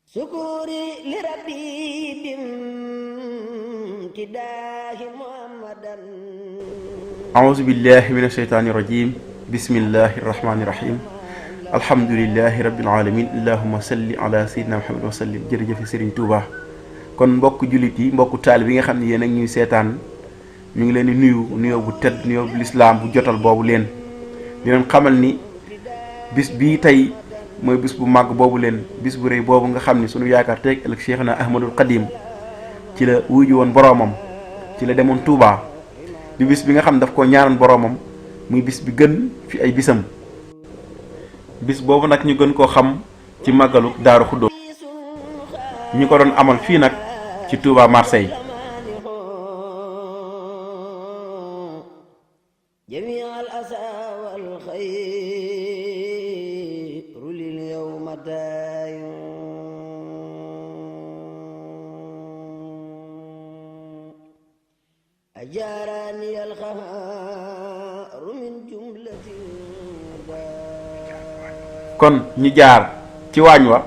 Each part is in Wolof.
سكوري لربي بامتداه محمدا أعوذ بالله من الشيطان الرجيم بسم الله الرحمن الرحيم الحمد لله رب العالمين اللهم صل على سيدنا محمد وسلم jërëjëf Serigne Touba kon mbokk jullit yi mbokk taal bi nga xam ne yéen ak ñuy seetaan ñu ngi leen di nuyoo bu tedd nuyoo bu lislaam bu jotal boobu leen di leen xamal ni bis bii tey mooy bis bu màgg boobu leen bis bu rëy boobu nga xam ni sunu yaakaar teeg ëllëg Cheikhna Ahmadul Xadim ci la wuyu woon boroomam ci la demoon Touba di bis bi nga xam daf ko ñaanoon boroomam muy bis bi gën fi ay bisam bis boobu nag ñu gën koo xam ci màggalu Daaru Xuddoos ñi ko doon amal fii nag ci Touba Marseille جميع الأسى والخير لليوم دايم أجارني الخهار من جملة kon ñi jaar ci waañ wa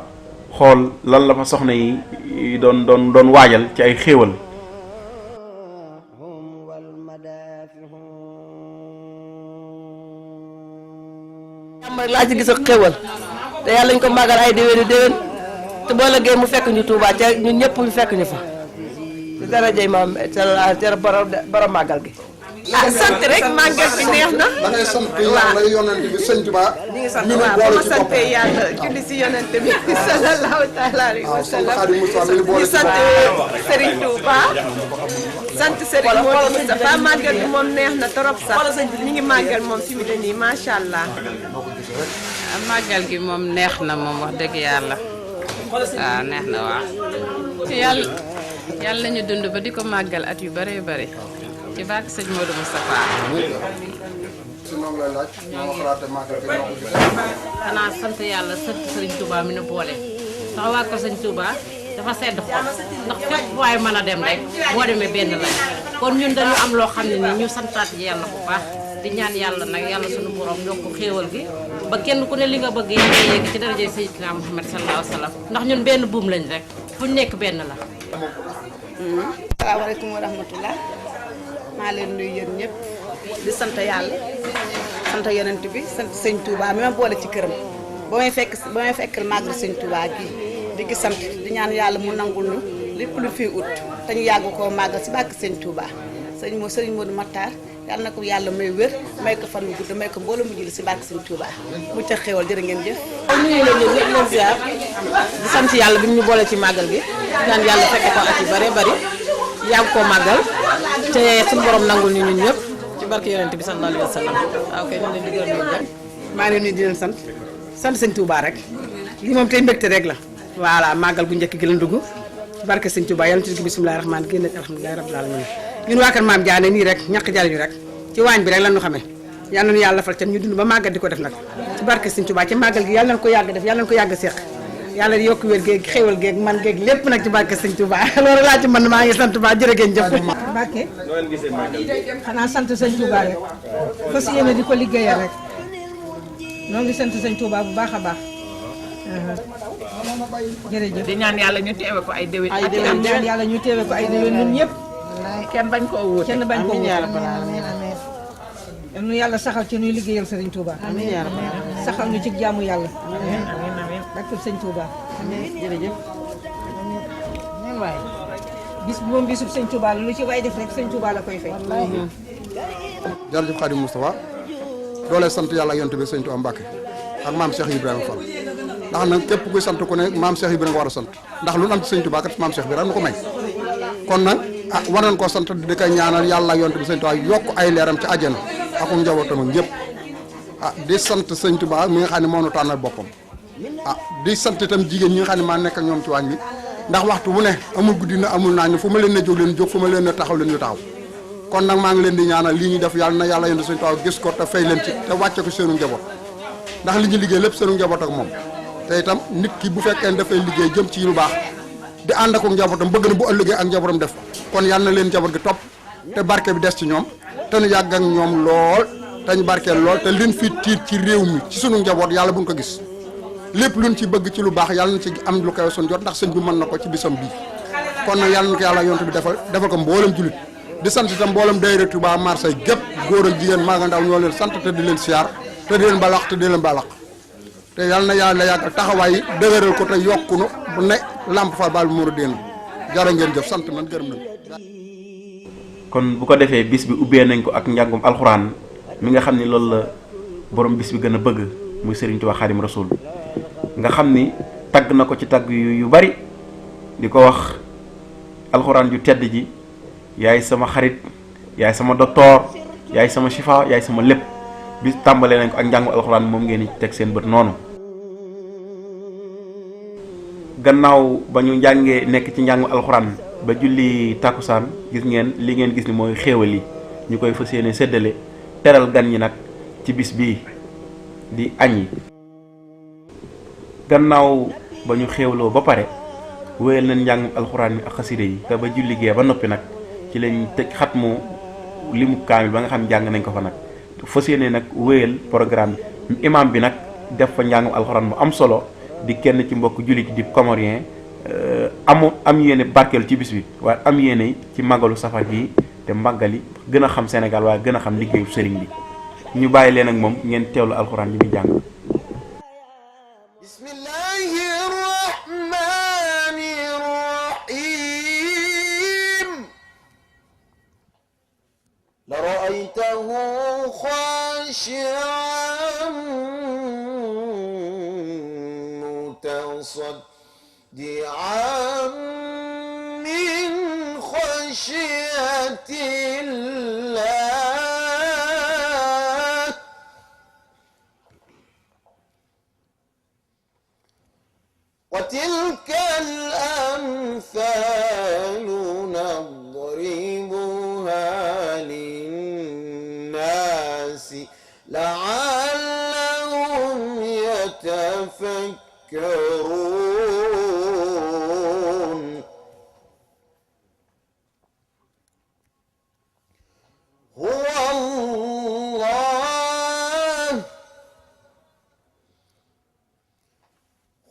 xool lan la fa soxna yi doon waajal ci ay xéewal هم والمدافع am rek laa ci gis ak xéwal te yàlla ñu ko màggal ay déwéni déwén te boo lëggee mu fekk ñu Touba ca ñun ñëpp ñu fekk ñu fa ci darajay maam ca borom màggal gi. ah sant rek màggal bi neex na. da ngay sant yàlla yonent bi sëñ Touba. ñu ngi sant waaw ba ma sante yàlla julli si yonent bi sallallahu taala alayhi wa sallam ñu sant Serigne Touba sant Serigne Modou Moustapha màggal bi moom neex na trop sax ñu ngi màggal moom fi mu ne nii macha allah. màggal gi moom neex na moom wax dëgg yàlla waaw neex na waaw yàlla ñu dund ba di ko màggal at yu bare bare ci barke sëñ Modou Moustapha xanaa sant yàlla sant Serigne Touba mi nu boole ndax waa ko sëñ Touba dafa sedd xol ndax fépp waaye mën a dem rek boo demee benn lañ kon ñun dañu am loo xam ne nii ñu santaat yàlla bu baax di ñaan yàlla nag yàlla suñu borom yokk xéewal gi ba kenn ku ne li nga bëgg yàlla yegg ci daraje Seydina Muhammad sallallahu alayhi wa sallam ndax ñun benn buum lañ rek fu ñu nekk benn la. asalaamaaleykum wa rahmatullah maa leen nuyu yéen ñëpp di sant yàlla sant yonent bi sant sëñ Touba mi ma boole ci këram ba may fekk màggal sëñ Touba gi di gi sant di ñaan yàlla mu nangul ñu lépp lu fi ut te ñu yàgg koo màggal si bàkk sëñ Touba sëñ Modou Matar yàlla na ko yàlla may wér may ko fan mu gudd may ko mbooloo mu julli si bàkk sëñ Touba mu ca xéwal jërë ngeen jëf. nuyu la ñu ñëpp leen ziar di sant yàlla bi ñu boole ci màggal gi ñaan yàlla fekk ko at yu bare bari yàgg koo màggal te suñu borom nangul ñu ñun ñëpp ci barke yonent bi sallallahu alayhi wa sallam waaw kay ñu leen di gërëm ñu rek maa ngi leen di leen sant sëñ Touba rek lii moom tey mbégte rek la voilà màggal gu njëkk gi lañ dugg barke sëñ Touba yàlla ci bismillahi rahmaan génn ak alhamdulillahi rabbil alamin ñun waa kër maam Diané nii rek ñàkk jariñu rek ci waañ bi rek lan ñu xamee yal nañu yàlla fal ca ñu dund ba màggal di ko def nag ci barke sëñ Touba ci màggal gi yàlla nañu ko yàgg def yàlla nañu ko yàgg seex yàlla di yokk wér géeg xéwal géeg man géeg lépp nag ci barke sëñ Touba loolu laa ci man maa ngi sant ba jërë ngeen jëf Mbacke xanaa sant sëñ Touba rek fas yéene di ko liggéeyal rek noo ngi sant sëñ Touba bu baax a baax jërëjëf di ñaan yàlla ñu teewe ko ay déwén ñaan yàlla ñu teewe ko ay déwén ñun ñëpp kenn bañ koo wóote kenn bañ ko wóote amiin amiin nu yàlla saxal ci nuy liggéeyal sëriñ Touba saxal ñu ci jaamu yàlla amiin amiin barke sëñ Touba jërëjëf waay bis bu moom bisub sëñ Touba lu ci waay def rek sëñ Touba la koy fay jërëjëf Khadim Moustapha doole sant yàlla ak yonent bi sëñ Touba Mbacke ak maam Cheikh Ibrahima Fall ndax nag képp kuy sant ku ne maam Cheikh Ibrahima nga war a sant ndax lu am ci sëñ Touba kat maam Cheikh Ibrahima nu ko may kon nag war nañ koo sant di koy ñaanal yàlla ak yonent bi sëñ Touba yokk ay leeram ci àjjana ak njabootam ak ñëpp di sant sëñ Touba mi nga xam ne moo nu tànnal boppam di sant itam jigéen ñi nga xam ne maa nekk ak ñoom ci waañ bi ndax waxtu bu ne amul guddi na amul naa ne fu ma leen ne jóg leen jóg fu ma leen ne taxaw leen ñu taxaw kon nag maa ngi leen di ñaanal lii ñu def yàlla na yàlla yonent sëñ Touba gis ko te fay leen ci te wàcce ko seenu njaboot ndax li ñu liggéey lépp seenu njaboot ak moom te itam nit ki bu fekkee ne dafay liggéey jëm ci lu baax di ànd ak njabootam bëgg na bu ëllëgee ak njabootam def kon yàlla na leen njaboot gi topp te barke bi des ci ñoom te nu yàgg ak ñoom lool te ñu barkeel lool te leen fi tiit ci réew mi ci sunu njaboot yàlla bu ñu ko gis lépp luñ ci bëgg ci lu baax yàlla na ci am lu koy son jot ndax sëñ bi mën na ko ci bisam bii kon nag yàlla na ko yàlla yonte bi defal ko mboolem julit di sant itam mboolem daayira Touba Marseille gépp góor ak jigéen maa nga ndaw ñoo leen sant te di leen siyaar te di leen balax te di leen balax te yàlla na yàlla yàggal taxawaay yi dëgëral ko te yokkunu bu ne Lamp Fall Baal Mourideen jërë ngeen jëf sant man gërëm nañ. kon bu ko defee bis bi ubbee nañ ko ak njàngum alxuraan mi nga xam ni loolu la borom bis bi gën a bëgg muy Serigne Touba Khadim Rasoul nga xam ni tagg na ko ci tagg yu bari di ko wax alxuraan ju tedd ji yaay sama xarit yaay sama docteur yaay sama shifa yaay sama lépp bis tàmbalee nañ ko ak njàngum alxuraan moom ngeen di teg seen bët noonu. gannaaw ba ñu njàngee nekk ci njàngum alxuraan ba julli tàkkusaan gis ngeen li ngeen gis ni mooy xéewal yi ñu koy fas yéene séddale teral gan ñi nag ci bis bii di añ yi. gannaaw ba ñu xéewloo ba pare wéyal nañ njàngum alxuraan mi ak xaside yi te ba julli gee ba noppi nag ci lañ tëj xatmu limu kaamil ba nga xam jàng nañ ko fa nag fas yéene nag wéyal programme bi imam bi nag def fa njàngum alxuraan mu am solo di kenn ci mbokk jullit di comorien am yéene barkeel ci bis bi waaye am yéene ci màggalu safar gi te màggali gën a xam Sénégal waaye gën a xam liggéeyu sëriñ bi ñu bàyyi leen ak moom ngeen teewlu alxuraan li muy jàng. bismillahi rahmani rahim la ra'aytahu khashi'an mutasaddi'an min khashyatillah wa tilka al-amthalu nadribuha lin-nasi la'allahum yatafakkarun huwa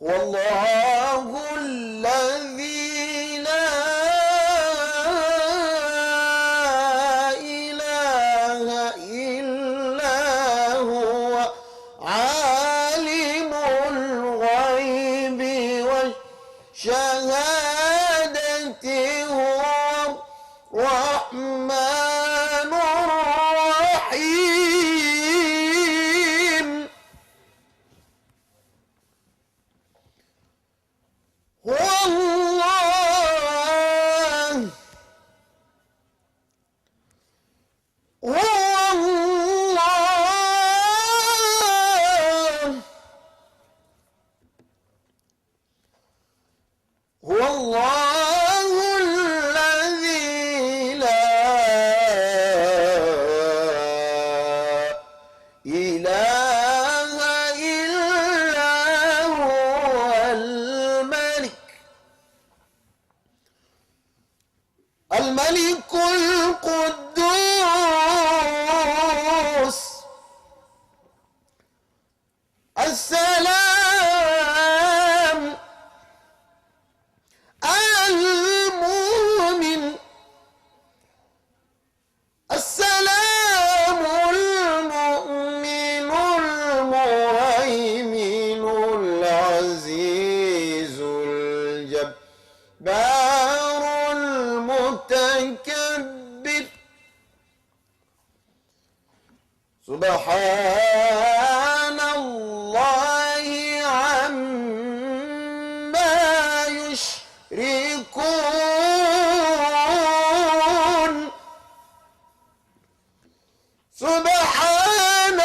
Allahu alladhi la ilaha illa huwa alimul ghaibi wash-shahadati huwa rahmanur rahim والله الذي لا إله إلا هو الملك القدوس السلام المؤمن السلام المؤمن المهيمن العزيز الجبار المتكبر سبحان الله عما يشركون سبحان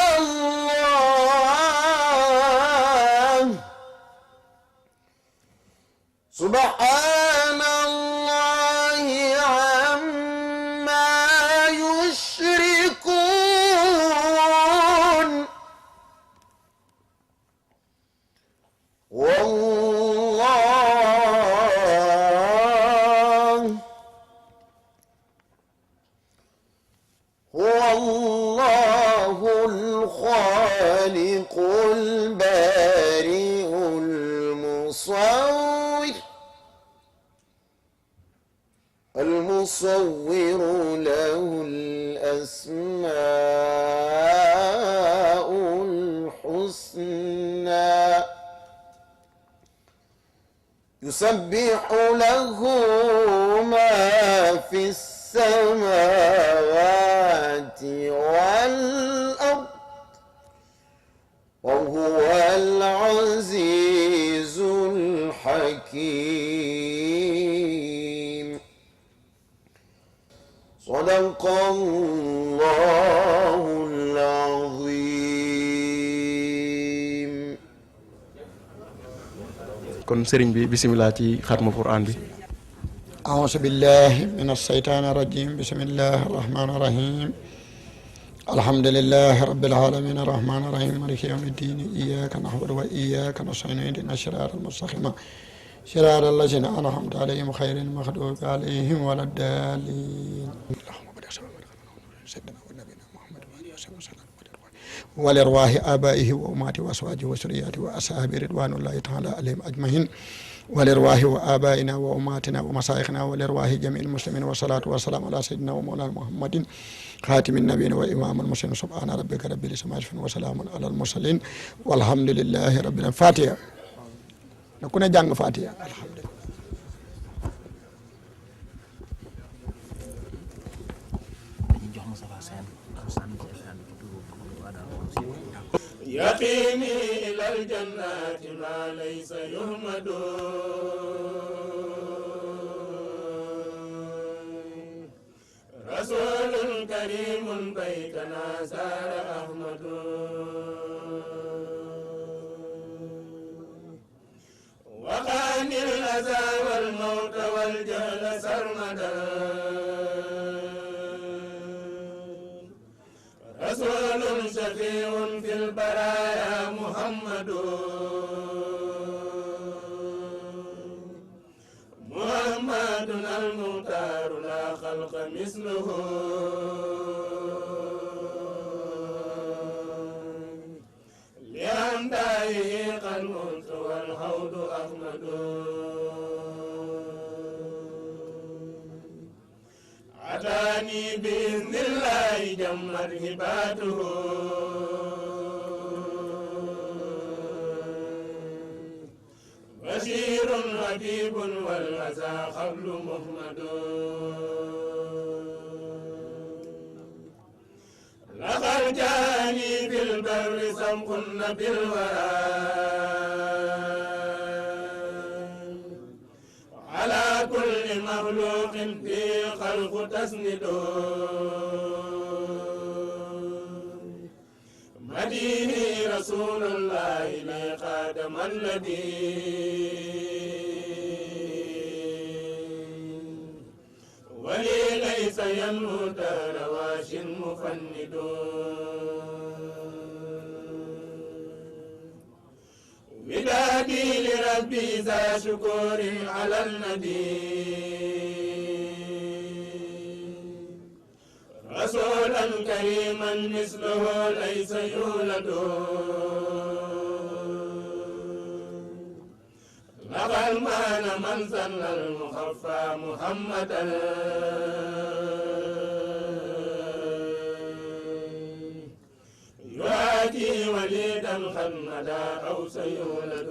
الله سبحان الله عما يشركون والله هو الله الخالق البارئ المصور المصور له الأسماء الحسنى يسبح له ما في السماوات والأرض وهو العزيز الحكيم صدق الله العظيم. kon sëriñ bi bisimilah ci xatmu Qur'an bi. أعوذ بالله من الشيطان الرجيم بسم الله الرحمن الرحيم الحمد لله رب العالمين الرحمن الرحيم مالك يوم الدين إياك نعبد وإياك نستعين اهدنا الصراط المستقيم صراط الذين أنعمت عليهم غير المغضوب عليهم ولا الضالين اللهم بارك سيدنا ونبينا محمد وعلى آله وسلم ولأرواح آبائه وأمهاته وأزواجه وذرياته وأصحابه رضوان الله تعالى عليهم أجمعين ولأرواح وآبائنا وأمهاتنا ومشايخنا ولأرواح جميع المسلمين والصلاة والسلام على سيدنا ومولانا محمد خاتم النبيين وإمام المرسلين سبحان ربك رب العزة عما يصفون وسلام على المرسلين والحمد لله رب العالمين. فاتحة نكون جàng فاتحة الحمد لله. يقيني إلى الجنات ما ليس يهمد رسول كريم بيتنا سار أحمد وقاني الأذى والموت والجهل سرمدا رسول شفيع في البرايا محمد محمد المختار لا خلق مثله لأمدائه قد مت والحوض أحمد أتاني بإذن الله جمت هباته بشير حبيب والأذى خبل محمد لقد جاني في البر سمق بالورى على كل مخلوق في خلق تسند مديني رسول الله لي خادم الذي ولي ليس ينمو رواش مفند ودادي لربي ذا شكور على النبي رسولا كريما مثله ليس يولد لقد مان من ظن المخفى محمدا يؤتي وليدا خمدا أو سيولد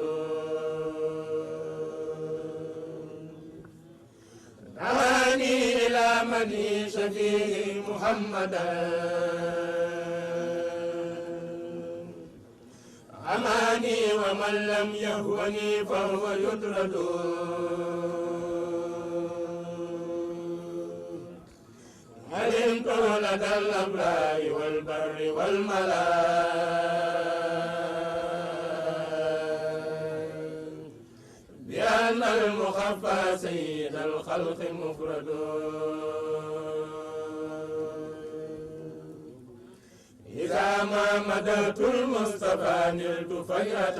دعاني إلى مدي شفيه محمدا أماني ومن لم يهوني فهو يطرد علمت لدى الأبرار والبر والملا بأن المخفى سيد الخلق مفرد إذا ما مدت المصطفى نلت فجأة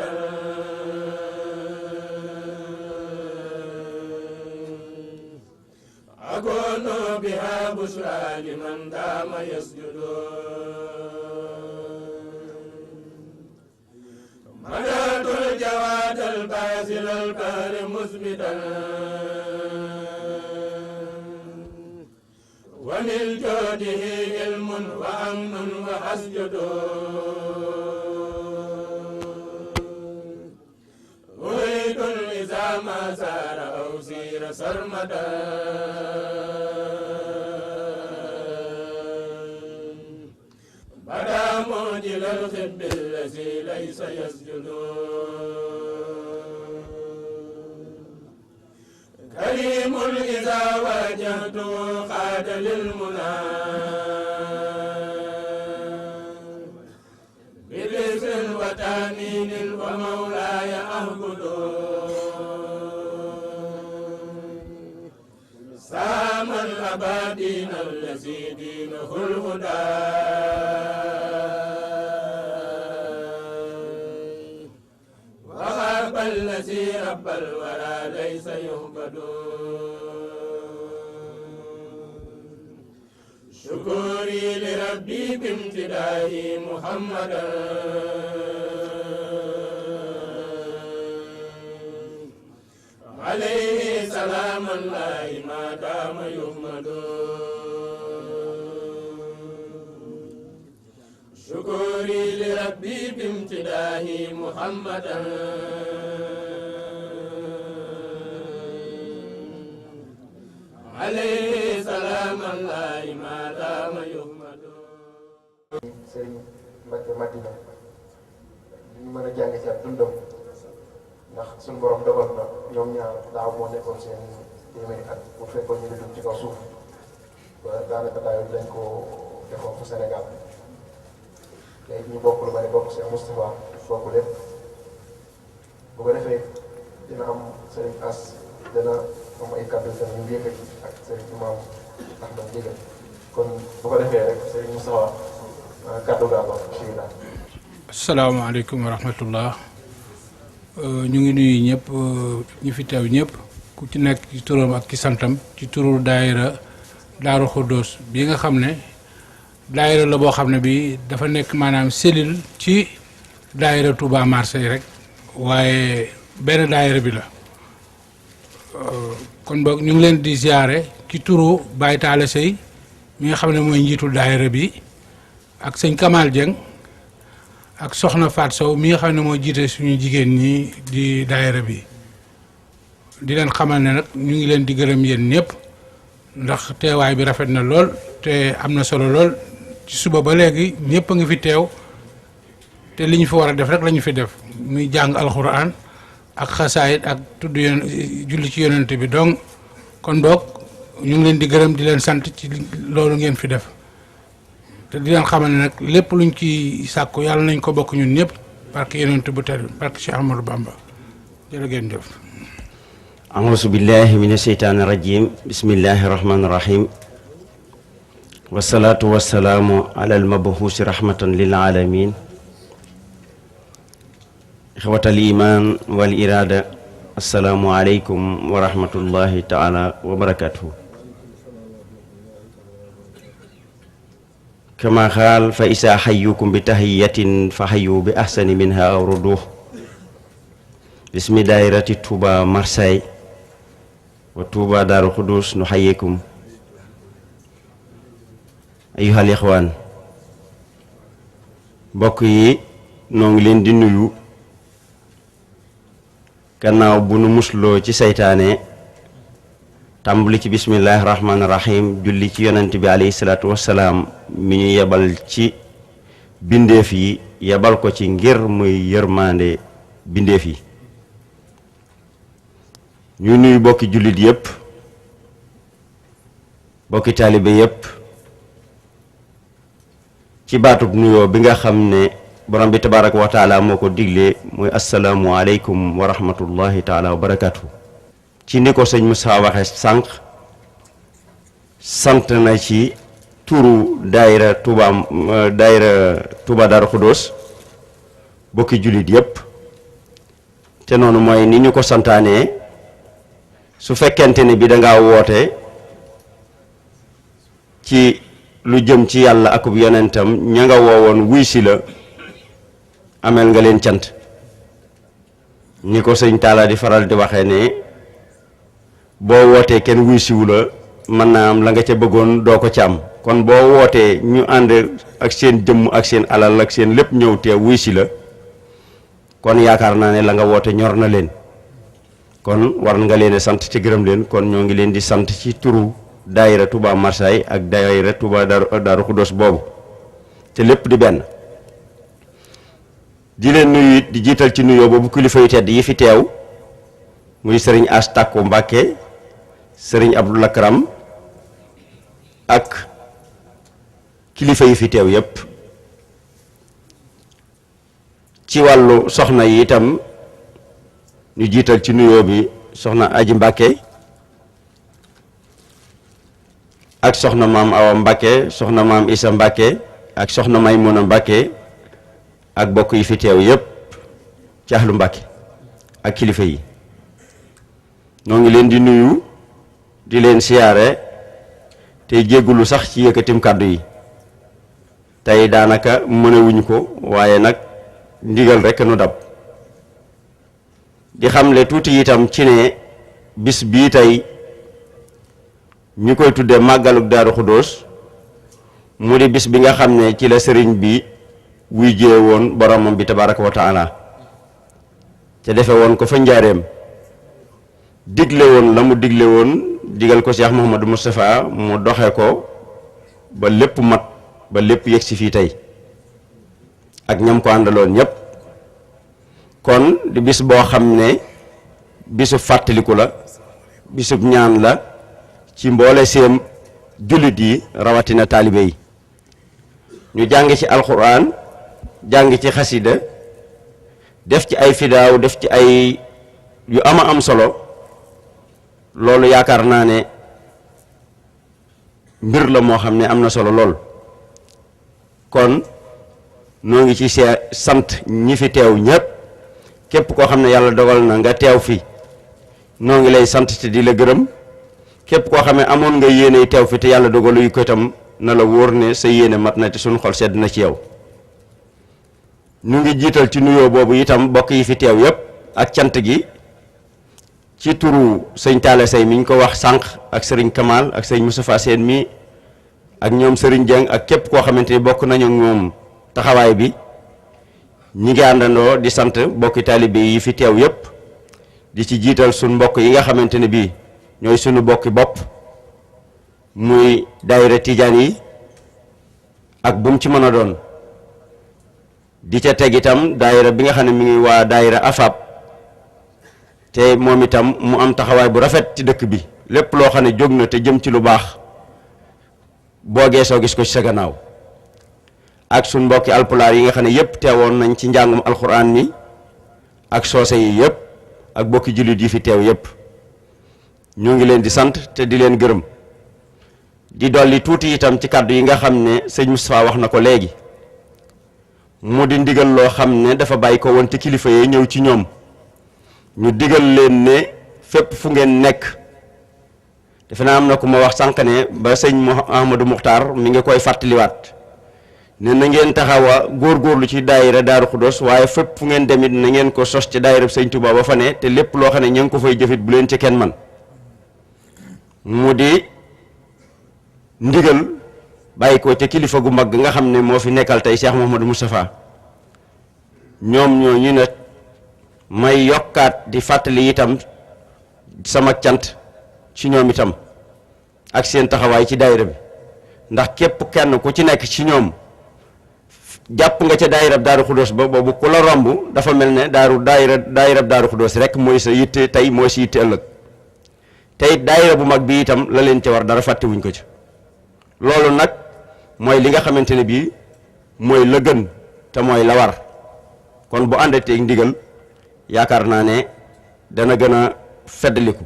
أكون بها بشرى لمن دام يسجد مدت الجواد الباس نازل البحر مثبتا ومن جوده علم وأمن وحسجد أريد إذا ما سار أو سير سرمدا بدا موجل الخب الذي ليس يسجد كريم إذا واجهته خاد للمنى بذكر وتامين ومولاي أعبد سام الأبادين الذي دينه الهدى وخاب الذي رب الورى ليس يهبد شكوري لربي بامتداه محمدا عليه سلام الله ما دام يحمد شكوري لربي بامتداه محمدا عليه سلام الله ما دام يحمد Sëriñ Mbacke Madina ñu mën a jàng ci ak dundam ndax suñu borom dogal na ñoom ñaar daaw moo nekkoon seen téeméeri at bu fekkoon ñu di dund ci kaw suuf ba daanaka daaw dañ ko defoon fu Sénégal léegi ñu bokk lu bari bokk Cheikh Moustapha bokk lépp bu ko defee dina am Sëriñ As dina am ay kàddu tam ñu yëkkati ak Sëriñ Imam Ahmad Ndigal kon bu ko defee rek Sëriñ Moustapha kàddu gaa bokk bismillah. asalaamaaleykum wa rahmatullah ñu ngi nuyu ñëpp ñu fi teew ñëpp ku ci nekk ci turam ak ci santam ci turu daayira Daaru Xuddoos bi nga xam ne daayira la boo xam ne bi dafa nekk maanaam cellule ci daayira Touba Marseille rek waaye benn daayira bi la kon boog ñu ngi leen di ziare ci turu Baye Talla Sey mi nga xam ne mooy njiitul daayira bi ak sëñ Kamal Dieng ak soxna Faat Sow mi nga xam ne moo jiite suñu jigéen ñi di daayira bi di leen xamal ne nag ñu ngi leen di gërëm yéen ñëpp ndax teewaay bi rafet na lool te am na solo lool ci suba ba léegi ñëpp a ngi fi teew te li ñu fi war a def rek la ñu fi def muy jàng alxuraan ak xasaayit ak tudd yoon julli ci yonent bi donc kon boog ñu ngi leen di gërëm di leen sant ci loolu ngeen fi def te di leen xamal ne nag lépp luñ ci sàkku yàlla nañ ko bokk ñun ñëpp parce que yonent bu tedd parce que Cheikh Ahmadou Bamba jërë ngeen jëf. auzu billahi mina sheytaani rajim bismillahi rahmaani rahim wasalaatu wasalaamu ala almabuhuusi rahmatan lil alamin ixwatal iman wal irada assalaamu aleykum wa rahmatullahi taala wa barakatuhu kama xaal fa isaa xayyukum bi tahiyatin fa xayyu bi ahsani minha aw rudduh bismi daayirati Touba Marseille wa Touba Daaru Xuddus nu xayyikum ayyuhal ixwaan mbokk yi noo ngi leen di nuyu gannaaw bu nu musloo ci seytaane tàmbali ci bismillahi rahmaani rahim julli ci yonent bi alayhi salaatu wassalaam mi ñu yebal ci bindeef yi yebal ko ci ngir muy yërmande bindeef yi ñu nuyu bokki jullit yépp bokki taalibe yépp ci baatub nuyoo bi nga xam ne borom bi tabaaraka wa taala moo ko digle muy assalaamu aleykum wa rahmatullahi taala wa barakatuhu ci ni ko sëñ Moussa waxe sànq sant na ci turu daayira Touba Daaru Xuddóos bokki jullit yépp te noonu mooy ni ñu ko santaanee su fekkente ne bi dangaa woote ci lu jëm ci yàlla akub yonentam ña nga woowoon wuy si la ameel nga leen cant ni ko sëñ Talla di faral di waxee ne boo wootee kenn wuy siwu la mën naa am la nga ca bëggoon doo ko ca am kon boo wootee ñu ànd ak seen jëmm ak seen alal ak seen lépp ñëw te wuy si la kon yaakaar naa ne la nga woote ñor na leen kon war nga leen sant ci gërëm leen kon ñoo ngi leen di sant ci turu daayira Touba Marsaay ak daayira Touba Daaru Xudoos boobu te lépp di benn di leen nuyu di jiital ci nuyoo boobu kilifa yu tedd yi fi teew muy sëriñ As Takko Mbàkke sëriñ Abdou Lakram ak kilifa yi fi teew yépp ci wàllu soxna yi itam ñu jiital ci nuyoo bi soxna Aji Mbàkke ak soxna maam Awa Mbàkke soxna maam Isa Mbàkke ak soxna Maymuna Mbàkke ak bokk yi fi teew yépp ci ahlu Mbàkke ak kilifa yi noo ngi leen di nuyu di leen siyaare tey jéggulu sax ci yëkkatim kàddu yi tey daanaka mënewuñ ko waaye nag ndigal rekk nu dab di xamle tuuti itam ci ne bis bii tey ñu koy tudde màggaluk Daaru Xudoos mu di bis bi nga xam ne ci la sëriñ bi wuy jee woon boromam bi tabaraka wa taala te defe woon ko fa njaareem digle woon la mu digle woon digal ko Cheikh Mouhamadou Moustapha mu doxe ko ba lépp mat ba lépp yegg si fii tey ak ñam ko àndaloon ñépp kon di bis boo xam ne bisu fàttaliku la bisub ñaan la ci mboole seen jullit yi rawatina taalibe yi ñu jàng ci alxuraan jàng ci xasida def ci ay fidaaw def ci ay yu ama am solo loolu yaakaar naa ne mbir la moo xam ne am na solo lool kon noo ngi ci sant ñi fi teew ñépp képp koo xam ne yàlla dogal na nga teew fi noo ngi lay sant te di la gërëm képp koo xam ne amoon nga yéene teew fi te yàlla dogalu yu ko itam na la wóor ne sa yéene mat na te suñu xol sedd na ci yow ñu ngi jiital ci nuyoo boobu itam bokk yi fi teew yépp ak cant gi ci turu sëñ Talla Sey mi ñu ko wax sànq ak sëriñ Kamal ak sëñ Moustapha Seen mi ak ñoom sëriñ Dieng ak képp koo xamante ni bokk nañu moom taxawaay bi ñi ngi àndandoo di sant bokki taalibe yi fi teew yépp di ci jiital suñ mbokk yi nga xamante ne bii ñooy suñu bokki bopp muy daayira tijaan yi ak bu mu ci mën a doon di ca teg itam daayira bi nga xam ne mi ngi waa daayira AFAB te moom itam mu am taxawaay bu rafet ci dëkk bi lépp loo xam ne jóg na te jëm ci lu baax boo geesoo gis ko ci sa gannaaw ak suñ mbokki alpulaar yi nga xam ne yépp teewoon nañ ci njàngum alxuraan mi ak soose yi yépp ak bokki jullit yi fi teew yépp ñoo ngi leen di sant te di leen gërëm di dolli tuuti itam ci kàddu yi nga xam ne sëñ Moustapha wax na ko léegi mu di ndigal loo xam ne dafa bàyyi ko woon ci kilifa yi ñëw ci ñoom ñu digal leen ne fépp fu ngeen nekk defe naa am na ku ma wax sànq ne ba sëñ Ahmadou Muxtaar mi ngi koy fàttaliwaat ne na ngeen taxawa góorgóorlu ci daayira Daaru Xudoos waaye fépp fu ngeen demit na ngeen ko sos ci daayira sëñ Touba ba fa ne te lépp loo xam ne ñu ngi ko fay jëfit bu leen ci kenn man mu di ndigal bàyyi ko ca kilifa gu mag nga xam ne moo fi nekkal tey Cheikh Mouhamadou Moustapha ñoom ñoo ñu ne may yokkaat di fàttali itam sama cant ci ñoom itam ak seen taxawaay ci daayira bi ndax képp kenn ku ci nekk ci ñoom jàpp nga ca daayirab Daaru Xudoos ba boobu ku la romb dafa mel ne daayirab Daaru Xudoos rek mooy sa yitte tey mooy sa yitte ëllëg tey daayira bu mag bi itam la leen ca war dara fàttewuñ ko ci loolu nag mooy li nga xamante ne bii mooy la gën te mooy la war kon bu àndateeg ndigal yaakaar naa ne dana gën a feddaliku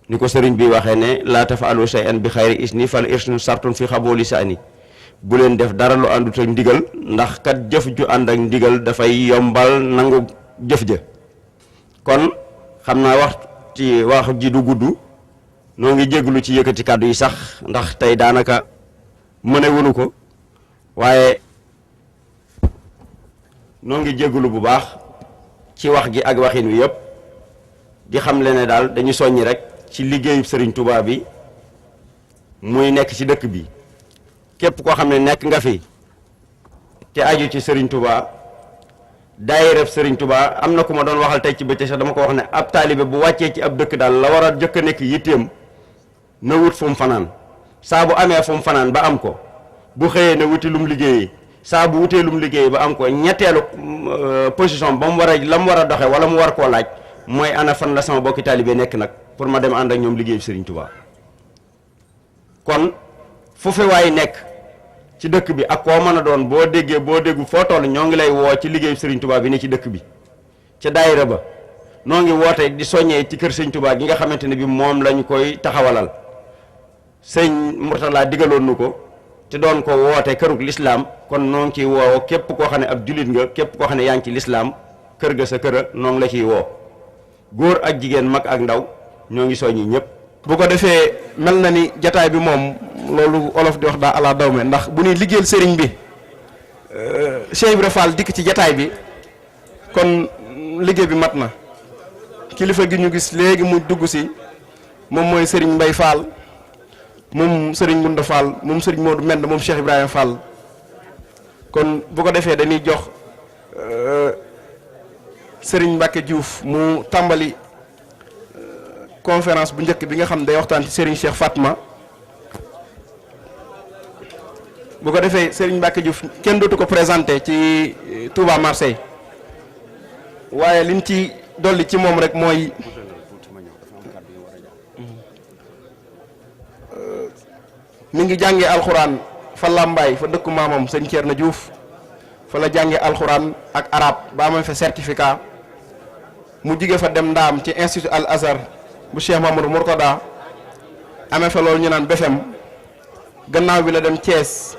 ni ko sëriñ bi waxee ne laa tafaalu shay'an bi xayri isni fal irsnu sartun fi xabooli saani bu leen def dara lu àndut ak ndigal ndax kat jëf ju ànd ak ndigal dafay yombal nangu jëf ja kon xam naa wax ji du gudd noo ngi jégalu ci yëkkati kàddu yi sax ndax tey daanaka mënewunu ko waaye noo ngi jégalu bu baax ci wax gi ak waxin wi yëpp di xam le ne daal dañu soññi rek ci liggéeyu Serigne Touba bi muy nekk ci dëkk bi képp koo xam ne nekk nga fi te aju ci Serigne Touba daayira Serigne Touba am na ku ma doon waxal tey ci bëccëg sax dama ko wax ne ab taalibe bu wàccee ci ab dëkk daal la war a jëkk a nekk yitteem na wut fu mu fanaan saa bu amee fu mu fanaan ba am ko bu xëyee na wuti lum liggéeyi saa bu wutee lum liggéeyi ba am ko ñetteelu position ba mu war a la mu war a doxe wala mu war koo laaj mooy ana fan la sama bokki taalibe nekk nag pour ma dem ànd ak ñoom liggéeyu Serigne Touba. kon fu fi waay nekk ci dëkk bi ak koo mën a doon boo déggee boo déggu foo toll ñoo ngi lay woo ci liggéeyu Serigne Touba bi ne ci dëkk bi ca daayira ba noo ngi woote di soññee ci kër Serigne Touba gi nga xamante ne bi moom lañ koy taxawalal sëñ Mourtala digaloon nu ko te doon ko woote kërug lislaam kon noo ngi ciy woo képp koo xam ne ab jullit nga képp koo xam ne yaa ngi ci lislaam kër ga sa këra noo ngi la ciy woo góor ak jigéen mag ak ndaw ñoo ngi soññi ñëpp. bu ko defee mel na ni jataay bi moom loolu olof di wax daa ala dawme ndax bu ñuy liggéeyal sëriñ bi Cheikh Ibra Fall dikk ci jataay bi kon liggéey bi mat na kilifa gi ñu gis léegi mu dugg si moom mooy sëriñ Mbay Fall moom sëriñ Gunda Fall moom sëriñ Modou Mend moom Cheikh Ibrahima Fall kon bu ko defee dañuy jox sëriñ Mbacke Diouf mu tàmbali conférence bu njëkk bi nga xam ne day waxtaan ci Serigne Cheikh Fatma bu ko defee Serigne Mbacke Diouf kenn dootu ko présenté ci Touba Marseille waaye liñ ci dolli ci moom rek mooy mi ngi jàngee alxuraan fa Lambaay fa dëkku maamam sëñ Thierno Diouf fa la jàngee alxuraan ak arab ba amee fa certificat mu jige fa dem ndaam ci institut Al Azhar bu Cheikh Mamadou Mourtada amee fa loolu ñu naan BFM gannaaw bi la dem Thiès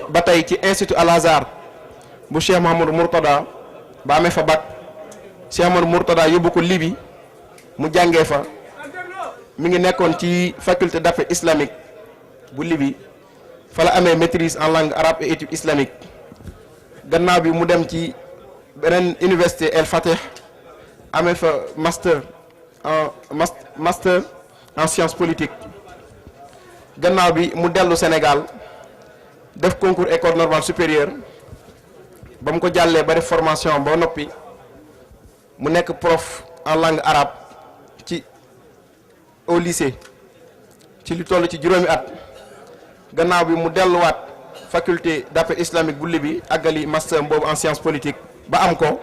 ba tey ci institut Al Azhar bu Cheikh Mamadou Mourtada ba amee fa bac Cheikh Mamadou Mourtada yóbbu ko Libi mu jàngee fa mi ngi nekkoon ci faculté d'affaires islamique bu Libi fa la amee maîtrise en langue arabe et études islamiques gannaaw bi mu dem ci beneen université El Fatih amee fa master en sciences politiques gannaaw bi mu dellu Sénégal def concours école normale supérieure ba mu ko jàllee ba def formation ba noppi mu nekk prof en langue arabe ci au lycée ci lu toll ci juróomi at gannaaw bi mu delluwaat faculté d'affaires islamique bu Libi àggali master boobu en sciences politiques ba am ko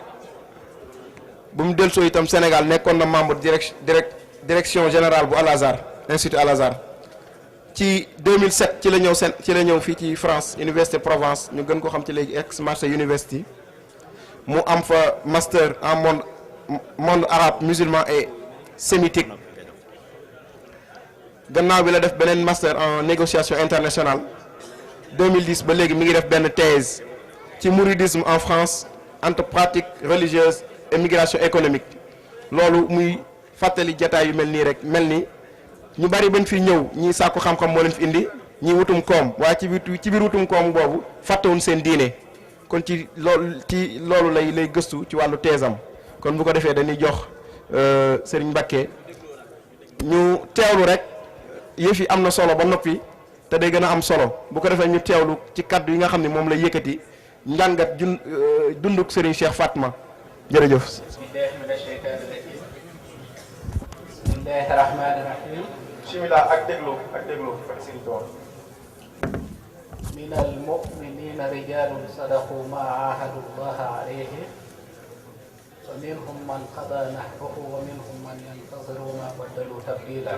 bu mu dellusoo itam Sénégal nekkoon na membre direction générale bu Al Azhar institut Al Azhar ci 2007 ci la ñëw fii ci France université Provence ñu gën ko xam ci léegi Aix-Marseille University mu am fa master en monde arabe musulman et sémitique gannaaw bi la def beneen master en négociation internationale 2010 ba léegi mi ngi def benn thèse ci mouridisme en France entre pratique religieuse et migration économique loolu muy fàttali jataay yu mel nii rek mel ni ñu bari bañ fi ñëw ñii sàkku xam-xam moo leen fi indi ñii wutum koom waaye ci biir wutum koom boobu fàttewuñ seen diine kon ci loolu lay gëstu ci wàllu teesam kon bu ko defee dañuy jox Serigne Mbacké ñu teewlu rek yëf yi am na solo ba noppi te day gën a am solo bu ko defee ñu teewlu ci kaddu yi nga xam ne moom la yëkkati njàngat dunduk Serigne Cheikh Fatma jërëjëf. bismillahi rahmani rahim. bismillah ak déglu fekk Serigne Touba. min al mu'minina rijalun sadaqu ma ahadu llaha alayhi wa minhum man qada nahbahu wa minhum man yantaziru ma baddalu tabdila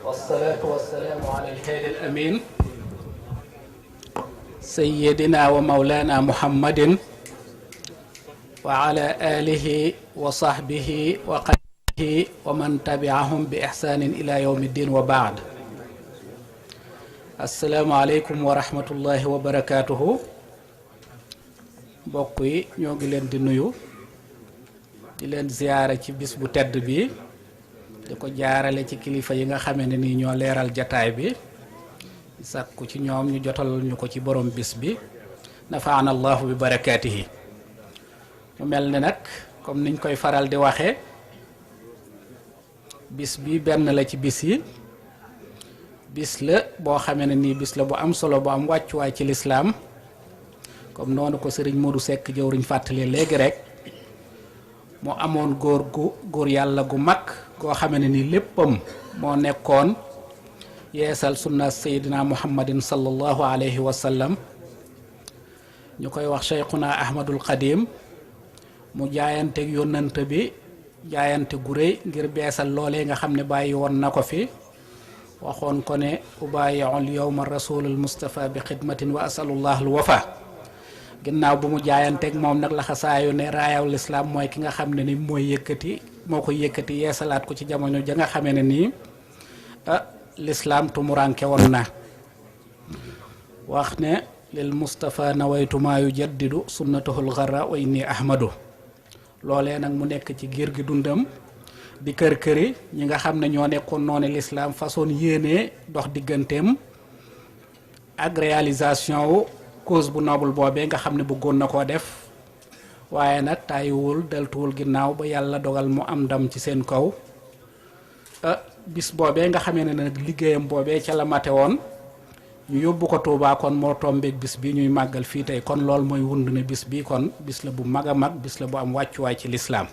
wassalatu wassalamu ala al-hadi al-amin sayyidina wa mawlana muhammadin wa ala alihi wa sahbihi wa qadrihi wa man tabi'ahum bi ihsanin ila yawmi ddin wa ba'd. Assalaamu aleykum wa rahmatullahi wa barakatuhu. mbokk yi ñoo ngi leen di nuyu di leen ziyaara ci bis bu tedd bi di ko jaarale ci kilifa yi nga xamee ne nii ñoo leeral jataay bi sàkku ci ñoom ñu jotal ñu ko ci borom bis bi nafaana allahu bi barakaatihi. mu mel ni nag comme niñ koy faral di waxe bis bi benn la ci bis yi bis la boo xamee ne nii bis la bu am solo bu am wàccuwaay ci lislaam comme noonu ko sëriñ Modou Seck jëwriñ fàttali léegi rek mu amoon góor yàlla gu mag goo xamee ne nii léppam moo nekkoon yeesal sunna seydina muhammadin sallallahu alayhi wa sallam ñu koy wax cheikhuna ahmadul qadim mu jaayanteeg yónnante bi jaayante gu réy ngir beesal loolee nga xam ne bàyyi woon na ko fi waxoon ko ne ubaayiul yowma rasulul mustafa bi xidmatin wa asalullah al wafa ginnaaw bu mu jaayanteeg moom nag laxasaayu ne raayaw lislaam mooy ki nga xam ne ni moo koy yëkkati yeesalaat ko ci jamono ja nga xamee ne nii lislaam tumuranke woon na wax ne lil mustafa nawaytu maa yujaddidu sunnatahul gharra wa inni ahmadu loolee nag mu nekk ci giir gi dundam di kër-këri ñi nga xam ne ñoo nekkoon noonu lislaam façon yéenee dox digganteem ak réalisation wu cause bu noble boobee nga xam ne bëggoon na koo def waaye nag tàyyiwul deltuwul ginnaaw ba yàlla dogal mu am ndam ci seen kaw bis boobee nga xamee ne nag liggéeyam boobee ca la mate woon ñu yóbbu ko Tuubaa kon moo tombeek bis bi ñuy màggal fii tey kon loolu mooy wund ne bis bi kon bis la bu mag a mag bis la bu am wàccuwaay ci lislaam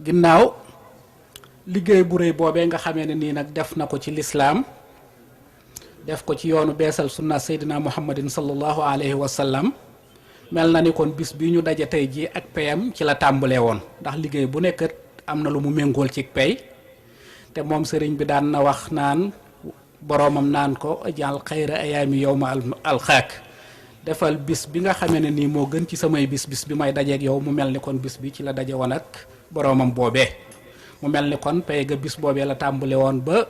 ginnaaw liggéey bu rëy boobee nga xamee ne nii nag def na ko ci lislaam def ko ci yoonu beesal sunna seydina muhammadin sallallahu alayhi wa sallam mel na ni kon bis bi ñu daje tey ji ak payam ci la tàmbalee woon ndax liggéey bu nekkat am na lu mu méngool ci pay te moom sëriñ bi daan na wax naan boroomam naan ko jaal xayra ayaami yowma alxaak defal bis bi nga xamee ne nii moo gën ci samay bis bi may dajeeg yow mu mel ni kon bis bi ci la daje woon ak boroomam boobee mu mel ni kon pay ga bis boobee la tàmbale woon ba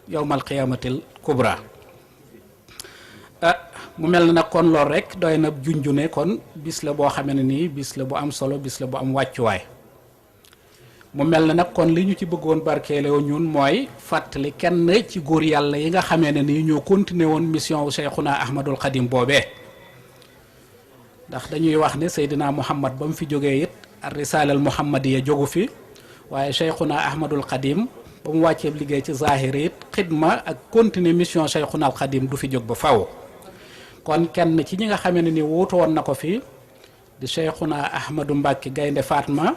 yowmal qiyaamatil kubra mu mel na nag kon lool rek doy na junjune kon bis la boo xamee ne nii bis la bu am solo bis la bu am wàccuwaay mu mel na nag kon li ñu ci bëggoon barkeeloo ñun mooy fàttali kenn ci góor yàlla yi nga xamee ne nii ñoo continué woon mission wu Cheikhuna Ahmadul Xadim boobee ndax dañuy wax ne Seydina Muhammad ba mu fi jógee it ar risalal muhammadiya jógu fi waaye Cheikhuna Ahmadul Xadim ba mu wàccee liggéey ci zahir it xidma ak continuer mission Cheikhuna al Xadim du fi jóg ba faw kon kenn ci ñi nga xamee ne nii wuutu woon na ko fi di Cheikhuna Ahmadu Mbàkke Gaynde Fatma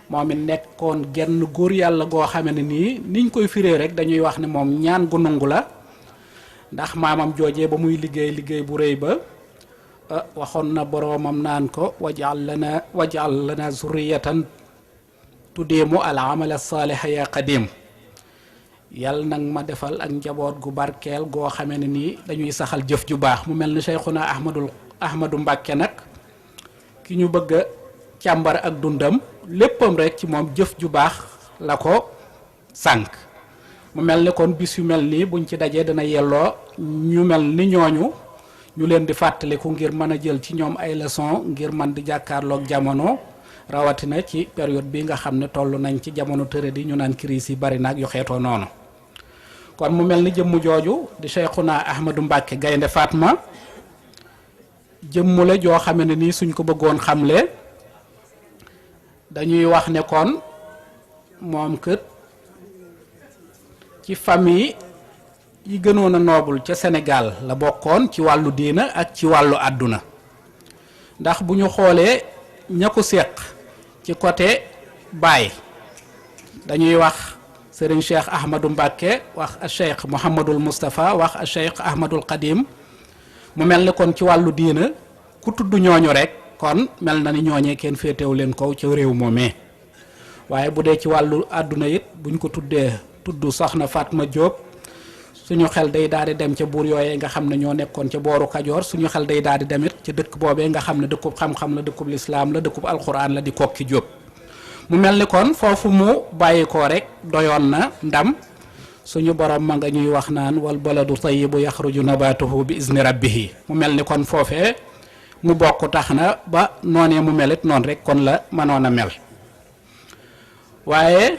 moom it nekkoon genn góor yàlla goo xamee ne nii niñ koy firee rek dañuy wax ne moom ñaan gu nangu la ndax maamam joojee ba muy liggéey bu rëy ba waxoon na boroomam naan ko wajal lana zurriyatan tuddeemu al amal as-saaliha ya qadim yàlla nag ma defal ak njaboot gu barkeel goo xamee ne nii dañuy saxal jëf ju baax mu mel ni Cheikhuna Ahmadu Mbàkke nag ki ñu bëgg a càmbar ak dundam léppam rek ci moom jëf ju baax la ko sànk mu mel ni kon bis yu mel nii buñ ci dajee dana yelloo ñu mel ni ñooñu ñu leen di fàttaliku ngir mën a jël ci ñoom ay leçon ngir mën di jàkkaarloog jamono rawatina ci période bi nga xam ne toll nañ ci jamono tëre di ñu naan crise yi bari nag yu xeetoo noonu kon mu mel ni jëmm jooju di Cheikhuna Ahmadu Mbàkke Gaynde Fatma jëmm la joo xam ne nii suñ ko bëggoon xamle dañuy wax ne kon moom kët ci famille yi gënoon a noble ca Sénégal la bokkoon ci wàllu diina ak ci wàllu àdduna ndax bu ñu xoolee ña ko séq ci côté baay dañuy wax Serigne Cheikh Ahmadou Mbacke wax a Cheikh Mouhamadul Moustapha wax a Cheikh Ahmadul Qadim mu mel ni kon ci wàllu diina ku tudd ñooñu rek kon mel na ni ñooñee kenn féetewu leen kaw ca réew moomee waaye bu dee ci wàllu àdduna it buñ ko tuddee tudd soxna Fatma Diop suñu xel day daal di dem ca buur yooyee nga xam ne ñoo nekkoon ca booru Kajoor suñu xel day daal di demit ca dëkk boobee nga xam ne dëkkub xam-xam la dëkkub lislaam la dëkkub alquran la di Kokki Diop mu mel ni kon foofu mu bàyyi ko rek doyoon na ndam suñu borom ma nga ñuy wax naan wal baladu tayyibu yaxruju nabatuhu bi izni rabbihi mu mel ni kon foofee mu bokk tax na ba noonee mu melit noonu rek kon la mënoon a mel waaye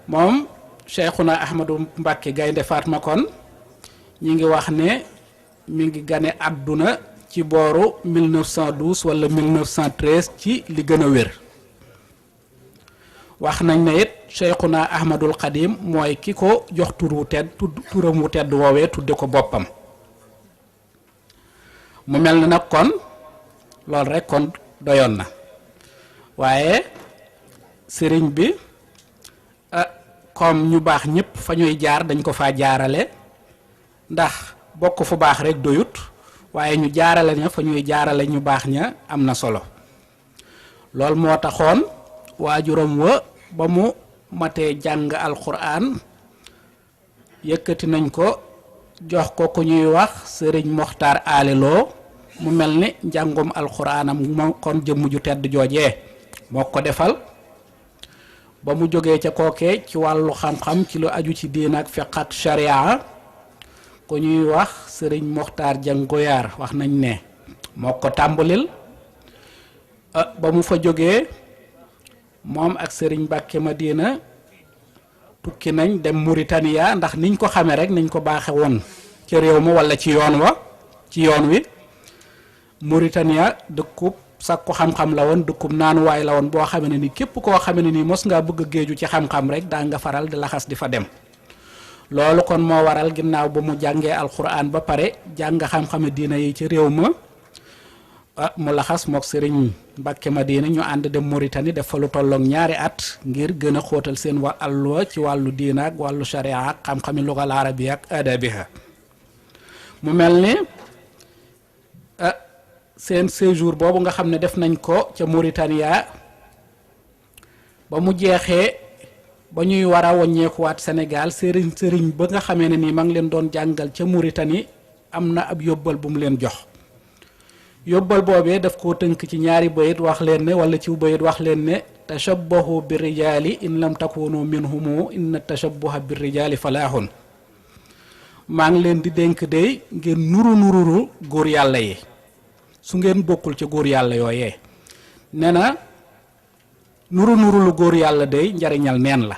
moom Cheikhuna Ahmadou Mbacke Gaynde Fatma kon ñi ngi wax ne mi ngi gane àdduna ci booru 1912 wala 1913 ci li gën a wér. wax nañ ne it Cheikhuna Ahmadul Xadim mooy ki ko jox turam wu tedd woowee tudde ko boppam. mu mel ni nag kon loolu rek kon doyoon na waaye sëriñ bi comme ñu baax ñëpp fa ñuy jaar dañ ko faa jaarale ndax bokk fu baax rek doyut waaye ñu jaarale ña fa ñuy jaarale ñu baax ña am na solo loolu moo taxoon waajuram wa ba mu matee jàng alxuraan yëkkati nañ ko jox ko ku ñuy wax sëriñ Moxtaar Aliloo mu mel ni njàngum alxuraanam moo kon jëmm ju tedd joojee moo ko defal ba mu jógee ca kookee ci wàllu xam-xam ci lu aju ci diin ak fiq ak sharia ku ñuy wax sëriñ Moxtaar Jang Goyaar wax nañ ne moo ko tàmbalil ba mu fa jógee moom ak sëriñ Mbàkke Madina tukki nañ dem Mauritania ndax niñ ko xamee rek niñ ko baaxe woon ci réew ma wala ci yoon wi Mauritania dëkkub sakku xam-xam la woon dëkkub naanuwaay la woon boo xamee ne ni képp koo xamee ne ni mos ngaa bëgg a géeju ci xam-xam rek daa nga faral di laxas di fa dem loolu kon moo waral ginnaaw ba mu jàngee alxuraan ba pare jàng xam-xame diina yi ci réew ma mu laxas mook sëriñ Mbàkke Madina ñu ànd dem Mauritanie def fa lu tolloog 2 at ngir gën a xóotal seen àlluwa ci wàllu diina ak wàllu sharia ak xam-xami lugal arabiya ak adabiha mu mel ni seen séjour boobu nga xam ne def nañ ko ca Mauritania ba mu jeexee ba ñuy war a wàññeekuwaat Sénégal sëriñ ba nga xamee ne nii ma ngi leen doon jàngal ca Mauritanie am na ab yóbbal bu mu leen jox yóbbal boobee daf koo tënk ci 2 bayit wax leen ne wala ci bayit wax leen ne tashabbahu bi rijaali in lam takunu minhumu inna tashabbuha bi rijaali falaaxun maa ngi leen di dénk dey ngeen nuru góor yàlla yi su ngeen bokkul ci góor yàlla yooyee nee na nuru lu góor yàlla dey njariñal neen la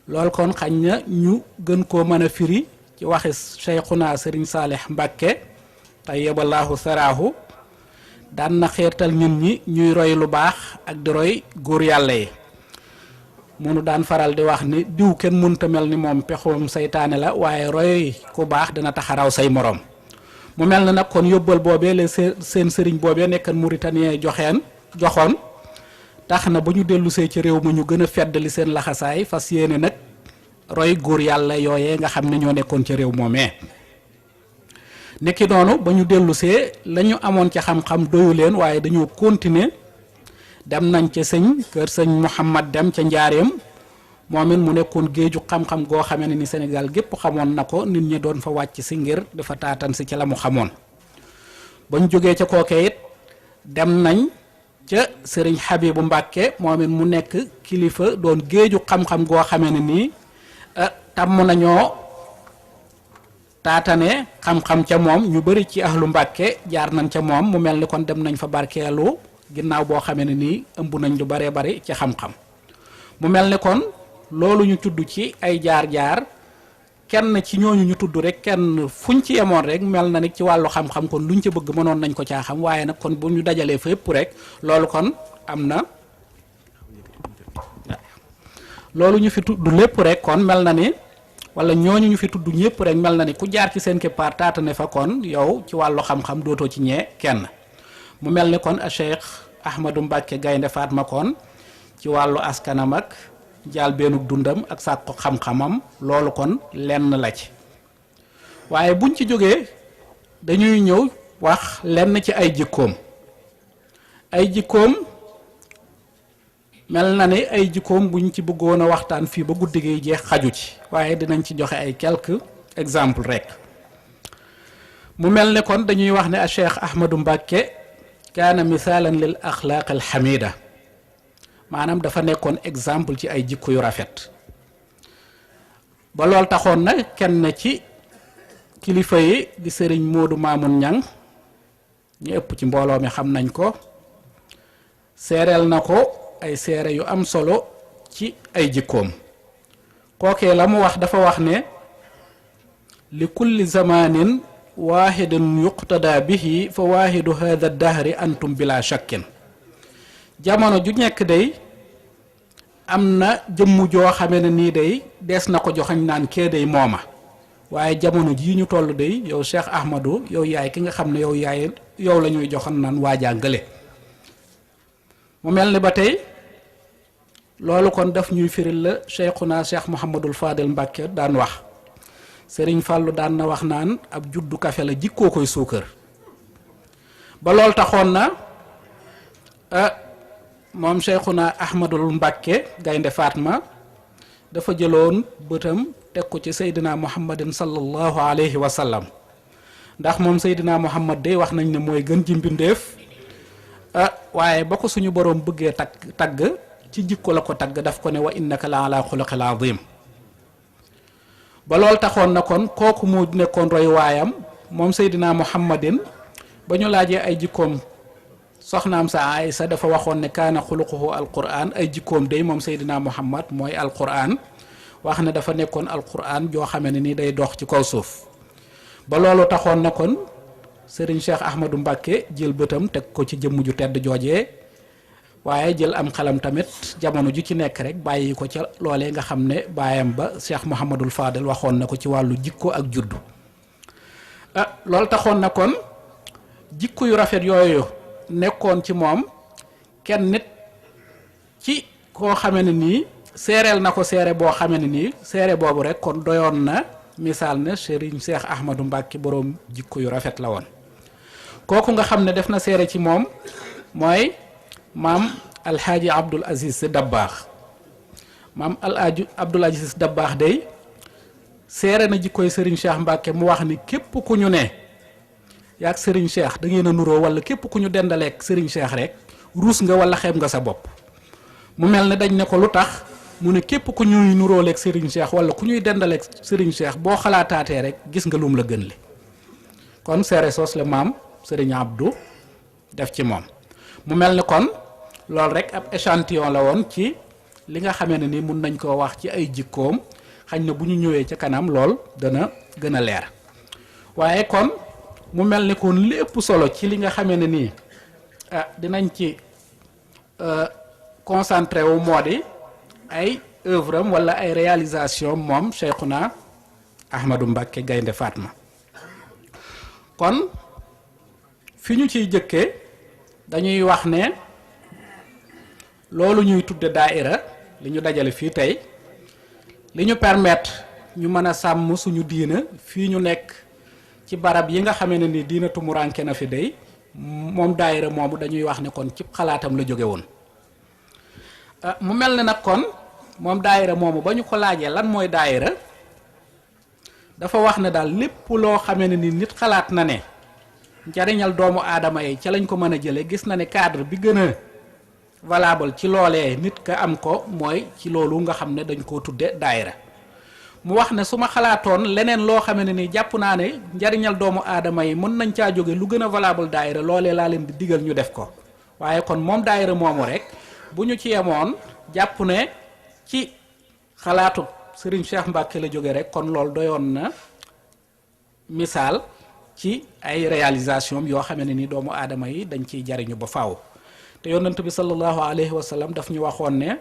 loolu kon xañ na ñu gën koo mën a firi ci waxi Cheikhuna Sëriñ Saalix Mbàkke tayyaballahu saraahu daan na xeertal nit ñi ñuy roy lu baax ak di roy góor yàlla yi munu daan faral di wax ni diw kenn mënta mel ni moom pexum saytaane la waaye roy ku baax dina tax a raw say moroom mu mel na nag kon yóbbal boobee la seen sëriñ boobee nekkan Mauritanien joxoon tax na ba ñu dellusee ci réew ma ñu gën a feddali seen laxasaay fas yéene nag roy góor yàlla yooyee nga xam ne ñoo nekkoon ci réew moomee nekki noonu ba ñu dellusee la ñu amoon ci xam-xam doyu leen waaye dañoo continuer dem nañ ca kër sëñ Mouhamad dem ca njaareem moom it mu nekkoon géeju xam-xam goo xamee ne ni Sénégal gépp xamoon na ko nit ñi doon fa wàcc si ngir dafa taatan si ca la mu xamoon ba ñu jógee ca kookee it dem nañ ca sëriñ Habibu Mbàkke moom it mu nekk kilifa doon géeju xam-xam goo xamee ne nii tàmm nañoo taatane xam-xam ca moom ñu bari ci ahlu Mbàkke jaar nañ ca moom mu mel ni kon dem nañ fa barkeelu ginnaaw boo xamee ne nii ëmb nañ lu baree bari ci xam-xam mu mel ni kon loolu ñu tudd ci ay jaar-jaar kenn ci ñooñu ñu tudd rek kenn fuñ ci yemoon rek mel na ni ci wàllu xam-xam kon luñ ca bëgg mënoon nañ ko caa xam waaye nag kon bu ñu dajalee fa yëpp rek loolu kon am na loolu ñu fi tudd lépp rek kon mel na ni wala ñooñu ñu fi tudd ñëpp rek mel na ni ku jaar ci seen keppaar taatane fa kon yow ci wàllu xam-xam dootoo ci ñee kenn mu mel ni kon a Cheikh Ahmadou Mbacke Gaynde Fatma kon ci wàllu askanam ak jaal beenug dundam ak sàkku xam-xamam loolu kon lenn la ci waaye buñ ci jógee dañuy ñëw wax lenn ci ay jikkoom mel na ni ay jikkoom buñ ci bëggoon a waxtaan fii ba guddi gi jeex xaju ci waaye dinañ ci joxe ay quelques exemples rek mu mel ne kon dañuy wax ne a Cheikh Ahmadou Mbacke kaana misaalan lil axlaaq al xamida maanaam dafa nekkoon exemple ci ay jikko yu rafet ba lool taxoon na kenn ci kilifa yi di sëriñ Moodu Maamun Ñang ñu ëpp ci mbooloo mi xam nañ ko seereel na ko ay seere yu am solo ci ay jikkoom kookee la mu wax dafa wax ne li kulli zamanin waahidun yuqtada bihi fa waahidu hada dahri antum bila shakkin jamono ju nekk day am na jëmm joo xamee ne nii day dees na ko joxañ naan kee day mooma waaye jamono jii ñu toll day yow Cheikh Ahmadou yow yaay ki nga xam ne yow la ñuy joxan naan waajaa ngële mu mel ni ba tey loolu kon daf ñuy firil la Cheikhuna Cheikh Mouhamadul Fadel Mbàkke daan wax Sëriñ Fàllu daan na wax naan ab juddu kafe la jikkoo koy suukar ba loolu taxoon na moom Cheikhuna Ahmadul Mbàkke Gaynde Fatma dafa jëloon bëtam teg ko ci Seydina Muhammadin sallallahu alayhi wa sallam ndax moom Seydina Muhammad day wax nañ ne mooy gën ji mbindeef waaye ba ko suñu boroom bëggee tagg ci jikko la ko tagg daf ko ne wa innaka la ala xuluqil azim ba loolu taxoon na kon kooku mu nekkoon roy waayam moom Seydina Muhammadin ba ñu laajee ay jikkoom soxnaam sa Aysa dafa waxoon ne kaana xuluquhu alquran ay jikkoom day moom Seydina Muhammad mooy alquran wax ne dafa nekkoon alquran joo xamee ne ni day dox ci kaw suuf ba loolu taxoon na kon Serigne Cheikh Ahmadou Mbacke jël bëtam teg ko ci jëmm ju tedd joojee waaye jël am xelam tamit jamono ju ci nekk rek bàyyi ko ca loolee nga xam ne baayam ba Cheikh Mouhamadul Fadel waxoon na ko ci wàllu jikko ak juddu loolu taxoon na kon jikko yu rafet yooyu nekkoon ci moom kenn nit ci koo xamee ne nii seereel na ko seere boo xamee ne nii seere boobu rek kon doyoon na misaal ne Serigne Cheikh Ahmadou Mbacke boroom jikko yu rafet la woon kooku nga xam ne def na seere ci moom mooy maam alxaaji Abdul Aziz Si Dabbaax maam alxaaji Abdul Aziz Si Dabbaax day seere na jikkoy Serigne Cheikh Mbacke mu wax ni képp ku ñu ne yaag Serigne Cheikh da ngeen a nuroo wala képp ku ñu dendaleek Serigne Cheikh rek ruus nga wala xeeb nga sa bopp mu mel ne dañ ne ko lu tax mu ne képp ku ñuy nuróoleeg Serigne Cheikh wala ku ñuy dendaleeg Serigne Cheikh boo xalaataatee rek gis nga lum la gën li kon seere soos la maam Serigne Abdou def ci moom mu mel ne kon loolu rek ab échantillon la woon ci li nga xamee ne ni mun nañ koo wax ci ay jikkoom xañ na bu ñu ñëwee ca kanam lool dana gën a leer waaye kon mu mel ni kon li ëpp solo ci li nga xamee ne nii dinañ ci concentré wu moo di ay œuvre am wala ay réalisation moom Cheikhuna Ahmadou Mbacke Gaynde Fatma kon fi ñu ciy jëkkee dañuy wax ne loolu ñuy tudde daaira li ñu dajale fii tey li ñu permettre ñu mën a sàmm suñu diina fii ñu nekk ci barab yi nga xamee ne ni diina tumuranke na fi day moom daaira moomu dañuy wax ne kon ci xalaatam la jóge woon mu mel ne nag kon moom daayira moomu ba ñu ko laajee lan mooy daayira dafa wax ne daal lépp loo xamee ne ni nit xalaat na ne njariñal doomu aadama yi ca lañ ko mën a jële gis na ne cadre bi gën a valable ci loolee nit ka am ko mooy ci loolu nga xam ne dañ koo tudde daayira mu wax ne su ma xalaatoon leneen loo xamee ne ni jàpp naa ne njariñal doomu aadama yi mën nañ caa jóge lu gën a valable daayira loolee laa leen di digal ñu def ko waaye kon moom daayira moomu rek bu ñu ci yemoon jàpp ne ci xalaatu Serigne Cheikh Mbacke la jóge rek kon loolu doyoon na misaal ci ay réalisation yoo xam ne ni doomu aadama yi dañ ciy jariñu ba faaw te yonent bi sallallahu alayhi wa sallam daf ñu waxoon ne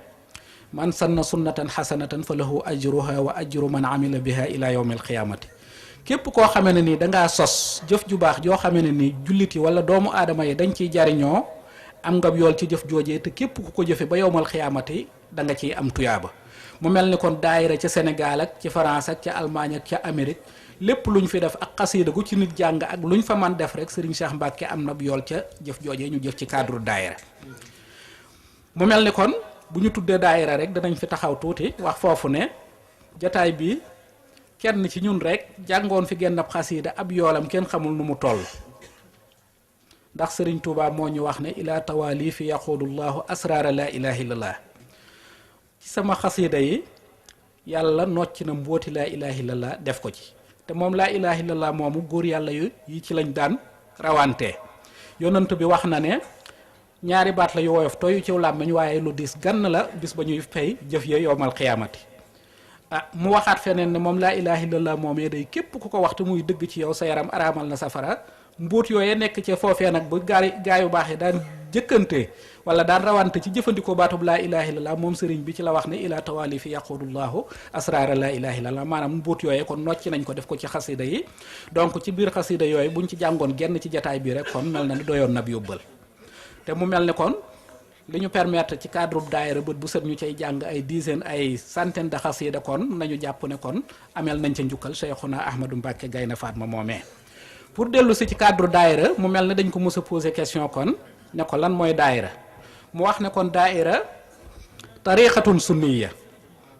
man sanna sunnatan xasanatan fa lahu ajruha wa ajru man amila biha ila yawmi alqiyamati képp koo xamee ne ni dangaa sos jëf ju baax joo xamee ne ni jullit yi wala doomu aadama yi dañ ciy jariñoo am nga yool ci jëf joojee te képp ku ko jëfe ba yowmal xiyaamati da nga ciy am tuyaaba mu mel ni kon daayira ca Sénégal ak ci France ak ca Allemagne ak ca Amérique lépp lu ñu fi def ak xasiida gu ci nit jàng ak lu ñu fa man def rek Serigne Cheikh Mbacke am na yool ca jëf joojee ñu jëf ci cadre daayira mu mel ni kon bu ñu tuddee daayira rek danañ fi taxaw tuuti wax foofu ne jataay bi kenn ci ñun rek jàngoon fi genn ab xasiida ab yoolam kenn xamul nu mu toll ndax Serigne Touba moo ñu wax ne ila tawali fi yaqudullahu asrara la ilaha illallah ci sama xasiida yi yàlla nocc na mbooti laa ilaha illallah def ko ci te moom laa ilaha illallah moomu góor yàlla yi ci lañ daan rawante yonent bi wax na ne ñaari baat la yu woyof tooyu ci làmmiñ waaye lu diis gann la bis ba ñuy fay jëf ya yowmal xiyaamati mu waxaat feneen ne moom laa ilaha illallah moomee day képp ku ko waxtu muy dëgg ci yow sa yaram araamal na safara. mbóot yooyee nekk ci foofee nag ba gaa yu baax yi daan jëkkante wala daan rawante ci jëfandikoo baatub laa ilaha illallah moom sëriñ bi ci la wax ne ila tawali fi yaqudullahu asrara laa ilaha illallah maanaam mbóot yooyee kon nocci nañ ko def ko ci xasida yi donc ci biir xasida yooyu buñ ci jàngoon genn ci jataay bi rek kon mel na ni doyoon na bi yóbbal te mu mel ne kon li ñu permettre ci cadre daayira bët bu set ñu cay jàng ay dizaine ay centaine de xasida kon nañu jàpp ne kon amel nañ ca njukkal Cheikhuna Ahmadou Mbacké Gaïndé Fatma moomee pour dellu si ci cadre daayira mu mel ne dañ ko mës a poser question kon ne ko lan mooy daayira mu wax ne kon daayira tariqatun sunniya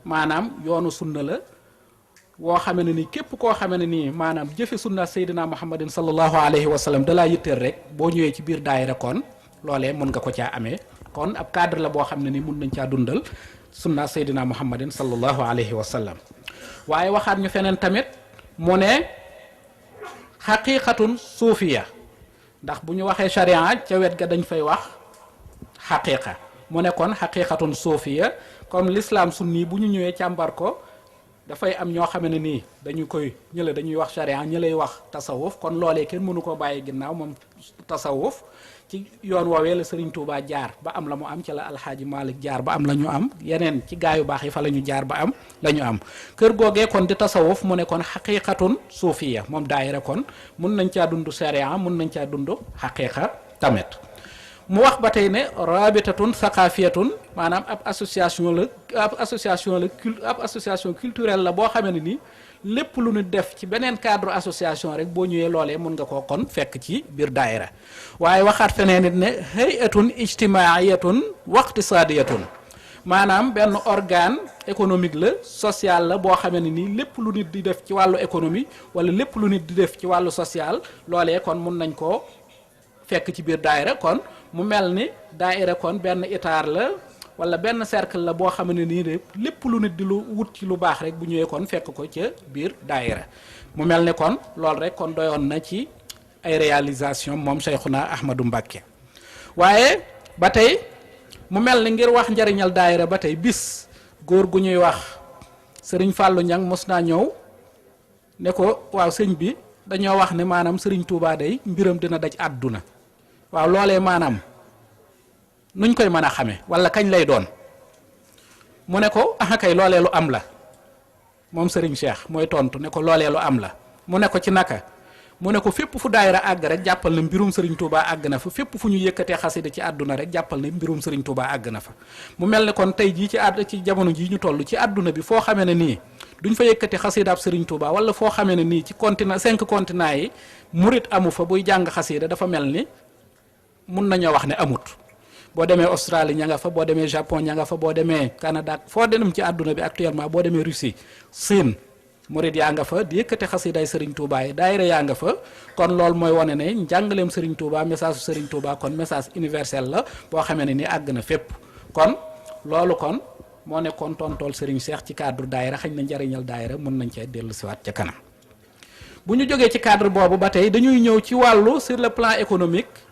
maanaam yoonu sunna la woo xamee ne ni képp koo xamee ne nii maanaam jëfe sunna Seydina Muhammadin sallallahu alayhi wa sallam dalaa yitteel rek boo ñëwee ci biir daayira kon loolee mën nga ko caa amee kon ab cadre la boo xam ne ni mun nañ caa dundal sunna Seydina Muhammadin sallallahu alayhi wa sallam waaye waxaat ñu feneen tamit mu ne xaqiqatun suufiya ndax bu ñu waxee charia ca wet ga dañ fay wax xaqiqa mu ne kon xaqiqatun suufiya comme l'islam sunni bu ñu ñëwee càmbar ko dafay am ñoo xam ne nii dañu koy ñële dañuy wax charia ñëlay wax tasawuf kon loolee kenn mënu ko bàyyi ginnaaw moom tasawuf ci yoon woowee la Serigne Touba jaar ba am la mu am ci la Alxaaji Malik jaar ba am la ñu am yeneen ci gaayu baax yi fa la ñu jaar ba am la ñu am kër googee kon di tasawuf mu ne kon xaqiqatun suufiya moom daayira kon mun nañ caa dund sharia mun nañ caa dund xaqiqa tamit mu wax ba tey ne rabitatun saqafiyatun maanaam ab association la ab association culturelle la boo xamee ne ni lépp lu ñu def ci beneen cadre association rek boo ñëwee loolee mun nga koo kon fekk ci biir daayira waaye waxaat feneen nit ne hay'atun ijtimaiyatun wa iqtisadiyatun maanaam benn organe économique la social la boo xamee ne nii lépp lu nit di def ci wàllu économie wala lépp lu nit di def ci wàllu social loolee kon mun nañ koo fekk ci biir daayira kon mu mel ni daayira kon benn itaar la wala benn cercle la boo xam ne nii de lépp lu nit di lu wut ci lu baax rek bu ñëwee kon fekk ko ca biir daayira mu mel ne kon loolu rek kon doyoon na ci ay réalisation moom Cheikhuna Ahmadou Mbacké waaye ba tey mu mel ni ngir wax njariñal daayira ba tey bis góor gu ñuy wax Serigne Fallou Niang mos naa ñëw ne ko waaw sëñ bi dañoo wax ne maanaam Serigne Touba day mbiram dina daj àdduna waaw loolee maanaam nuñ koy mën a xamee wala kañ lay doon mu ne ko ah kay loolee lu am la moom Serigne Cheikh mooy tontu ne ko loolee lu am la mu ne ko ci naka mu ne ko fépp fu daayira àgg rek jàppal na mbirum Serigne Touba àgg na fa fépp fu ñu yëkkatee xasida ci àdduna rek jàppal na mbirum Serigne Touba àgg na fa mu mel ne kon tey jii ci jamono jii ñu toll ci àdduna bi foo xamee ne nii duñ fa yëkkati xasidaab Serigne Touba wala foo xamee ne nii ci continent 5 continents yi murit amu fa buy jàng xasida dafa mel ni mun nañoo wax ne amut boo demee Australie ña nga fa boo demee Japon ña nga fa boo demee Canada foo dem ci àdduna bi actuellement boo demee Russie Chine murit yaa nga fa di yëkkati xasidaay Serigne Touba yi daayira yaa nga fa kon loolu mooy wane ne njàngaleem Serigne Touba message Serigne Touba kon message universel la boo xamee ne ni àgg na fépp kon loolu kon moo nekkoon tontool Serigne Cheikh ci cadre daayira xañ na njariñal daayira mën nañ cee dellu siwaat ca kanam bu ñu jógee ci cadre boobu ba tey dañuy ñëw ci wàllu sur le plan économique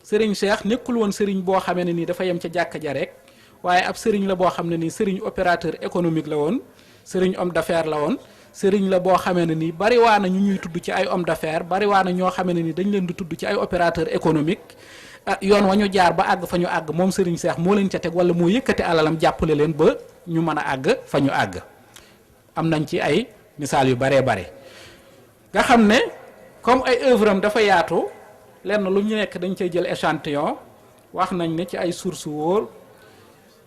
Serigne Cheikh nekkul woon Serigne boo xamee ne nii dafa yem ca jàkka ja rek waaye ab Serigne la boo xam ne nii Serigne opérateur économique la woon Serigne homme d'affaires la woon Serigne la boo xamee ne nii bari waa na ñu ñuy tudd ci ay homme d'affaires bari waa na ñoo xamee ne nii dañ leen di tudd ci ay opérateur économique yoon wa ñu jaar ba àgg fa ñu àgg moom Serigne Cheikh moo leen ca teg wala moo yëkkate alalam jàppale leen ba ñu mën a àgg fa ñu àgg am nañ ci ay misaal yu baree bare nga xam ne comme ay œuvre am dafa yaatu lenn lu ñu nekk dañ cay jël échantillon wax nañ ne ci ay sources wóor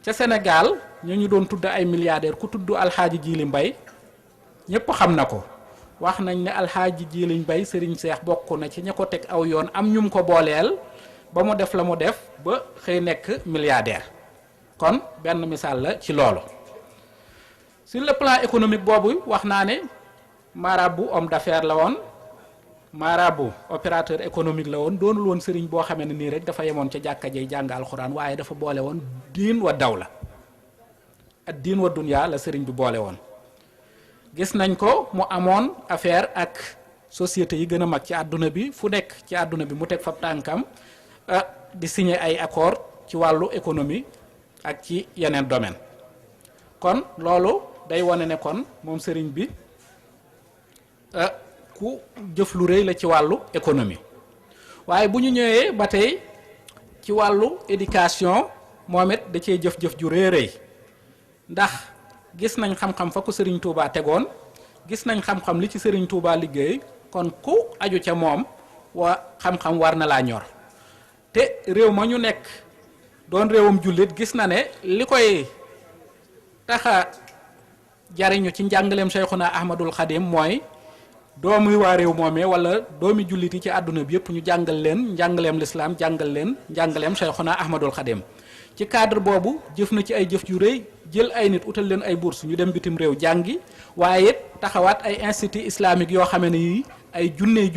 ca Sénégal ñu doon tudd ay milliardaires ku tudd Alxaaji Jili Mbay ñëpp xam na ko wax nañ ne Alxaaji Jili Mbay Serigne Cheikh bokk na ci ña ko teg aw yoon am ñum ko booleel ba mu def la mu def ba xëy nekk milliardaire kon benn misaal la ci loolu sur le plan économique boobu wax naa ne marabout homme d'affaires la woon marabout opérateur économique la woon doonul woon sëriñ boo xamee ne nii rek dafa yemoon ca jàkka jay jàng alxuraan waaye dafa boole woon diin wa dawla ak diin wa dunya la sëriñ bi boole woon gis nañ ko mu amoon affaire ak société yi gën a mag ci àdduna bi fu nekk ci àdduna bi mu teg fab tànkam di signer ay accord ci wàllu économie ak ci yeneen domaine kon loolu day wane ne kon moom sëriñ bi ku jëf lu rëy la ci wàllu économie. waaye bu ñu ñëwee ba tey ci wàllu éducation moom it da cee jëf-jëf ju rëy rëy ndax gis nañ xam-xam fa ko sëriñ Touba tegoon gis nañ xam-xam li ci sëriñ Touba liggéey kon ku aju ca moom waa xam-xam war na laa ñor te réew ma ñu nekk doon réewum jullit gis na ne li koy taxa jariñu ci njàngaleem Cheikhuna Ahmadul Khadim mooy doomi waa réew moomee wala doomi jullit yi ci àdduna bi yëpp ñu jàngal leen njàngaleem lislaam jàngal leen njàngaleem Cheikhuna Ahmadul Khadim ci cadre boobu jëf na ci ay jëf yu rëy jël ay nit utal leen ay bourse ñu dem bitim réew jàngi waaye it taxawaat ay institut islamique yoo xamee ne yi ay junni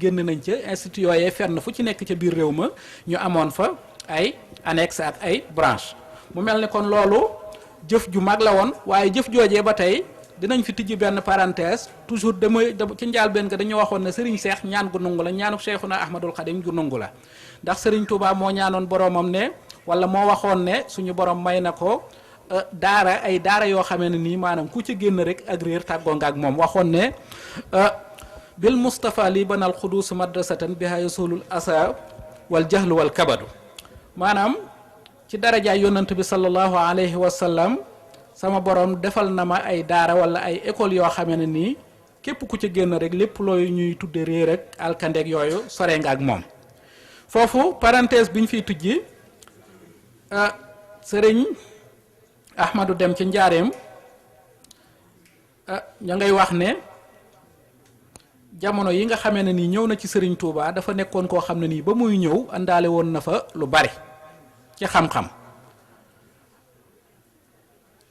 génn nañ ca institut yooyee fenn fu ci nekk ca biir réew ma ñu amoon fa ay annexe ak ay branche mu mel ni kon loolu jëf ju mag la woon waaye jëf joojee ba tey dinañ fi tijji benn parenthèse toujours ci njaal benn ga dañu waxoon ne Serigne Cheikh ñaan gu nungu la ñaanuk Cheikhuna Ahmadul Khadim gu nungu la ndax Serigne Touba moo ñaanoon boromam ne wala moo waxoon ne suñu borom may na ko daara ay daara yoo xamee ne nii maanaam ku ci génn rek ak réer tàggoo nga ak moom waxoon ne bil Mustafa li banal xudus madrasatan biha yasulul asa wal jahlu wal kabadu maanaam ci darajaay yonant bi sallallahu alayhi wa sallam sama borom defal na ma ay daara wala ay école yoo xamee ne nii képp ku ci génn rek lépp looy ñuy tudde réer ak alkandeeg yooyu sore nga ak moom foofu parenthèse bi ñu fiy tujji sëriñ Ahmadou Dem ci njaareem ña ngay wax ne jamono yi nga xamee ne nii ñëw na ci sëriñ Touba dafa nekkoon koo xam ne nii ba muy ñëw àndaale woon na fa lu bari ci xam-xam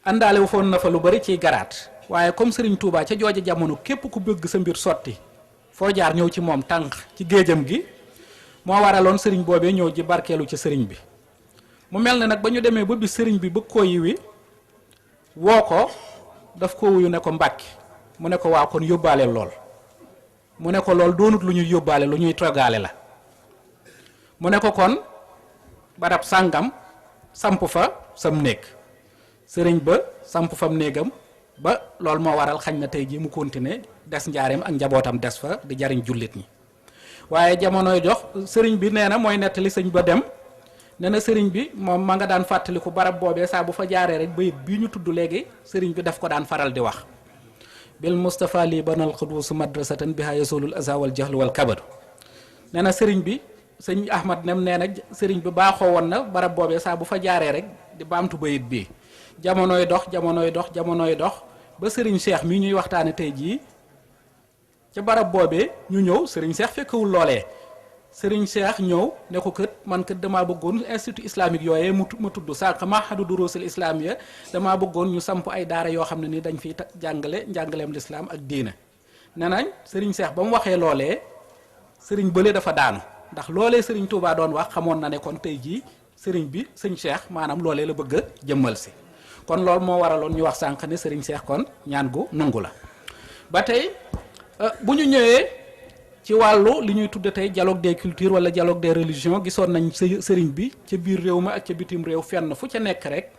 àndaale woon na fa lu bari ciy garaat waaye comme sëriñ Touba ca jooja jamono képp ku bëgg sa mbir sotti foo jaar ñëw ci moom tànk ci géejam gi moo waraloon sëriñ boobee ñëw ji barkeelu ci sëriñ bi mu mel ne nag ba ñu demee ba bi sëriñ bi bëgg koo yiwi woo ko daf ko wuyu ne ko Mbàkke mu ne ko waaw kon yóbbaale lool mu ne ko lool doonut lu ñuy yóbbaale lu ñuy toggaale la mu ne ko kon barab sàngam samp fa sam néeg sëriñ ba samp fam néegam ba loolu moo waral xañ na tey jii mu continuer des njaareem ak njabootam des fa di jariñ jullit ñi waaye jamonoy jox sëriñ bi nee na mooy nettali sëñ ba dem nee na sëriñ bi moom ma nga daan fàttaliku barab boobee saa bu fa jaaree rek bayit bii ñu tudd léegi sëriñ bi daf ko daan faral di wax bil Mustafa li banal xudus madrasatan biha yasulul aza wal jahl wal kabadu nee na sëriñ bi sëñ Ahmad nem nee na sëriñ bi baaxoo woon na barab boobee saa bu fa jaaree rek di baamtu bayit bii jamonoy dox ba sëriñ Cheikh mi ñuy waxtaane tey jii ca barab boobee ñu ñëw sëriñ Cheikh fekkewul loolee sëriñ Cheikh ñëw ne ko kët man kët damaa bëggoon institut islamique yooyee ma tudd sànq mahadu durusul islamiyya damaa bëggoon ñu samp ay daara yoo xam ne ni dañ fiy jàngale njàngaleem lislaam ak diina ne nañ sëriñ Cheikh ba mu waxee loolee sëriñ bële dafa daanu ndax loolee sëriñ Touba doon wax xamoon na ne kon tey jii sëriñ bi sëñ Cheikh maanaam loolee la bëgg a jëmmal si kon loolu moo waraloon ñu wax sànq ne sëriñ Cheikh kon ñaan gu nangu la ba tey bu ñu ñëwee ci wàllu li ñuy tudde tey dialogue des cultures wala dialogue des religions gisoon nañ sëriñ bi ca biir réew ma ak ca bitim réew fenn fu ca nekk rek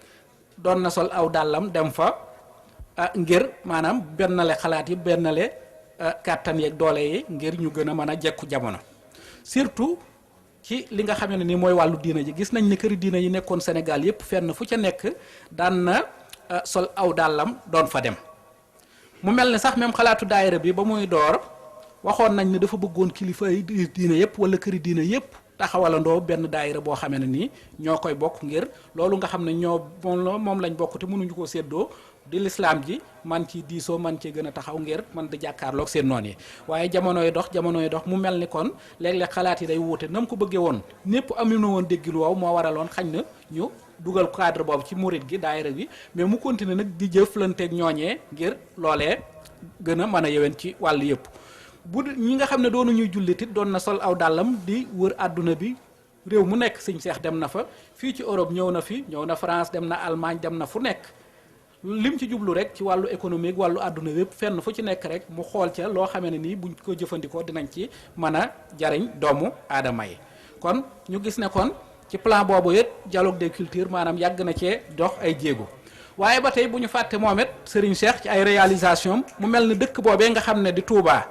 doon na sol aw dàllam dem fa ngir maanaam bennale xalaat yi bennale kàttan yeeg doole yi ngir ñu gën a mën a jekku jamono surtout ci li nga xam ne ni mooy wàllu diina ji gis nañ ne këri diina yi nekkoon Sénégal yépp fenn fu ca nekk daan na sol aw dàllam doon fa dem mu mel ne sax même xalaatu daayira bi ba muy door waxoon nañ ne dafa bëggoon kilifa yi diina yépp wala këri diina yépp taxawalandoo benn daayira boo xamee ne nii ñoo koy bokk ngir loolu nga xam ne ñoo moom lañ bokk te mënuñu koo séddoo di lislaam ji man ci diisoo man ci gën a taxaw ngir man di jàkkaarloog seen noon yi waaye jamonoy dox mu mel ni kon léeg-léeg xalaat yi day wuute na mu ko bëggee woon ñépp amu na woon déggil woow moo waraloon xañ na ñu dugal cadre boobu ci murit gi daayira bi mais mu continuer nag di jëflanteeg ñooñee ngir loolee gën a mën a yewen ci wàll yëpp bu ñi nga xam ne doonu ñuy jullit it doon na sol aw dàllam di wër àdduna bi réew mu nekk sëñ Seex dem na fa fii ci Europe ñëw na France dem na Allemagne dem na fu nekk lim ci jublu rek ci wàllu économique wàllu àdduna yépp fenn fu ci nekk rek mu xool ca loo xamee ne nii buñ ko jëfandikoo dinañ ci mën a jariñ doomu aadama yi kon ñu gis ne kon ci plan boobu it dialogue des cultures maanaam yàgg na cee dox ay jéego waaye ba tey bu ñu fàtte moom it Serigne Cheikh ci ay réalisation mu mel ni dëkk boobee nga xam ne di Touba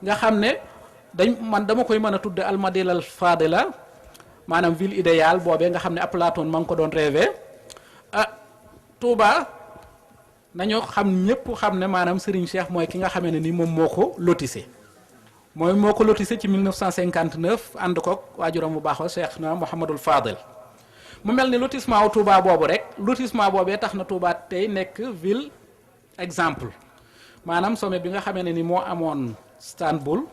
nga xam ne dama koy mën a tudde almadinal fadila maanaam ville idéale boobee nga xam ne Platon ma ngi ko doon rêvé Touba nañu xam ñëpp xam ne maanaam Serigne Cheikh mooy ki nga xamee ne ni moom moo ko lotissé ci 1959 ànd koog waajuram bu baax wa Cheikh na Mouhamadul Fadil mu mel ni lotissement wu Touba boobu rek lotissement boobee tax na Touba tey nekk ville exemple maanaam sommet bi nga xamee ne ni moo amoon Istanbul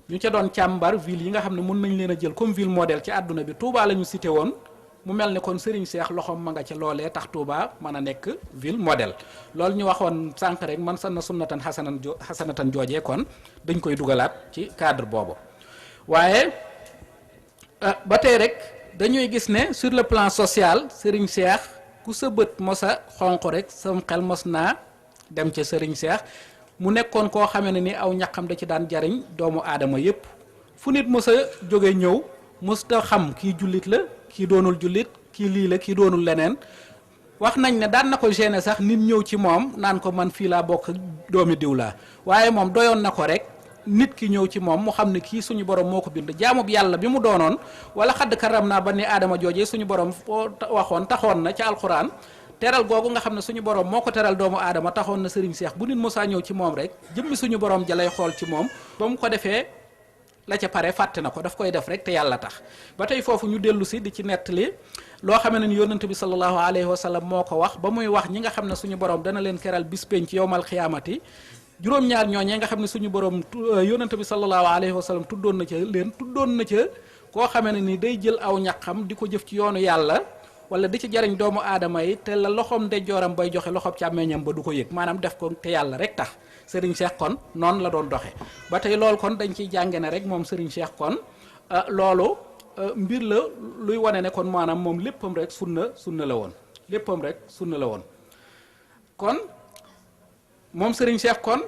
ñu ca doon càmbar ville yi nga xam ne mën nañ leen a jël comme ville modèle ci àdduna bi Touba la ñu cité woon mu mel ni kon Serigne Cheikh loxoom ma nga ca loolee tax Touba mën a nekk ville modèle loolu ñu waxoon sànq rek man sanna sunnatan xasanatan joojee kon dañ koy dugalaat ci cadre boobu waaye ba tey rek dañuy gis ne sur le plan social Serigne Cheikh ku sa bët mos a xonq rek sam xel mos naa dem ca Serigne Cheikh mu nekkoon koo xamee ne ni aw ñaqam da ci daan jariñ doomu aadama yépp fu nit mos a jóge ñëw mos ta xam kii jullit la kii doonul jullit kii lii la kii doonul leneen wax nañ ne daan na ko gêner sax nit ñëw ci moom naan ko man fii laa bokk doomi diw laa waaye moom doyoon na ko rek nit ki ñëw ci moom mu xam ne kii suñu borom moo ko bind jaamub yàlla bi mu doonoon wala xadd karam naa ba ni aadama joojee suñu borom waxoon taxoon na ca alxuraan teral googu nga xam ne suñu borom moo ko teral doomu aadama taxoon na Serigne Cheikh bu nit mosaa ñëw ci moom rek jëmmi suñu borom ja lay xool ci moom ba mu ko defee la ca pare fàtte na ko daf koy def rek te yàlla tax ba tey foofu ñu dellu si di ci nettali loo xam ne ni yonent bi sallallahu alayhi wa sallam moo ko wax ba muy wax ñi nga xam ne suñu borom dana leen keral bis penc yowmal xiyaamati juróom-ñaar ñooñee nga xam ne suñu borom yonent bi sallallahu alayhi wa sallam tuddoon na ca koo xamee ne ni day jël aw ñaqam di ko jëf ci yoonu yàlla wala di ci jariñ doomu aadama yi te la loxoom ndeyjooram bay joxe loxoom càmmeñam ba du ko yëg maanaam def ko te yàlla rek tax Serigne Cheikh kon noonu la doon doxe ba tey loolu kon dañ ciy jànge ne rek moom Serigne Cheikh kon loolu mbir la luy wane ne kon maanaam moom léppam rek sunna la woon léppam rek sunna la woon kon moom Serigne Cheikh kon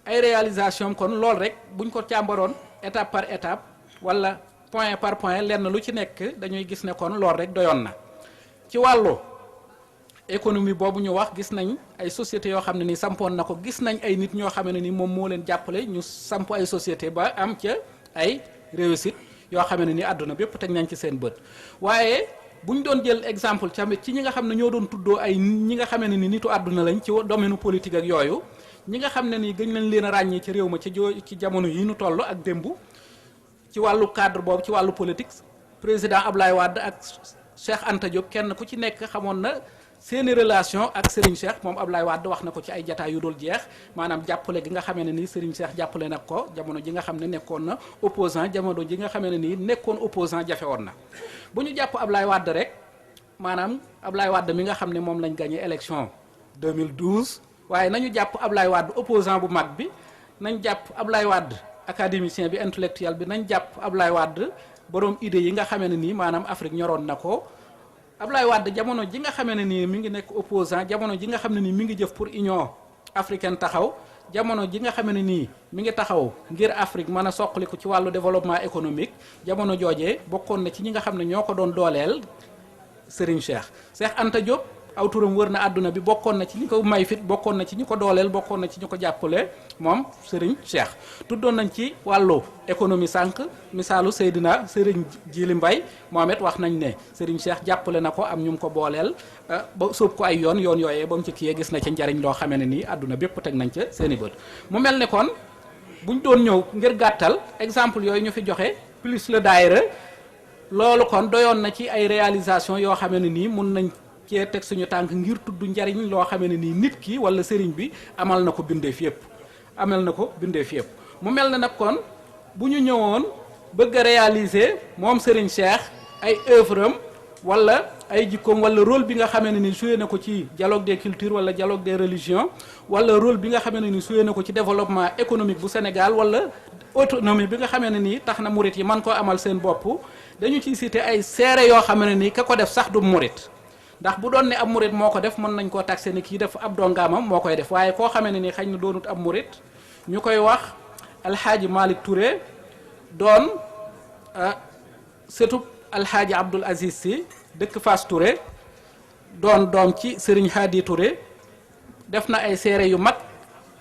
ay réalisation kon loolu rek buñ ko càmbaroon étape par étape wala point par point lenn lu ci nekk dañuy gis ne kon loolu rek doyoon na ci wàllu économie boobu ñu wax gis nañ ay sociétés yoo xam ne ni sampoon na ko gis nañ ay nit ñoo xam ne ni moom moo leen jàppale ñu samp ay société ba am ca ay réussite yoo xam ne ni àdduna bépp teg nañ ci seen bët waaye bu ñu doon jël exemple tamit ci ñi nga xam ne ñoo doon tuddoo ay ñi nga xam ne ni nitu àdduna lañ ci domaine politique ak yooyu ñi nga xam ne ni gën nañ leen a ràññee ci réew ma ci jamono yi ñu toll ak démb ci wàllu cadre boobu ci wàllu politique président Ablaye Wade ak Cheikh Anta Diop kenn ku ci nekk xamoon na seeni relation ak Serigne Cheikh moom Ablaye Wade wax na ko ci ay jataay yu dul jeex maanaam jàppale gi nga xamee ne nii Serigne Cheikh jàppale na ko jamono ji nga xam ne nekkoon na opposant jamono ji nga xamee ne nii nekkoon opposant jafe woon na bu ñu jàpp Ablaye Wade rek maanaam Ablaye Wade mi nga xam ne moom lañ gagné élection 2012 waaye nañu jàpp Ablaye Wade opposant bu mag bi nañ jàpp Ablaye Wade académicien bi intellectuel bi nañ jàpp Ablaye Wade borom idée yi nga xamee ne nii maanaam Afrique ñoroon na ko Ablaye Wade jamono ji nga xamee ne nii mi ngi nekk opposant jamono ji nga xam ne nii mi ngi jëf pour Union africaine taxaw jamono ji nga xamee ne nii mi ngi taxaw ngir Afrique mën a soqaliku ci wàllu développement économique jamono joojee bokkoon na ci ñi nga xam ne ñoo ko doon dooleel Serigne Cheikh Anta Diop aw turam wër na àdduna bi bokkoon na ci ñi ko may fit bokkoon na ci ñi ko dooleel bokkoon na ci ñi ko jàppale moom Serigne Cheikh tuddoon nañ ci wàllu économie sànq misaalu Seydina Serigne Djili Mbaye moom it wax nañ ne Serigne Cheikh jàppale na ko am ñu ko booleel ba sóob ko ay yoon yooyee ba mu ci kiyee gis na ci njariñ loo xamee ne nii àdduna bépp teg nañ ca seeni bët mu mel ne kon buñ doon ñëw ngir gàttal exemple yooyu ñu fi joxe plus le daayira loolu kon doyoon na ci ay réalisation yoo xamee ne nii mun nañ cee teg suñu tànk ngir tudd njariñ loo xamee ne nii nit ki wala sëriñ bi amal na ko bindeef yëpp mu mel ne nag kon bu ñu ñëwoon bëgg a réaliser moom Serigne Cheikh ay œuvre am wala ay jikkoom wala rôle bi nga xamee ne ni joué na ko ci dialogue des cultures wala dialogue des religions wala rôle bi nga xamee ne ni joué na ko ci développement économique bu Sénégal wala autonomie bi nga xamee ne nii tax na murit yi man koo amal seen bopp dañu ciy cité ay seere yoo xamee ne nii ka ko def sax du murit ndax bu doon ne ab murit moo ko def mën nañ koo taxé ni kii def ab dongaamam moo koy def waaye koo xamee ne ni xañ na doonut ab murit ñu koy wax alxaaji Malick Touré doon sëtub alxaaji Abdoul Aziz Sy dëkk Fass Touré doon doom ci Serigne Hadi Touré def na ay seere yu mag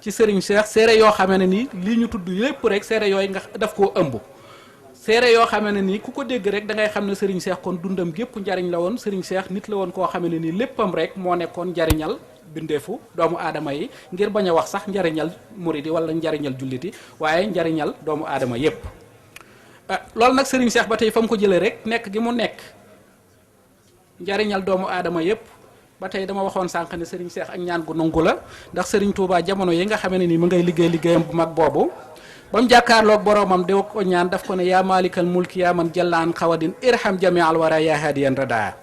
ci Serigne Cheikh seere yoo xamee ne nii lii ñu tudd lépp rek seere yooyu nga daf koo ëmb seere yoo xamee ne nii ku ko dégg rek da ngay xam ne Serigne Cheikh kon dundam gépp njariñ la woon Serigne Cheikh nit la woon koo xamee ne nii léppam rek moo nekkoon njariñal bindeefu doomu aadama yi ngir bañ a wax sax njariñal muridi wala njariñal julliti waaye njariñal doomu aadama yépp loolu nag Serigne Cheikh ba tey fa mu ko jëlee rek nekk gi mu nekk njariñal doomu aadama yépp ba tey dama waxoon sànq ne Serigne Cheikh ak ñaan gu nangu la ndax Serigne Touba jamono yi nga xamee ne nii mu ngay liggéeyam bu mag boobu ba mu jàkkaarloog boroomam de ko ñaan daf ko ne yaa maalikal mulki yaa man jallaan xawadin irham jami al wara yaa hadiyan rada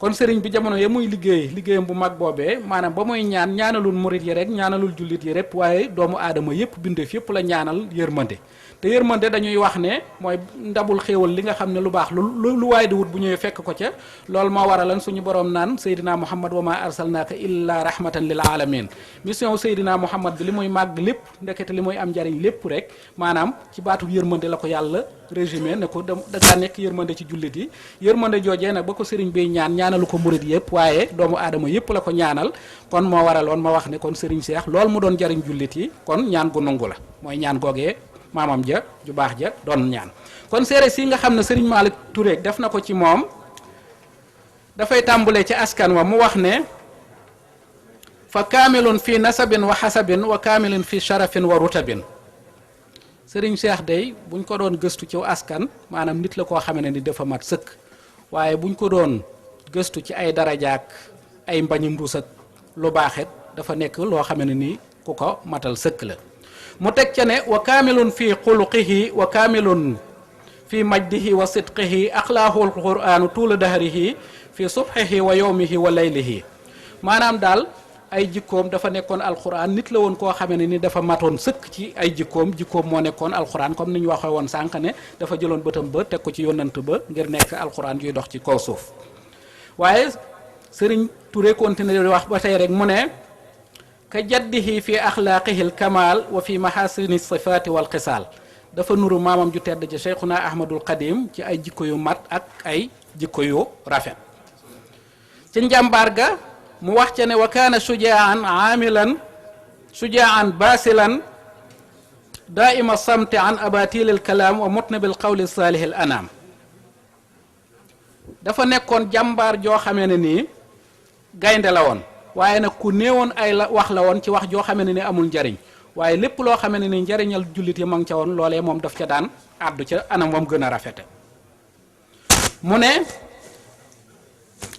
kon Serigne bi jamono ya muy liggéeyam bu mag boobee maanaam ba muy ñaanalul murit yi rek ñaanalul jullit yi rek waaye doomu aadama yépp bindeef yépp la ñaanal yërmande te yërmande dañuy wax ne mooy ndabul xéewal li nga xam ne lu baax lu waay di wut bu ñëwee fekk ko ca loolu moo waralan suñu borom naan Seydina Muhammad wa ma arsalnaaka illa rahmatan lil alamin mission Seydina Muhammad bi li muy màgg lépp ndekete li muy am njariñ lépp rek maanaam ci baatu yërmande la ko yàlla résumé ne ko dangaa nekk yërmande ci jullit yi yërmande joojee nag ba ko sëriñ bi ñaanalu ko murit yëpp waaye doomu aadama yëpp la ko ñaanal kon moo waraloon ma wax ne kon sëriñ Cheikh loolu mu doon jariñ jullit yi kon ñaan gu nangu la mooy ñaan googee maamam ja ju baax ja doon ñaan kon seere si nga xam ne Serigne Malick Touré def na ko ci moom dafay tàmbulee ci askan wa mu wax ne fa kaamilun fi nasabin wa xasabin wa kaamilun fi sharafin wa rutabin Serigne Cheikh day buñ ko doon gëstu ci askan maanaam nit la koo xamee ne ni dafa mat sëkk waaye buñ ko doon gëstu ci ay darajaak ay mbañum rus ak lu baaxet dafa nekk loo xamee ne ni ku ko matal sëkk la mu teg ca ne wa kaamilun fi xuluqihi wa kaamilun fi majdihi wa sidqihi axlaaqul quraanu tuula dahrihi fi subhihi wa yowmihi wa laylihi maanaam daal ay jikkoom dafa nekkoon alquran nit la woon koo xamee ne ni dafa matoon sëkk ci ay jikkoom moo nekkoon alquran comme ni ñu waxee woon sànq ne dafa jëloon bëtam ba teg ko ci yonant ba ngir nekk alquran yuy dox ci kaw suuf waaye Serigne Touré continué di wax ba tey rek mu ne ka jaddihi fi axlaaqihi alkamal wa fi mahasini sifaati wal xisaal dafa nuru maamam ju tedd ci Cheikhuna Ahmadul Qadim ci ay jikko yu mat ak ay jikko yu rafet ci njàmbaar ga mu wax ca ne wa kaana shujaan aamilan shujaan basilan daaima samti an abatil alkalaam wa mutnabil qawli saalih al anaam dafa nekkoon jàmbaar joo xamee ne nii gaynde la woon waaye nag ku néewoon ay wax la woon ci wax joo xamee ne ni amul njariñ waaye lépp loo xamee ne ni njariñal jullit yi ma ngi ca woon loolee moom daf ca daan àddu ca anam moom gën a rafete mu ne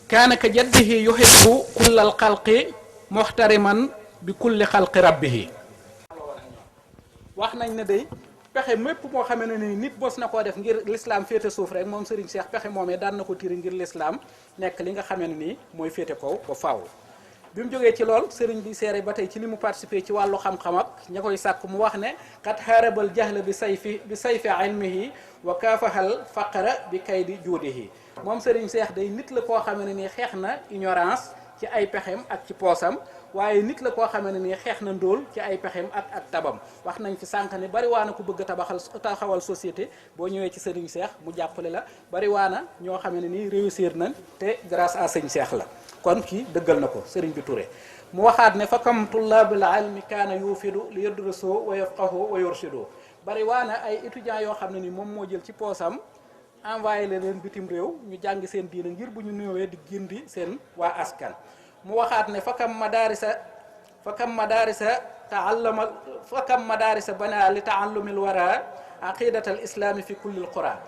kaana ka jaddihi yuhibbu kullal xalqi muxtariman bi kulli xalqi rabbihi wax nañ ne day pexe mépp moo xamee ne ni nit bos na koo def ngir l'islam féete suuf rek moom Serigne Cheikh pexe moomee daan na ko tiri ngir l'islam nekk li nga xamee ne nii mooy féete kaw ba faaw bi mu jógee ci lool Serigne bi seere ba tey ci li mu participé ci wàllu xam-xam ak ña koy sàkk mu wax ne kat xaarabal jahla bi sayfi ilmihi wa kaafahal faqara bi kaydi juudihi moom Serigne Cheikh day nit la koo xamee ne nii xeex na ignorance ci ay pexem ak ci poosam waaye nit la koo xamee ne nii xeex na ndóol ci ay pexem ak tabam wax nañ fi sànq ne bari waa na ku bëgg a taxawal société boo ñëwee ci Serigne Cheikh mu jàppale la bari waa na ñoo xamee ne nii réussir nañ te grâce à Serigne Cheikh la kon kii dëggal na ko Serigne bi Touré mu waxaat ne fa kam tullaabil ilmi kaana yufidu li yadrusu wa yafqahu wa yurshidu bari waa na ay étudiants yoo xam ne ni moom moo jël ci poosam envoyé leen bitim réew ñu jàng seen diina ngir bu ñu nuyoo di gindi seen waa askan mu waxaat ne fakam madarisa bana li taallumil wara aqidatal islami fi kullil qura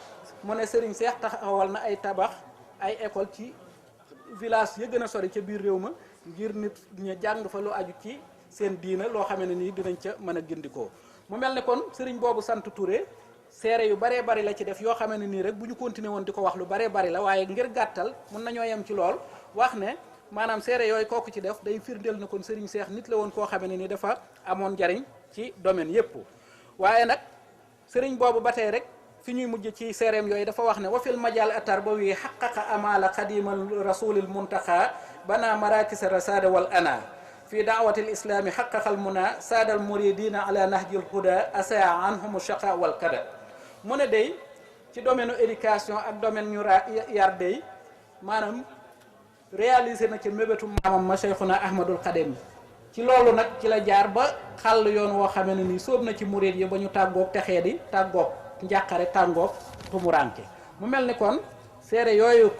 mu ne Serigne Cheikh taxawal na ay tabax ay école ci village ya gën a sori ca biir réew ma ngir nit ña jàng fa lu aju ci seen diina loo xamee ne nii dinañ ca mën a gindikoo mu mel ne kon Serigne boobu sant Touré seere yu baree bari la ci def yoo xamee ne nii rek bu ñu continuer woon di ko wax lu baree bari la waaye ngir gàttal mun nañoo yem ci lool wax ne maanaam seere yooyu kooku ci def day firndeel na kon Serigne Cheikh nit la woon koo xamee ne ni dafa amoon njariñ ci domaine yépp waaye nag Serigne boobu ba tey rek fi ñuy mujj ci seereem yooyu dafa wax ne wa fil majal atarbawi xaqaqa amala xadimal rasulil muntaqa bana marakisa rasada wal ana fi daawati lislami xaqaqal muna saadal muridina ala nahjil huda asaa anhum shaqa wal kada mu ne day ci domaine éducation ak domaine ñu yar day maanaam réalisé na ca mébétu maamam ma Cheikhuna Ahmadul Xadim ci loolu nag ci la jaar ba xàll yoon woo xamee ne nii sóob na ci murid yi ba ñu tàggoog texee di tàggoog njàqare tàggoog tumuranke mu mel ni kon seere yooyu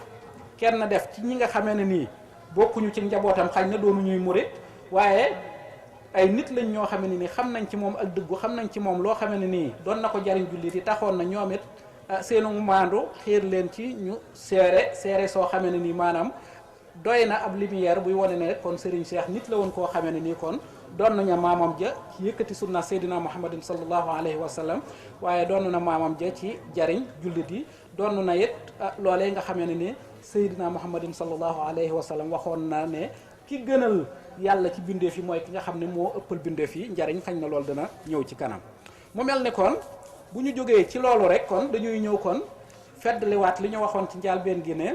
kenn def ci ñi nga xamee ne nii bokkuñu ci njabootam xañ na doonu ñuy murid waaye ay nit lañ ñoo xamee ne nii xam nañ ci moom ak dëggu xam nañ ci moom loo xamee ne nii doon na ko jariñ jullit yi taxoon na ñoom it seenu maandu xiir leen ci ñu seere soo xamee ne nii maanaam doy na ab lumière buy wane ne kon Serigne Cheikh nit la woon koo xamee ne nii kon doon nañu maamam ja ci yëkkati sunna Seydina Muhammadin sallallahu alayhi wa sallam waaye doon na maamam ja ci jariñ jullit yi doon na it loolee nga xamee ne nii Seydina Muhammadin sallallahu alayhi wa sallam waxoon na ne ki gënal yàlla ci bindeef yi mooy ki nga xam ne moo ëppal bindeef yi njariñ xañ na loolu dana ñëw ci kanam mu mel ne kon bu ñu jógee ci loolu rek kon dañuy ñëw kon feddliwaat li ñu waxoon ci njàlbeen gi ne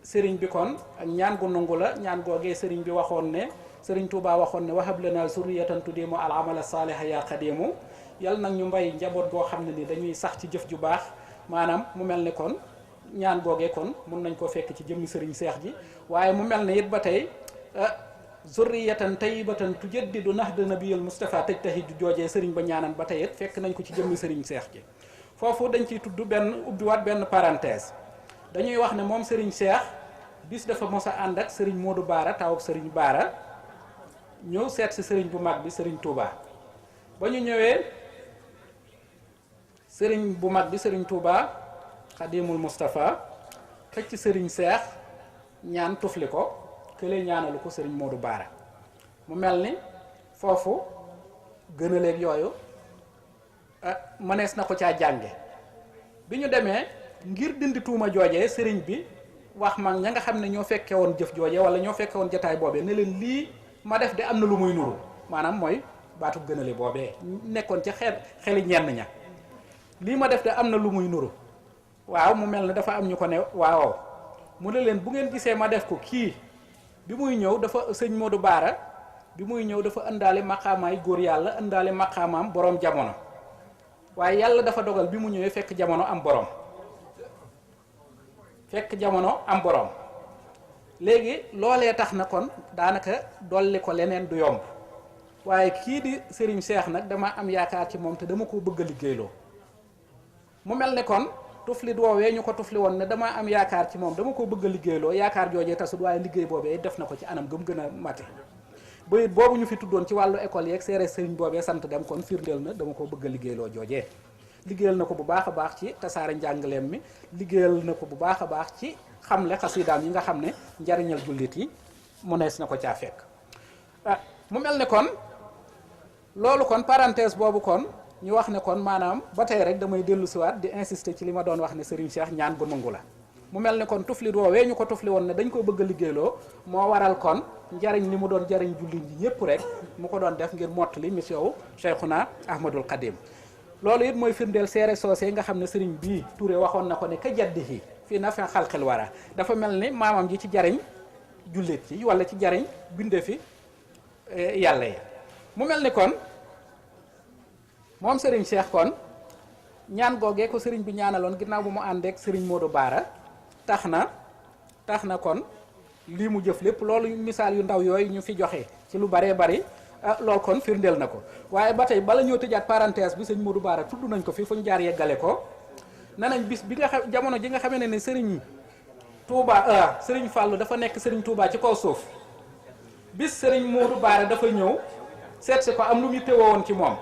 sëriñ bi kon ak ñaan gu nangu la ñaan googee sëriñ bi waxoon ne sëriñ Touba waxoon ne wahab lana zurriyatan tudimu al amala saaliha ya xadimu yal nag ñu mbay njaboot goo xam ne ni dañuy sax ci jëf ju baax maanaam mu mel ni kon ñaan googee kon mun nañ koo fekk ci jëmmi sëriñ Seex ji waaye mu mel ne it ba tey zurriyatan tayyibatan tujaddidu nahda nabiyil Mustafa tajtahidu joojee sëriñ ba ñaanan ba tey it fekk nañ ko ci jëmmi sëriñ Seex ji foofu dañ ciy tudd benn ubbiwaat benn parenthèse dañuy wax ne moom Serigne Cheikh bis dafa mos a ànd ak Serigne Modou Baara taw ak Serigne Baara ñëw seet si Serigne bu mag bi Serigne Touba ba ñu ñëwee Serigne bu mag bi Serigne Touba Xadimul Moustapha xëcc Serigne Cheikh ñaan tufli ko kële ñaanalu ko Serigne Modou Baara mu mel ni foofu gën a léeg yooyu mënees na ko caa jànge bi ñu demee ngir dindi tuuma joojee sëriñ bi wax mag ña nga xam ne ñoo fekke woon jëf joojee wala ñoo fekke woon jataay boobee ne leen lii ma def de am na lu muy nuru maanaam mooy baatu gënale boobee nekkoon ca xeli ñenn ña lii ma def de am na lu muy nuru waaw mu mel ne dafa am ñu ko ne waaw mu ne leen bu ngeen gisee ma def ko kii bi muy ñëw dafa sëñ Modou Baara bi muy ñëw dafa ëndaale maqaamaay góor yàlla ëndaale maqaamaam borom jamono waaye yàlla dafa dogal bi mu ñëwee fekk jamono am borom léegi loolee tax na kon daanaka dolli ko leneen du yomb waaye kii di Serigne Cheikh nag dama am yaakaar ci moom te dama koo bëgg a liggéeyloo mu mel ne kon tuflit woowee ñu ko tufli woon ne dama am yaakaar ci moom dama koo bëgg a liggéeyloo yaakaar joojee tasut waaye liggéey boobee def na ko ci anam gëm gën a mate bayit boobu ñu fi tuddoon ci wàllu école yeeg seere Serigne boobee sant dem kon firndeel na dama koo bëgg a liggéeyloo joojee liggéeyal na ko bu baax a baax ci tasaare njàngaleem mi liggéeyal na ko bu baax a baax ci xamle xasidaam yi nga xam ne njariñal jullit yi mu nees na ko caa fekk mu mel ne kon loolu kon parenthèse boobu kon ñu wax ne kon maanaam ba tey rek damay dellu siwaat di insister ci li ma doon wax ne Serigne Cheikh ñaan gu nangu la mu mel ne kon tuflit woowee ñu ko tufli woon ne dañ ko bëgg a liggéeyloo moo waral kon njariñ li mu doon jariñ jullit yi ñëpp rek mu ko doon def ngir mottali mission wu Cheikhuna Ahmadul Khadim loolu it mooy firndeel seere soosé nga xam ne sëriñ bii Touré waxoon na ko ne ka jaddihi fii na fi xalqil wara dafa mel ni maamam ji ci jariñ jullit yi wala ci jariñ binde fi yàlla yi mu mel ni kon moom sëriñ Cheikh kon ñaan googee ko sëriñ bi ñaanaloon ginnaaw bu mu àndeek sëriñ Modou Baara tax na kon lii mu jëf lépp loolu misaal yu ndaw yooyu ñu fi joxe ci lu baree bari loolu kon firndeel na ko waaye ba tey bala ñoo tëjaat parenthèse bi sëñ Modou Baara tudd nañ ko fi fu ñu jaar yeggale ko ne nañ bis bi nga xam jamono ji nga xamee ne sëriñ Touba sëriñ Fallou dafa nekk sëriñ Touba ci kaw suuf bis sëriñ Modou Baara dafa ñëw seet si ko am lu mu téwoo woon ci moom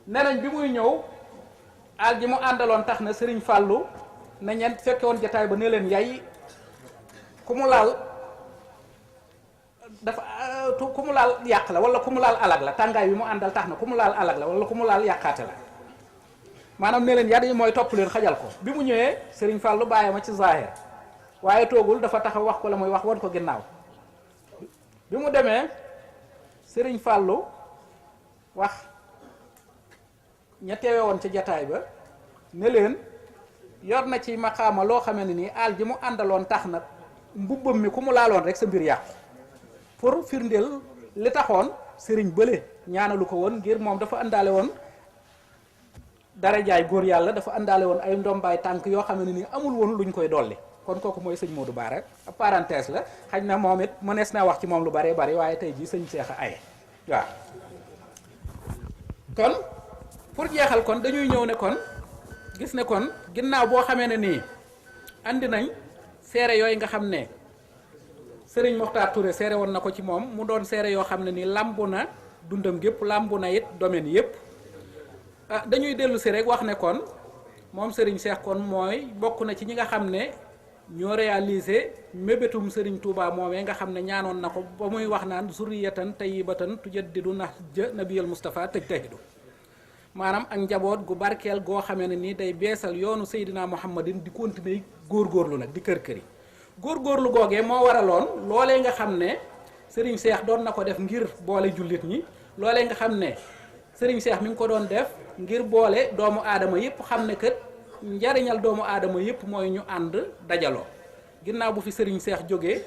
ne nañ bi muy ñëw al ji mu àndaloon tax na sëriñ Fallou na ñeent fekke woon jataay ba ne leen yay ku mu laal dafa ku mu laal yàq la wala ku mu laal alag la tàngaay bi mu àndal tax na ku mu laal alag la wala ku mu laal yàqaate la maanaam ne leen yar yi mooy topp leen xajal ko bi mu ñëwee Serigne Fallou bàyyi ma ci zahir waaye toogul dafa taxaw wax ko la muy wax wan ko ginnaaw bi mu demee Serigne Fallou wax ña teewe woon ca jataay ba ne leen yor na ci maqaama loo xamee ne nii aal ji mu àndaloon tax na mbubbam mi ku mu laaloon rek sa mbir yàqu pour firndeel li taxoon sëriñ bële ñaanalu ko woon ngir moom dafa àndaale woon dara jaay góor yàlla dafa àndaale woon ay ndombaay tànk yoo xam ne nii amul woon luñ koy dolli kon kooku mooy sëñ Modou Bara parenthèse la xañ na moom it mënees naa wax ci moom lu bëree bëri waaye tey jii sëñ Cheikh a aye waaw. kon pour jeexal kon dañuy ñëw ne kon gis ne kon ginnaaw boo xamee ne nii andi nañ seere yooyu nga xam ne Serigne Mokhtar Touré seere woon na ko ci moom mu doon seere yoo xam ne nii lambu na dundam gépp lambu na it domaine yëpp dañuy dellu si rek wax ne kon moom Serigne Cheikh kon mooy bokk na ci ñi nga xam ne ñoo réalisé mébétum Serigne Touba moomee nga xam ne ñaanoon na ko ba muy wax naan zurriyatan tayyibatan tujaddidu nahja nabiyal Mustafa tajtahidu maanaam ak njaboot gu barkeel goo xamee ne nii day beesal yoonu Seydina Muhammadin di continuer góorgóorlu nag di kër-këri góorgóorlu googee moo waraloon loolee nga xam ne Serigne Cheikh doon na ko def ngir boole jullit ñi loolee nga xam ne Serigne Cheikh mi ngi ko doon def ngir boole doomu aadama yëpp xam ne kat njariñal doomu aadama yëpp mooy ñu ànd dajaloo ginnaaw bu fi Serigne Cheikh jógee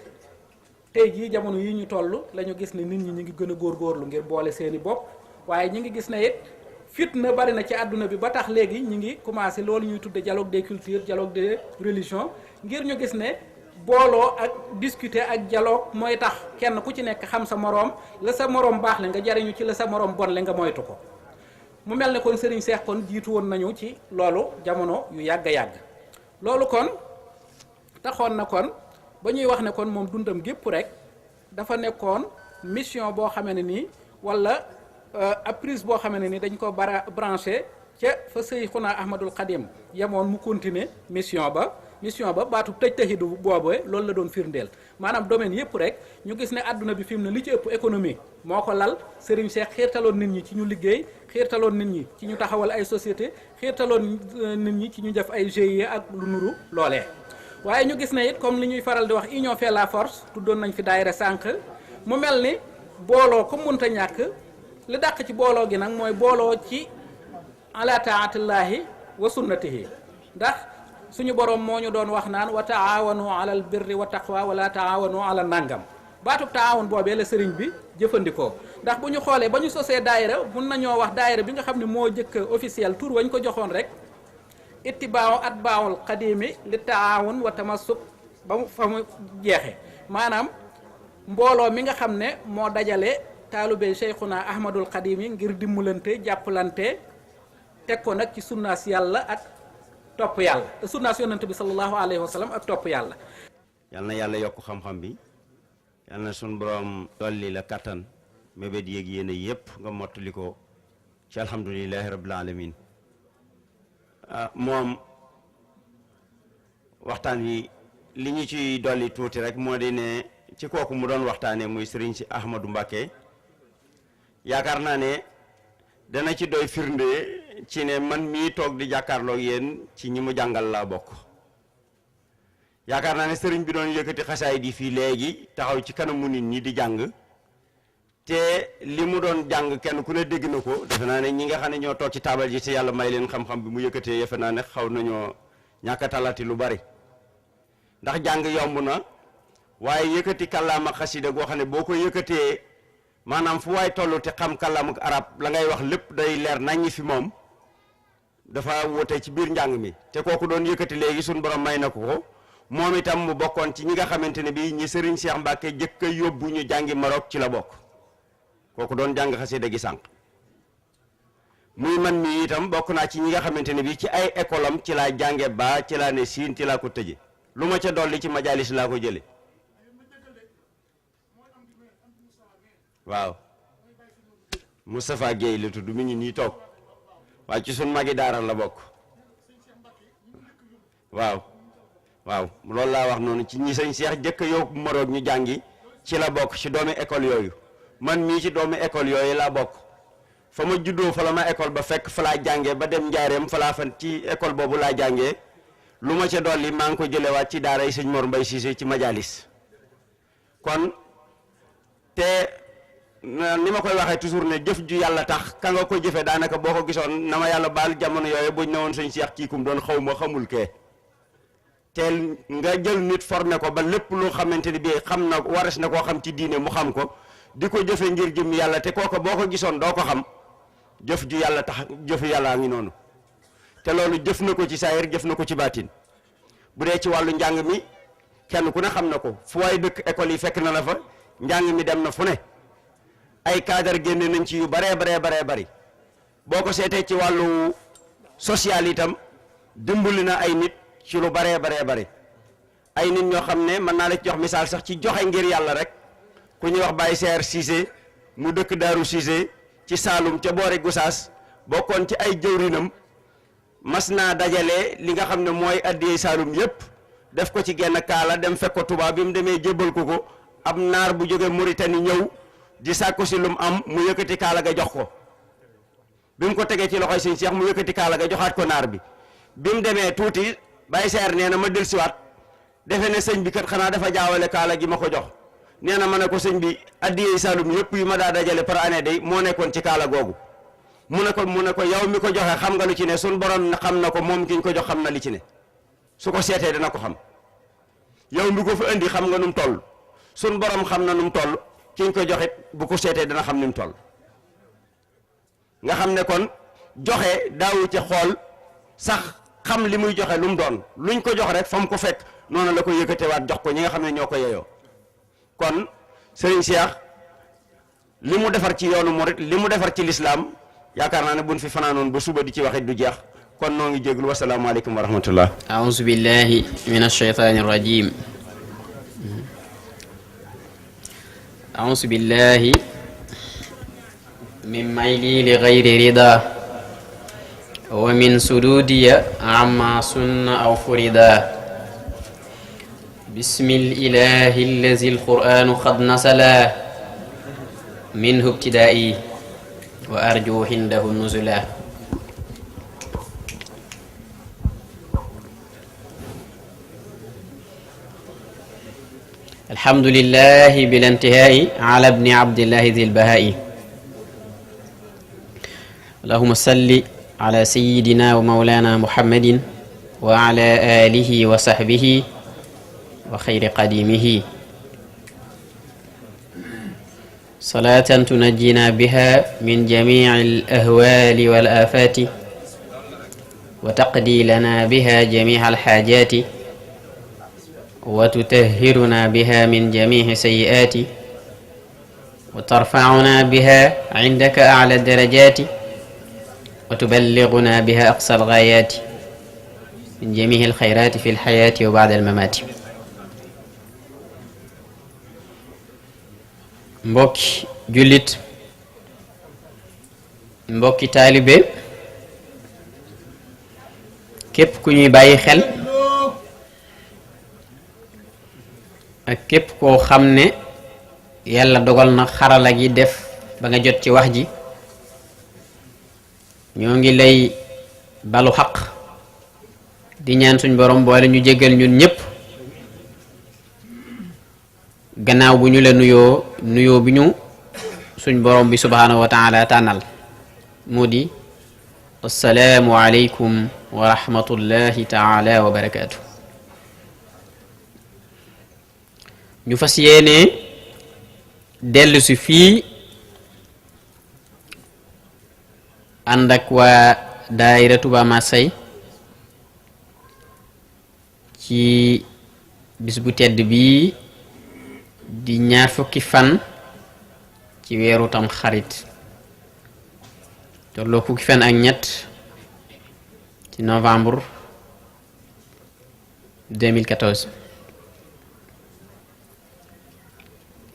tey jii jamono yi ñu toll la ñu gis ne nit ñi ñu ngi gën a góorgóorlu ngir boole seeni bopp waaye ñi ngi gis ne it fitna bari na ci àdduna bi ba tax léegi ñi ngi commencé loolu ñuy tudde dialogue des cultures dialogue des religions ngir ñu gis ne booloo ak discuter ak dialogue mooy tax kenn ku ci nekk xam sa moroom la sa moroom baax le nga jariñu ci la sa moroom bon le nga moytu ko mu mel ne kon Serigne Cheikh kon jiitu woon nañu ci loolu jamono yu yàgg a yàgg loolu kon taxoon na kon ba ñuy wax ne kon moom dundam gépp rek dafa nekkoon mission boo xamee ne nii wala ab prise boo xamee ne nii dañ ko branché ca fa Seyxuna Ahmadul Xadim yemoon mu continuer mission ba baatu tëj taxidu boobee loolu la doon firndeel maanaam domaine yëpp rek ñu gis ne àdduna bi fi mu ne li ci ëpp économie moo ko lal Serigne Cheikh xiirtaloon nit ñi ci ñu liggéey xiirtaloon nit ñi ci ñu taxawal ay société xiirtaloon nit ñi ci ñu def ay GIE ak lu nuru loolee waaye ñu gis ne it comme li ñuy faral di wax union fait la force tuddoon nañ fi daayira sànq mu mel ni booloo ko munta ñàkk li dàq ci booloo gi nag mooy booloo ci ala taatillahi wa sunnatihi ndax suñu borom moo ñu doon wax naan wa taawanu alal birri wa taqwa wala taawanu ala nangam baatub taawun boobee la sëriñ bi jëfandikoo ndax bu ñu xoolee ba ñu sosee daayira mun nañoo wax daayira bi nga xam ne moo jëkk officiel tur wañ ko joxoon rek ittibaaw atbaawul xadimi li taawun wa tamassuk ba mu fa mu jeexe maanaam mbooloo mi nga xam ne moo dajale taalube Cheikhuna Ahmadul Xadimi ngir dimbalante jàppalante teg ko nag ci sunnaas yàlla ak topp yàlla sunnaas yonent bi sallallahu alayhi wa sallam ak topp yàlla. yal na yàlla yokk xam-xam bi yal na sunu borom dolli la kattan mébét yéeg yéene yépp nga mottali ko ci alhamdulilahi rabbil alamin moom waxtaan wi li ñu ci dolli tuuti rek moo di ne ci kooku mu doon waxtaanee muy sëriñ si Ahmadou Mbacké yaakaar naa ne dana ci doy firnde ci ne man mii toog di jàkkaarloog yéen ci ñi mu jàngal laa bokk yaakaar naa ne sëriñ bi doon yëkkati xasaay di fii léegi taxaw ci kanamu nit ñi di jàng te li mu doon jàng kenn ku ne dégg na ko defe naa ne ñi nga xam ne ñoo toog ci taabal ji te yàlla may leen xam-xam bi mu yëkkatee defe naa ne xaw nañoo ñàkk a talati lu bari ndax jàng yomb na waaye yëkkati kàllaama xasida goo xam ne boo ko yëkkatee maanaam fu waay toll te xam kàllaama arab la ngay wax lépp day leer naññi fi moom dafa wute ci biir njàng mi te kooku doon yëkkati léegi suñu borom may na ko moom itam mu bokkoon ci ñi nga xamante ne bii ñi Serigne Cheikh Mbacké jëkk a yóbbu ñu jàngi Maroc ci la bokk kooku doon jàng xasida gi sànq muy man mi itam bokk naa ci ñi nga xamante ne bii ci ay école am ci laa jànge ba ci laa ne siin ci laa ko tëje lu ma ca dolli ci majalis laa ko jële waaw Moustapha Guèye la tudd mi ngi nii toog waaye ci sun magi daara la bokk waaw loolu laa wax noonu ci ñi sëñ Cheikh jëkk yóbbu Maroc ñu jàngi ci la bokk ci doomi école yooyu man mii ci doomi école yooyu laa bokk fa ma juddoo fa la ma école ba fekk fa laa jàngee ba dem njaareem fa laa fan ci école boobu laa jàngee lu ma ca dolli maa ngi ko jëlewaat ci daara yi sëñ Mor Mbaye Cissé ci majalis kon te ni ma koy waxee toujours ne jëf ju yàlla tax ka nga ko jëfee daanaka boo ko gisoon na ma yàlla baal jamono yooyu buñ ne woon sëñ Cheikh kiikum doon xaw ma xamul kee teel nga jël nit formé ko ba lépp loo xamante ni bii xam na wares na koo xam ci diine mu xam ko di ko jëfe ngir jëm yàlla te kooku boo ko gisoon doo ko xam jëf ju yàlla tax jëf yàllaa ngi noonu te loolu jëf na ko ci saayir jëf na ko ci baatin bu dee ci wàllu njàng mi kenn ku ne xam na ko fu waay dëkk école yi fekk na la fa njàng mi dem na fu ne ay cadre génne nañ ci yu baree bari boo ko seetee ci wàllu social itam dimbali na ay nit ci lu baree bari ay nit ñoo xam ne mën naa la ci jox misaal sax ci joxe ngir yàlla rek ku ñuy wax Baye Seer Cissé mu dëkk Daaru Cissé ci Saalum ca boori Gosaas bokkoon ci ay jëwrinam mas naa dajale li nga xam ne mooy addiyee Saalum yépp def ko ci genn kaala dem fekk ko Tuubaa bi mu demee jébbal ko ab naar bu jóge Mauritanie ñëw di sàkku si lum am mu yëkkati kaala ga jox ko bi mu ko tegee ci loxoy sëñ Cheikh mu yëkkati kaala ga joxaat ko naar bi bi mu demee tuuti Baye Seer nee na ma dellusiwaat defe ne sëñ bi kat xanaa dafa jaawale kaala gi ma ko jox nee na ma ne ko sëñ bi addiyee Saalum yëpp yu ma daa dajale par année day moo nekkoon ci kaala googu mu ne ko yow mi ko joxe xam nga lu ci ne suñ borom xam na ko moom ki ñu ko jox xam na li ci ne su ko seetee dana ko xam yow mi ko fa indi xam nga nu mu toll suñ borom xam na nu mu toll ki ñu ko joxit bu ko seetee dana xam ni mu toll nga xam ne kon joxe daawu ci xool sax xam li muy joxe lu mu doon luñ ko jox rek fa mu ko fekk noonu la ko yëkkatewaat jox ko ñi nga xam ne ñoo ko yeyoo kon Serigne Cheikh li mu defar ci yoonu murit li mu defar ci lislaam yaakaar naa ne buñ fi fanaanoon ba suba di ci waxit du jeex kon noo ngi jéglu wasalaamaaleykum wa rahmatullah a'uuzu billahi min ash-shaytaani rajim a'uuzu billahi min mayli li gayri rida wa min sududiya amma sunna aw furida bismil ilahi allazi al-qur'anu qad nasala minhu ibtidaa'i wa arju hindahu nuzula alhamdulillahi bil intihaa'i ala ibni abdillahi dhil bahaa'i allahumma salli ala sayyidina wa mawlana muhammadin wa ala alihi wa sahbihi wa khayri qadimihi salatan tunajjina biha min jami'i al-ahwali wal afati wa taqdi lana biha jami'a al-hajati wa tutahhiruna biha min jami'i sayyi'ati wa tarfa'una biha 'indaka a'la ad-darajati wa tuballighuna biha aqsa al-ghayati min jami'i al-khayrati fi al-hayati wa ba'da al-mamati. mbokki jullit mbokki taalibe képp ku ñuy bàyyi xel ak képp koo xam ne yàlla dogal na xarala gi def ba nga jot ci wax ji ñoo ngi lay balu xaq di ñaan suñ borom boole ñu jéggal ñun ñépp gannaaw bu ñu la nuyoo bi ñu suñ borom bi subhaanahu wa taala tànnal moo di assalaamu aleykum wa rahmatullahi taala wa barakaatu. ñu fas yéene dellu si fii ànd ak waa daayira Touba Marseille ci bis bu tedd bii di ñaar fukki fan ci weeru tam xarit tolloo fukki fan ak ñett ci novembre 2014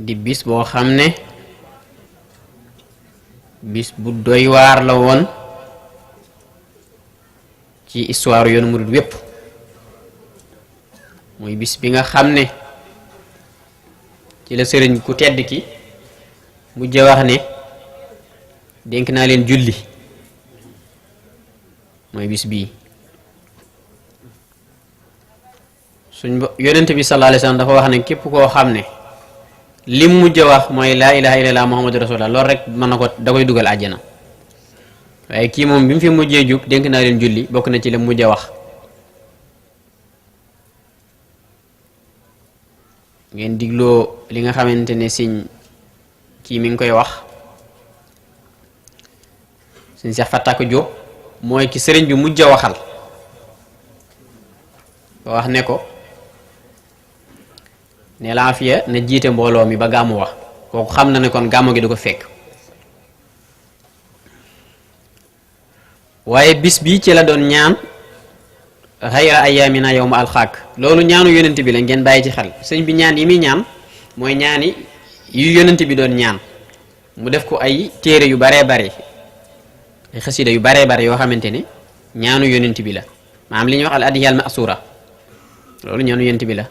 di bis boo xam ne bis bu doy waar la woon ci histoire yoonu murid wépp muy bis bi nga xam ne ci la sëriñ ku tedd ki mujj wax ne dénk naa leen julli mooy bis bii suñ yonent bi sallallahu alayhi wasallam dafa wax ne képp koo xam ne lim mujj wax mooy laa ilaha illallah muhammadu rasulullah loolu rek mën na ko da koy dugal àjjana waaye kii moom bi mu fi mujjee jug dénk naa leen julli bokk na ci la mujj wax ngeen digloo li nga xamante ne siñ kii mi ngi koy wax siñ Seex Fatak Jóob mooy ki sëriñ bi mujj a waxal wax ne ko ne la Afiya na jiite mbooloo mi ba gàmmu wax kooku xam na ne kon gàmmu gi du ko fekk waaye bis bi ci la doon ñaan xayra ayaamina yawma alxaak loolu ñaanu yonent bi la ngeen bàyyi ci xel sëñ bi ñaan yi muy ñaan mooy ñaani yu yonent bi doon ñaan mu def ko ay téere yu baree bare ay xasida yu baree bare yoo xamante ne ñaanu yonent bi la maanaam li ñuy wax al adiyal ma'sura loolu ñaanu yonent bi la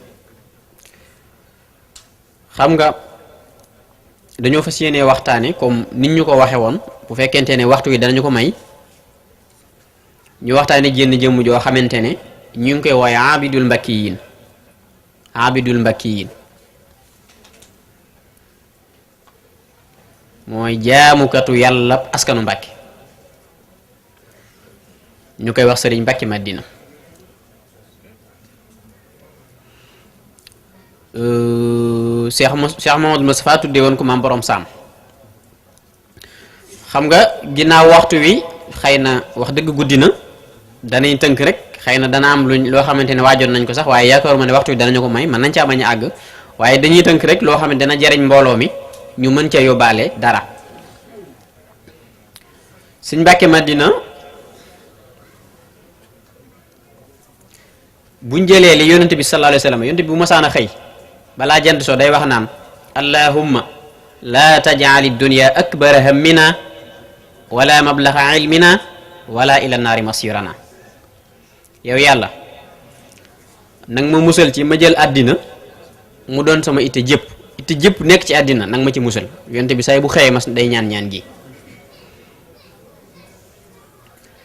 xam nga dañoo fas yéenee waxtaane comme nit ñu ko waxe woon bu fekkente ne waxtu wi danañu ko may ñu waxtaane jénn jëmm joo xamante ne ñu ngi koy wooye abidul mbakkiyin abidul mbakkiyin mooy jaamukatu yàlla askanu Mbàkke ñu koy wax sëriñ Mbàkke Madina Cheikh Mamadou Moustapha tuddee woon ko maam borom saam xam nga ginnaaw waxtu wi xëy na wax dëgg guddi na danañ tënk rek xëy na dana am luñ loo xamante ne waajoon nañ ko sax waaye yaakaaruma ne waxtu wi danañu ko may mën nañ caa bañ a àgg waaye dañuy tënk rek loo xam ne dana jariñ mbooloo mi ñu mën cee yóbbaale dara sëñ Mbàkke Madina buñ jëlee li yonent bi sallallahu alayhi wa sallam yonent bi bu masaan a xëy balaa jant soo day wax naan allahumma laa taj'al ad-dunya akbara hammina wala mablaxa ilmina wala ila naari masirana yow yàlla nag ma musal ci ma jël àddina mu doon sama itte jëpp nekk ci àddina nag ma ci musal yonent bi say bu xëyee mas day ñaan gi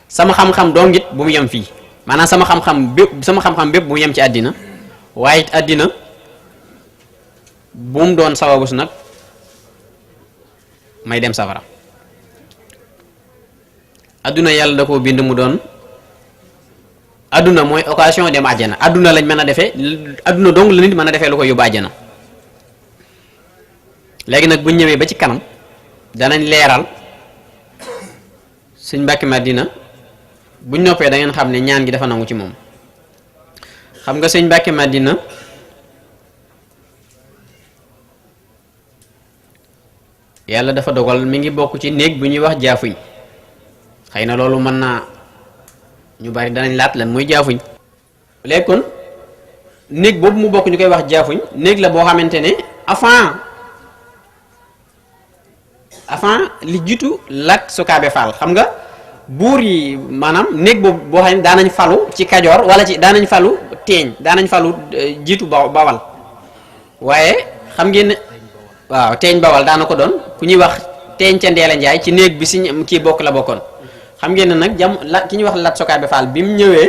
sama xam-xam dongit bu mu yem fii maanaam sama xam-xam bépp bu mu yem ci àddina waaye it àddina bu mu doon sababus nag may dem safara adduna yàlla da koo bind mu doon adduna mooy occasion dem àjjana adduna lañ mën a defee adduna dong la nit mën a defee lu ko yóbbu àjjana léegi nag buñ ñëwee ba ci kanam danañ leeral sëñ Mbàkke Madina buñ noppee da ngeen xam ne ñaan gi dafa nangu ci moom xam nga sëñ Mbàkke Madina yàlla dafa dogal mi ngi bokk ci néeg bu ñuy wax jaafuñ xëy na loolu mën naa ñu bari danañ laat lan muy jaafuñ léegi kon néeg boobu mu bokk ñu koy wax jaafuñ néeg la boo xamante ne avant li jiitu Lat Sukaabe Faal xam nga buur yi maanaam néeg boobu boo xam ne daanañ falu ci Kajoor wala ci daanañ falu teeñ daanañ falu jiitu Bawal waaye xam ngeen ne waaw teeñ Bawal daana ko doon ku ñuy wax teeñ ca Ndeela Njaay ci néeg bi si kii bokk la bokkoon xam ngeen ne nag ki ñuy wax Lat Sukaabe Faal bi mu ñëwee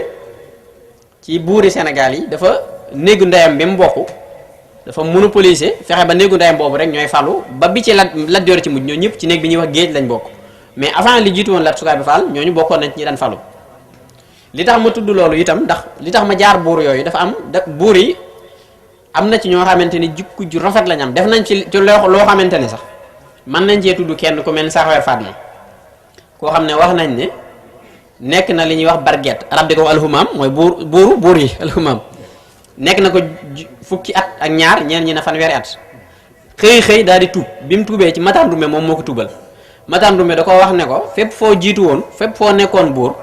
ci buuri Sénégal yi dafa néegu ndeyam bi mu bokk dafa monopoliser fexe ba néegu ndeyam boobu rek ñooy falu ba bi ci Lat Joor ci mujj ñoo ñëpp ci néeg bi ñuy wax géej lañ bokk mais avant li jiitu woon Lat Sukaabe Faal ñooñu bokkoon nañ ci ñi daan falu li tax ma tudd loolu itam ndax li tax ma jaar buur yooyu dafa am buur yi am na ci ñoo xamante ni jikko ju rafet lañ am def nañ ci loo xamante ne sax mën nañ cee tudd kenn ku mel ni Saxawer Fatma koo xam ne wax nañ ne nekk na li ñuy wax barget arab di ko alxumaam mooy buur yi alxumaam nekk na ko fukki at ak ñaar ñeen ñi ne fanweeri at xëy daal di tuub bi mu tuubee ci Matar Ndume moom moo ko tuubal Matar Ndume da ko wax ne ko fépp foo jiitu woon fépp foo nekkoon buur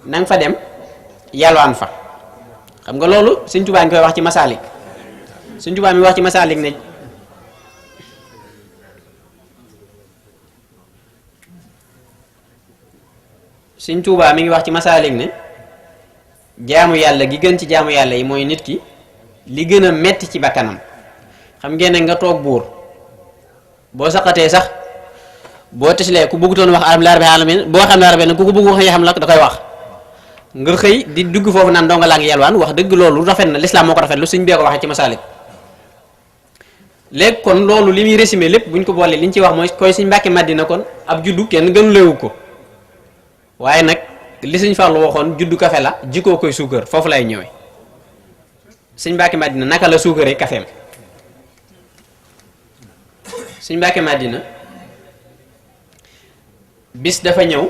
na nga fa dem yalwaan fa xam nga loolu Sëñ Tuubaa ngi koy wax ci Masaalik Sëñ Tuubaa mi wax ci Masaalik ne Sëñ Tuubaa mi ngi wax ci Masaalik ne jaamu yàlla gi gën ci jaamu yàlla yi mooy nit ki li gën a metti ci bakkanam xam ngeen ne nga toog buur boo saqatee sax boo teslee ku bëggutoon wax alhamdulilah rabbil alamin boo xam ne rabbi ku ko bëgg wax xam la da koy wax nga xëy di dugg foofu naan donga laa ngi yalwaan wax dëgg loolu rafet na lislaam moo ko rafet lu suñ bee ko waxee ci Masaalik léegi kon loolu li muy résumé lépp buñ ko boolee li ñu ci wax mooy koy Sëñ Mbàkke Madina kon ab juddu kenn gën leewu ko waaye nag li Sëñ Fallu waxoon juddu kafe la jikkoo koy suukar foofu lay ñëwee Sëñ Mbàkke Madina naka la suukaree kafeem Sëñ Mbàkke Madina bis dafa ñëw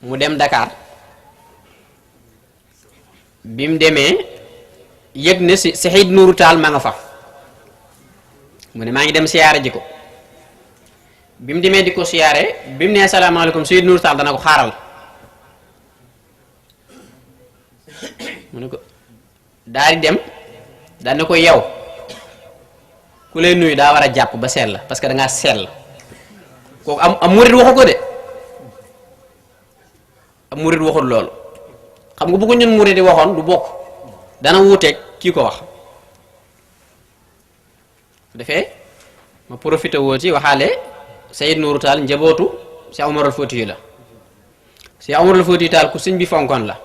mu dem Dakar bi mu demee yëg ne si Seydi Nuuru Taal ma nga fa mu ne maa ngi dem siyaare ji ko bi mu demee di ko siyaare bi mu nee salaamaaleykum Seydi Nuuru Taal dana ko xaaral mu ne ko daal di dem daan ne ko yow ku lay nuyu daa war a jàpp ba sell la parce que da ngaa sell kooku am murit waxu ko de am murit waxul loolu xam nga bu ko ñun murit di waxoon du bokk dana wuuteeg kii ko wax su defee ma profité woo ci waxaale Seydi Nuuru Taal njabootu Cheikh Omarul Fouti yu la Cheikh Omarul Fouti yu Taal ku sëñ bi fonkoon la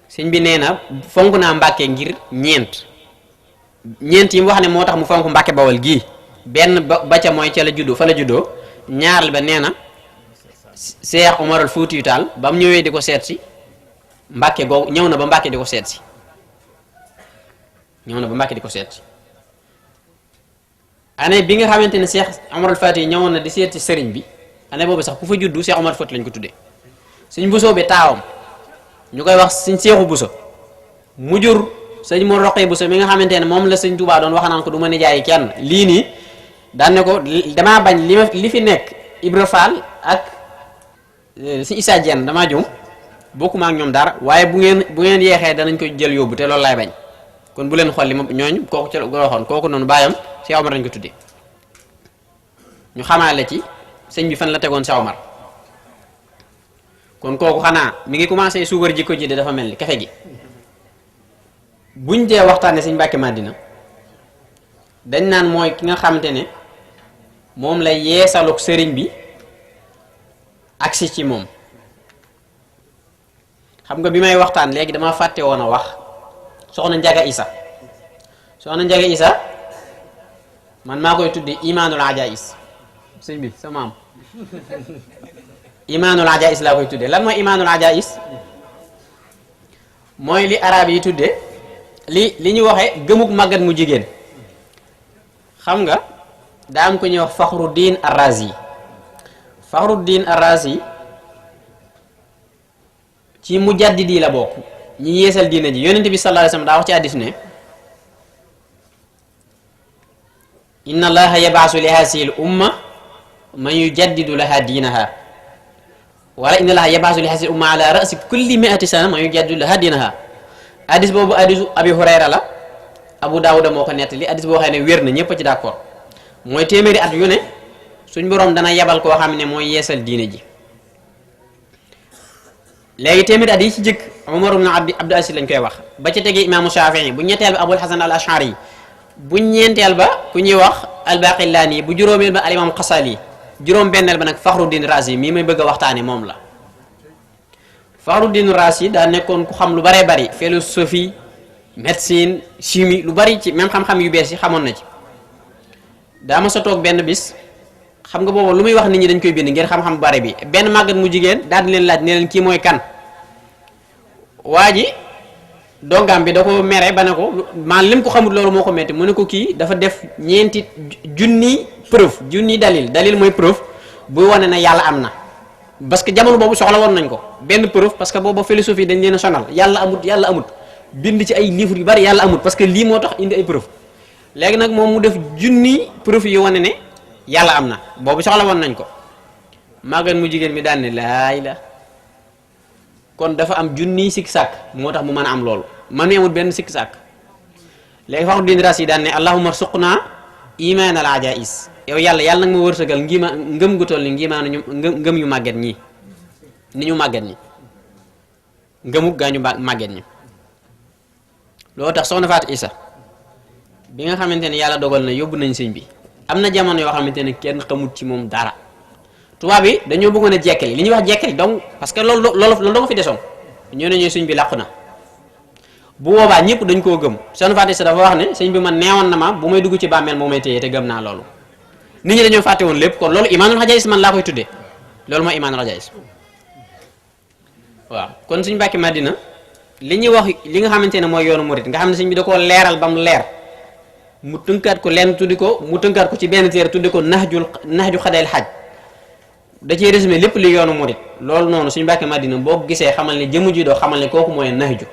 sëñ bi nee na fonk naa Mbàkke ngir ñeent yi mu wax ne moo tax mu fonk Mbàkke Bawol gii benn ba ca mooy ca la juddoo fa la juddoo ñaareel ba nee na Cheikh Omarul Fouti yu Taal ba mu ñëwee di ko seet si Mbàkke googu ñëw na ba Mbàkke di ko seet si année bi nga xamante ne Cheikh Omarul Fouti yi ñëwoon na di seet si sëriñ bi année boobu sax ku fa juddu Cheikh Omarul Fouti lañ ko tuddee sëñ Bousso bi taawam ñu koy wax sëñ Seexu Bousso mu jur sëñ Mor Roqee Bousso mi nga xamante ne moom la sëñ Touba doon wax naan ko du ma nijaay kenn lii nii daan ne ko damaa bañ li fi nekk Ibra Fall ak sëñ Issa Diène damaa jum bokkuma ak ñoom dara waaye bu ngeen yeexee danañ ko jël yóbbu te loolu laay bañ kon bu leen xool li ma ñooñu kooku ci la waxoon kooku noonu baayam Cheikh Omar lañ ko tuddee ñu xamaale ci sëñ bi fan la tegoon Cheikh Omar kon kooku xanaa mi ngi commencé suukar jikko ji de dafa mel ni kafe gi buñ dee waxtaane sëñ Mbàkke Madina dañ naan mooy ki nga xamante ne moom la yeesaluk sëriñ bi agsi ci moom xam nga bi may waxtaan léegi dama fàtte woon a wax soxna Njaga Isa man maa koy tudde imaanul ajais sëñ bi sa maam imaanul ajais laa koy tudde lan mooy imaanul ajais mooy li arab yi tudde li ñu waxee gëmuk màggat mu jigéen xam nga daa am ko ñuy wax Faxruddin Ar-Razi ci mujaddidi la bokk ñi yeesal diina ji yonent bi sallallahu alayhi wasallam daa wax ci hadiis ne inna allaha yab'asu li hazihi al umma man yujaddidu laha diinaha wala inna allaha yab'asu li hazihi al umma ala ra'si kulli mi'ati sana man yujaddidu laha diinaha hadiis boobu hadiisu Abi Hurayra la Abu Daawuda moo ko nettali hadiis boo xam ne wér na ñépp a ci d'accord mooy téeméeri at yu ne suñ boroom dana yabal koo xam ne mooy yeesal diine ji léegi téeméeri at yi ci jëkk Umar ibn Abdul Aziz lañ koy wax ba ca tegee imaamu Shaafi'i bu ñetteel ba Abul Hasan al Ash'ari bu ñeenteel ba ku ñuy wax al-Baqilaani bu juróomeel ba al imaam Xasali juróom benneel ba nag Faxruddin Razi mii may bëgg a waxtaane moom la Faxruddin Razi daa nekkoon ku xam lu baree bari philosophie médecine chimie lu bari ci même xam-xam yu bees yi xamoon na ci daa ma sa toog benn bis xam nga boobu lu muy wax nit ñi dañ koy bind ngir xam-xam bare bi benn màggat mu jigéen daal di leen laaj ne leen kii mooy kan waa ji dongam bi da ko mere ba ne ko maan lim ko xamul loolu moo ko metti mu ne ko kii dafa def ñeenti junni preuve junni dalil mooy preuve buy wane ne yàlla am na parce que jamono boobu soxla woon nañ ko benn preuve parce que boobu philosophie dañ leen a sonal yàlla amut bind ci ay livres yu bari yàlla amut parce que lii moo tax indi ay preuve léegi nag moom mu def junni preuve yu wane ne yàlla am na boobu soxla woon nañ ko màggat mu jigéen mi daan ne laay la kon dafa am junni sikki sàkk moo tax mu mën a am loolu man mi amul benn sikki sàkk léegi Faxruddin Razi daan ne allahumma suqna iman al ajais yow yàlla nag ma wërsëgal ngëm gu toll ni ngëm yu màgget ñi ni ñu màgget ñi ngëmuk gaa ñu màgget ñi loolu tax soxna Fatou Issa bi nga xamante ne yàlla dogal na yóbbu nañ sëñ bi am na jamono yoo xamante ne kenn xamut ci moom dara tubaab bi dañoo bëggoon a jekkali li ñuy wax jekkali donc parce que loolu da ko fi desoon ñoo ne ñooy sëñ bi làqu na bu boobaa ñëpp dañ koo gëm soxna Fatou Issa dafa wax ne sëñ bi man neewoon na ma bu may dugg ci bàmmeel moo may téye te gëm naa loolu nit ñi dañoo fàtte woon lépp kon loolu imaanul xajaayis man laa koy tuddee loolu mooy imaanul xajaayis waaw kon suñu Mbàkke Madina li ñuy wax li nga xamante ne mooy yoonu murit nga xam ne sëñ bi da koo leeral ba mu leer mu tënkaat ko lenn tuddi ko mu tënkaat ko ci benn téere tuddi ko naxju xadayil xaj da ciy résumé lépp li yoonu murit loolu noonu suñu Mbàkke Madina boo ko gisee xamal ne jëmu ji doo xamal ne kooku mooy naxju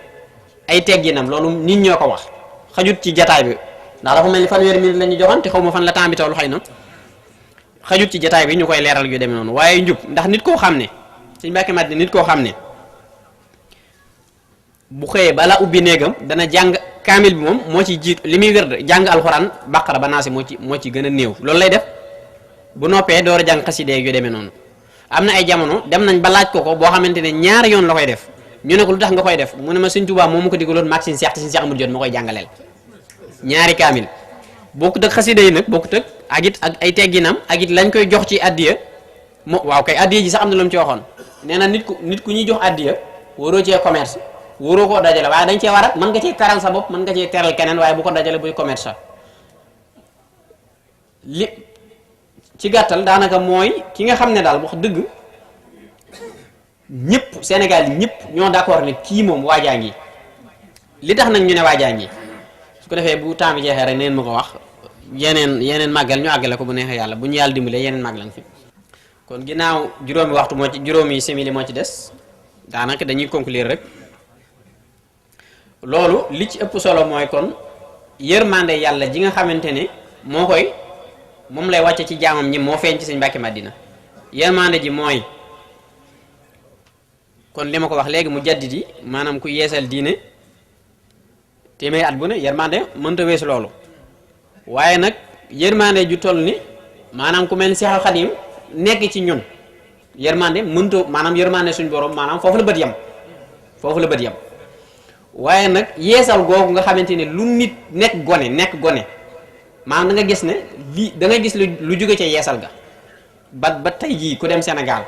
ay tegginam loolu nit ñoo ko wax xajut ci jataay bi ndax dafa mel ni fanweeri minute la ñu joxoon te xaw ma fan la temps bi tollu xëy na xajut ci jataay bi ñu koy leeral yu demee noonu waaye njub ndax nit koo xam ne Sëñ Mbàkke Madina nit koo xam ne bu xëyee balaa ubbi néegam dana jàng kaamil bi moom moo ci jiit li muy wér jàng alxuraan baqara ba naasi moo ci gën a néew loolu lay def bu noppee door a jàng xaside yu demee noonu am na ay jamono dem nañ ba laaj ko boo xamante ne ñaari yoon la koy def ñu ne ko lu tax nga koy def mu ne ma Sëñ Tuubaa moom mu ko digaloon maag Sëñ Seex te Sëñ Seex amul jot ma koy jàngaleel ñaari kaamil bokkut ak xaside yi nag bokkut ak it ak ay tegginam ak it lañ koy jox ci addiya waaw kay addiya ji sax am na lu mu ci waxoon nee na nit ku ñuy jox addiya waroo cee commerce waroo koo dajale waaye dañ cee war a mën nga cee teral sa bopp mën nga cee teral keneen waaye bu ko dajale buy commerce li ci gàttal daanaka mooy ki nga xam ne daal wax dëgg ñëpp Sénégal yi ñëpp ñoo d'accord ne kii moom waajaa ngi li tax nag ñu ne waajaa ngi su ko defee bu temps bi jeexee rek neen ma ko wax yeneen màggal ñu àggale ko bu neexee yàlla bu ñu yàlla dimbalee yeneen màggal fi kon ginnaaw juróomi waxtu moo ci juróomi simili moo ci des daanaka dañuy conclure rek loolu li ci ëpp solo mooy kon yërmande yàlla ji nga xamante ne moom lay wàcce ci jaamam ñi moo feeñ ci Sëñ Mbàkke Madina yërmande ji mooy kon li ma ko wax léegi mu jaddidi maanaam ku yeesal diine téeméeri at bu ne yërmande mënta weesu loolu waaye nag yërmande ju toll ni maanaam ku mel ni Seexul Xadiim nekk ci ñun yërmande mënta maanaam yërmande suñ borom maanaam foofu la bët yam waaye nag yeesal googu nga xamante ne lu nit nekk gone maanaam da nga gis ne da nga gis lu jóge ca yeesal ga ba tey jii ku dem Sénégal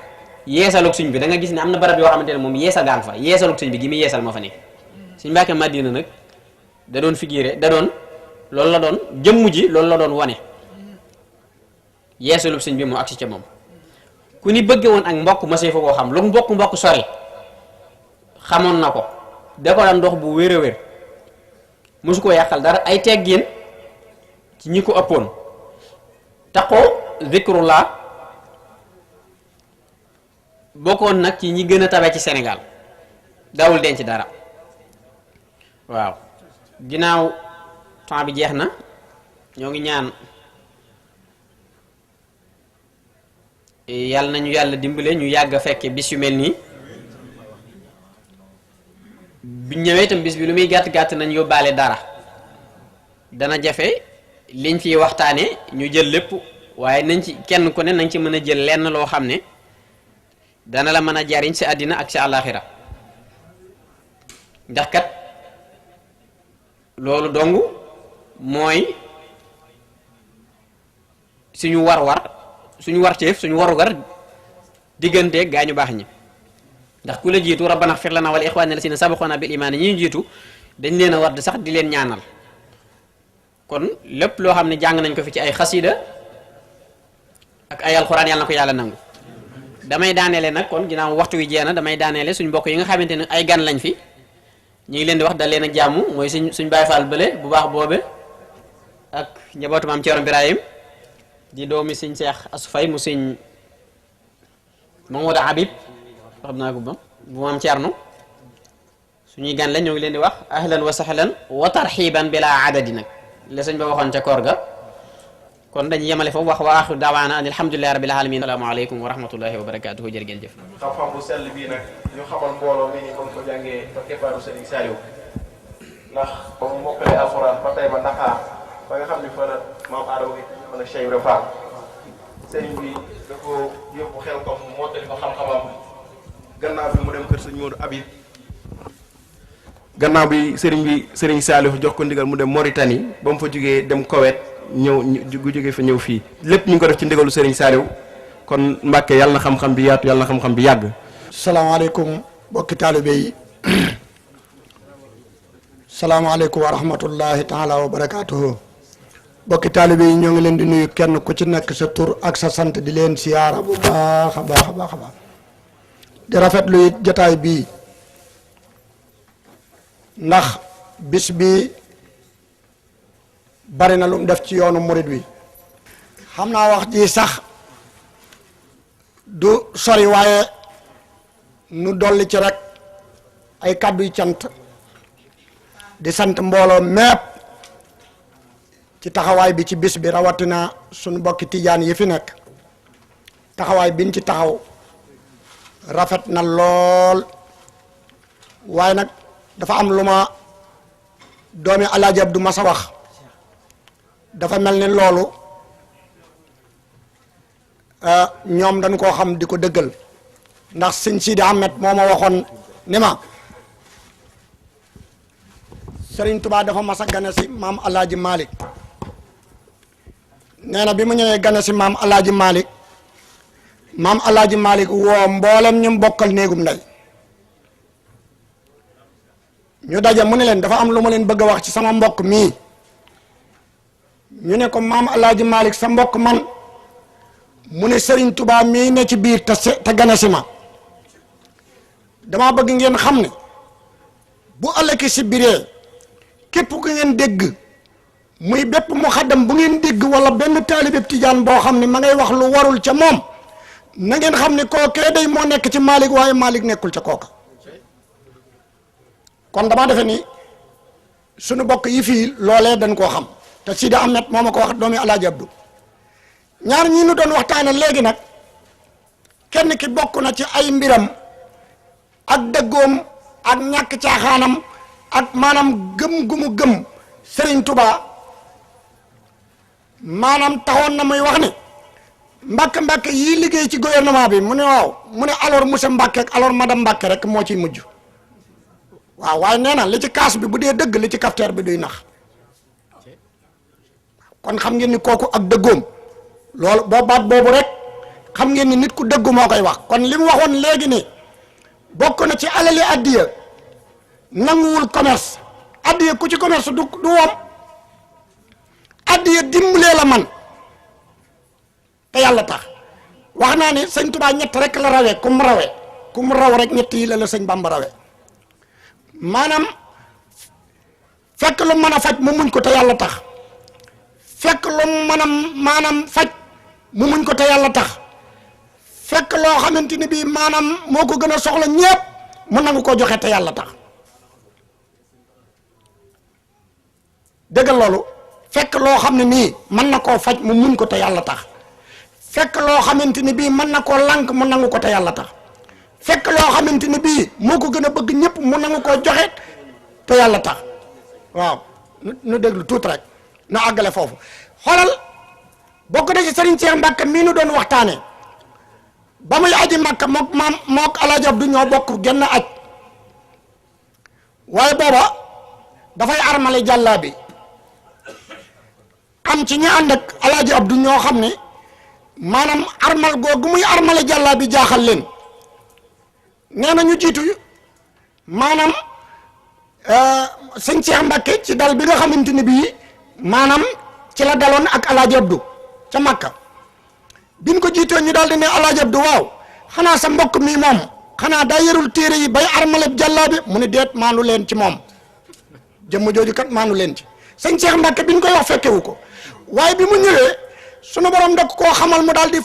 yeesalug suñ bi da nga gis ne am na barab yoo xamante ne moom yeesal gaa nga fa yeesalug suñ bi gi muy yeesal moo fa nekk Sëñ Mbàkke Madina nag da doon figuré loolu la doon jëmm ji loolu la doon wane yeesalug suñ bi moo agsi ca moom ku ni bëgge woon ak mbokk ma see fa koo xam lu mbokk sori xamoon na ko da ko daan dox bu wér a wér mosu koo yàqal dara ay teggin ci ñi ko ëppoon taqoo zikrullah bokkoon nag ci ñi gën a tabe ci Sénégal dawul denc dara waaw ginnaaw temps bi jeex na ñoo ngi ñaan yàlla nañu yàlla dimbale ñu yàgg a fekke bis yu mel nii bu ñëwee itam bis bi lu muy gàtt nañ yóbbaale dara dana jafe liñ fiy waxtaane ñu jël lépp waaye nañ ci kenn ku ne nañ ci mën a jël lenn loo xam ne dana la mën a jariñ si àddina ak si àllaaxira ndax kat loolu dong mooy suñu suñu warteef suñu warugar diggante gaa ñu baax ñi ndax ku la jiitu rabbana xfir lana wal ixwaanina lasina sabaquna bil imaan ñi ñu jiitu dañ leen a war di sax di leen ñaanal kon lépp loo xam ne jàng nañ ko fi ci ay xasida ak ay alxuraan yàlla na ko yàlla nangu damay daaneele nag kon ginnaaw waxtu wi jeex na damay daaneele suñ mbokk yi nga xamante ne ay gan lañ fi ñu ngi leen di wax dal leen ak jàmm mooy suñ Baay Faal bële bu baax boobe ak njabootu maam Ceerno Birahim di doomi sëñ Seex Asu Fay mu sëñ Mamadou Habib xam naa ko ba bu maam Ceerno suñuy gan lañ ñoo ngi leen di wax ahlan wa sahlan wa tarxiban bila adadi nag la sëñ ba waxoon ca koor ga kon dañu yemale foofu wax wa axiru daawaana an alhamdulillahi rabbil alamin assalaamu aleykum wa rahmatullahi wa barakatuhu jërë ngeen jëf xam-xam bu sell bii nag ñu xamal mbooloo mi ni ba mu ko jàngee fa keppaaru Sëriñ Saliou ndax ba mu mokkalee alxuraan ba tey ba Ndakaar ba nga xam ni fa la maam Adama bi fa la Cheikh Ibra Fall sëriñ bi da ko yóbbu xel ko mu mottali ko xam-xamam gannaaw bi mu dem kër sëñ Modou Habib gannaaw bi sëriñ Saliou jox ko ndigal mu dem Mauritanie ba mu fa jógee dem Koweït gu jógee fa ñëw fii lépp ñu ngi ko def ci ndigalu sëriñ Saliou kon Mbàkke yàlla na xam-xam bi yaatu yàlla na xam-xam bi yàgg. salaamaaleykum bokki taalibe yi salaamaaleykum wa rahmatullahi taala wa barakaatuhu bokki taalibe yi ñoo ngi leen di nuyu kenn ku ci nekk sa tur ak sa sant di leen siyaara bu baax a baax a baax a baax di rafetlu it jataay bii ndax bis bi bari na lu mu def ci yoonu murid wi xam naa wax ji sax du sori waaye nu dolli ci rek ay kàddu yu cant di sant mbooloo mépp ci taxawaay bi ci bis bi rawatina sunu mbokki tijaan yi fi nekk taxawaay biñ ci taxaw rafet na lool waaye nag dafa am lu ma doomi Alaaji Abdu Masa wax dafa mel ni loolu ñoom dañu koo xam di ko dëggal ndax sëñ Sidi Ahmed moo ma waxoon ni ma Sëriñ Tuubaa dafa mas a gane si maam Alaaji Malick nee na bi mu ñëwee gane si maam Alaaji Malick woo mboolem ñu bokkal néegum ndey ñu daje mu ne leen dafa am lu ma leen bëgg a wax ci sama mbokk mii ñu ne ko maam Alaaji Malick sa mbokk man mu ne Sëriñ Tuubaa mii ne ci biir te gane si ma dama bëgg ngeen xam ne bu ëllëgee si biree képp ku ngeen dégg muy bépp mu xaddam bu ngeen dégg wala benn taalibe tijaan boo xam ne ma ngay wax lu warul ca moom na ngeen xam ne kookee day moo nekk ci Malick waaye Malick nekkul ca kooka kon dama defe ni sunu bokk yi fii loolee dañ koo xam te Sidi Ahmed moo ma ko wax doomi Alaaji Abdu ñaar ñi nu doon waxtaane léegi nag kenn ki bokk na ci ay mbiram ak dëggoom ak ñàkk caaxaanam ak maanaam gëm gu mu gëm Serigne Touba maanaam taxoon na muy wax ni Mbàkke yii liggéey ci gouvernement bi mu ne waaw mu ne alors monsieur Mbàkke ak alors madame Mbàkke rek moo ciy mujj waaw waaye nee na li ci kaas bi bu dee dëgg li ci kafteer bi duy nax kon xam ngeen ni kooku ak dëggoom loolu baat boobu rek xam ngeen ni nit ku dëggu moo koy wax kon li mu waxoon léegi ni bokk na ci alali addiya nanguwul commerce addiya ku ci commerce du woom addiya dimbalee la man te yàlla tax wax naa ni sëñ Tuubaa ñett rek la rawee ku mu raw rek ñett yi la sëñ Bamba rawee maanaam fekk lu mën a faj mu muñ ko te yàlla tax fekk lu mën a maanaam faj mu muñ ko te yàlla tax fekk loo xamante ni bii maanaam moo ko gën a soxla ñépp mu nangu koo joxe te yàlla tax dëggal loolu fekk loo xam ne nii mën na koo faj mu muñ ko te yàlla tax fekk loo xamante ni bii mën na koo lànk mu nangu ko te yàlla tax fekk loo xamante ni bii moo ko gën a bëgg ñëpp mu nangu koo joxe te yàlla tax waaw nu déglu tuuti rek na àggale foofu xoolal bokk na ci Serigne Cheikh Mbacke mii nu doon waxtaane ba muy aji Makka mook Alaaji Abdu ñoo bokk genn aj waaye booba dafay armale jàllaa bi am ci ñi ànd ak Alaaji Abdu ñoo xam ne maanaam armal googu muy armale jàllaa bi jaaxal leen nee na ñu jiitu maanaam sëñ Cheikh Mbacke ci dal bi nga xamante ni bii maanaam ci la daloon ak Alaaji Abdu ca Makka biñ ko jiitoo ñu daal di ne Alaaji Abdu waaw xanaa sa mbokk mi moom xanaa daa yarul téere yi bay armaleb jàllaa bi mu ne deet maanu leen ci moom jëmm jooju kat maanu leen ci sëñ Cheikh Mbacke biñ koy wax fekkewu ko waaye bi mu ñëwee sunu borom da koo xamal mu daal di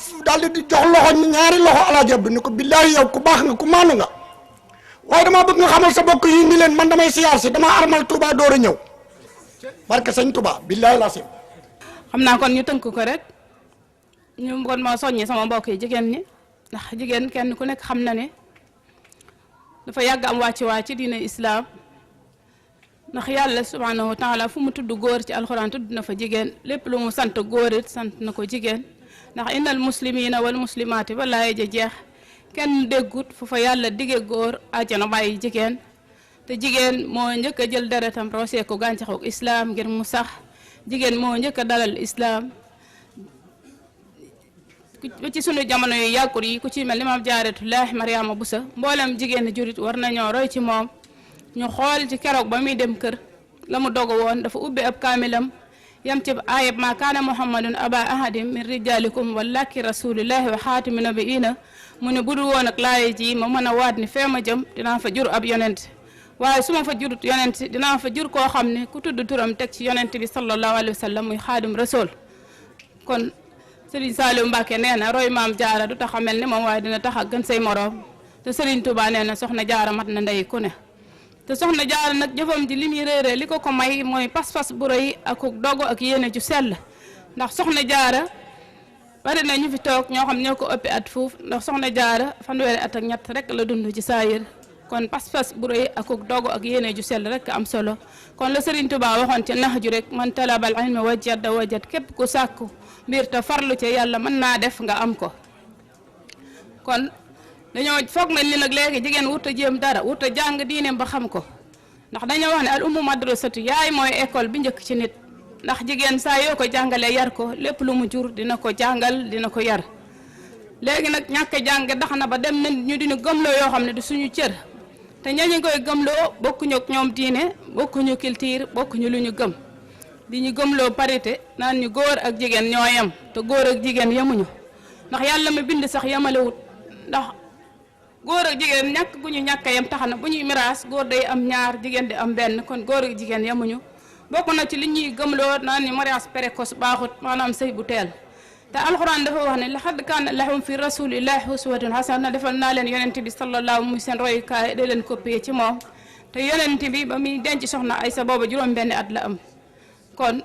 jox loxo ñaari loxo Alaaji Abdu ni ko billaahi yow ku baax nga ku maanu nga waaye damaa bëgg nga xamal sa bokk yi ni leen man damay siyaar si damaa armal Touba door a ñëw barke sëñ Touba billaahi laa si xam naa kon ñu tënk ko rek ñu kon moo soññi sama mbokk yi jigéen ñi ndax jigéen kenn ku nekk xam na ne dafa yàgg am wàcc waa ci diine islaam ndax yàlla subhanahu wa taala fu mu tudd góor ci alxuraan tudd na fa jigéen lépp lu mu sant góor it sant na ko jigéen ndax innal muslimina wal muslimaati ba laay ja jeex kenn déggut fu fa yàlla dige góor àjjana bàyyi jigéen te jigéen moo njëkk a jël deretam roosee ko gàncaxu islaam ngir mu sax jigéen moo njëkk a dalal islaam ba ci sunu jamono yu yàggut yi ku ci mel ni maam Jaaratullaahi Mariama Busa mboolem jigéen jurit war nañoo roy ci moom ñu xool ci keroog ba muy dem kër la mu dogu woon dafa ubbi ab kaamilam yam ci ayab ma kaana muhammadun aba ahadim min rijalikum wallaki rasulillahi wa xaatimi nabiina mu ne budul woon ak laaye ji ma mën a waat ni fee ma jëm dinaa fa jur ab yonent waaye su ma fa jurut yonent dinaa fa jur koo xam ne ku tudd turam teg ci yonent bi sallallahu alayhi wa sallam muy xaadim rasul kon Serigne Saliou Mbacke nee na roy maam jaara du tax a mel ni moom waaye dina tax a gën say moroom te Serigne Touba nee na soxna jaara mat na ndey ku ne te soxna Jaara nag jëfam ji li muy réeree li ko may mooy pas-pas bu rëy ak dogu ak yéene ju sell ndax soxna Jaara bari na ñu fi toog ñoo xam ñoo ko ëppi at fuuf ndax soxna Jaara fanweeri at ak ñett rek la dund ci saayir kon pas-pas bu rëy ak dogu ak yéene ju sell rek am solo kon la Serigne Touba waxoon ci nax ju rek man talabal ilma wajad képp ku sàkku mbir te farlu ci yàlla mën naa def nga am ko kon dañoo foog nañ ni nag léegi jigéen wut a jéem dara wut a jàng diineem ba xam ko ndax dañoo wax ne al ummu madrasatu yaay mooy école bi njëkk ci nit ndax jigéen saa yoo ko jàngalee yar ko lépp lu mu jur dina ko jàngal dina ko yar léegi nag ñàkk a jàng tax na ba dem nañ ñu dina gëmloo yoo xam ne du suñu cër te ñañu koy gëmloo bokkuñu ak ñoom diine bokkuñu culture bokkuñu lu ñu gëm di ñu gëmloo parité naan ñu góor ak jigéen ñoo yem te góor ak jigéen yemuñu ndax yàlla ma bind sax yemalewut ndax góor ak jigéen ñàkk gu ñu ñàkk a yem tax na bu ñuy miraas góor day am ñaar jigéen di am benn kon góor ak jigéen yemuñu bokk na ci li ñuy gëmloo naan ni mariage précoce baaxut maanaam sëy bu teel te alxuraan dafa wax ne laqad kaana lahum fi rasulillahi uswatun hasana defal naa leen yonent bi sallallahu muy seen royukaay da leen copier ci moom te yonent bi ba muy denc soxna Aysa booba juróom benn at la am kon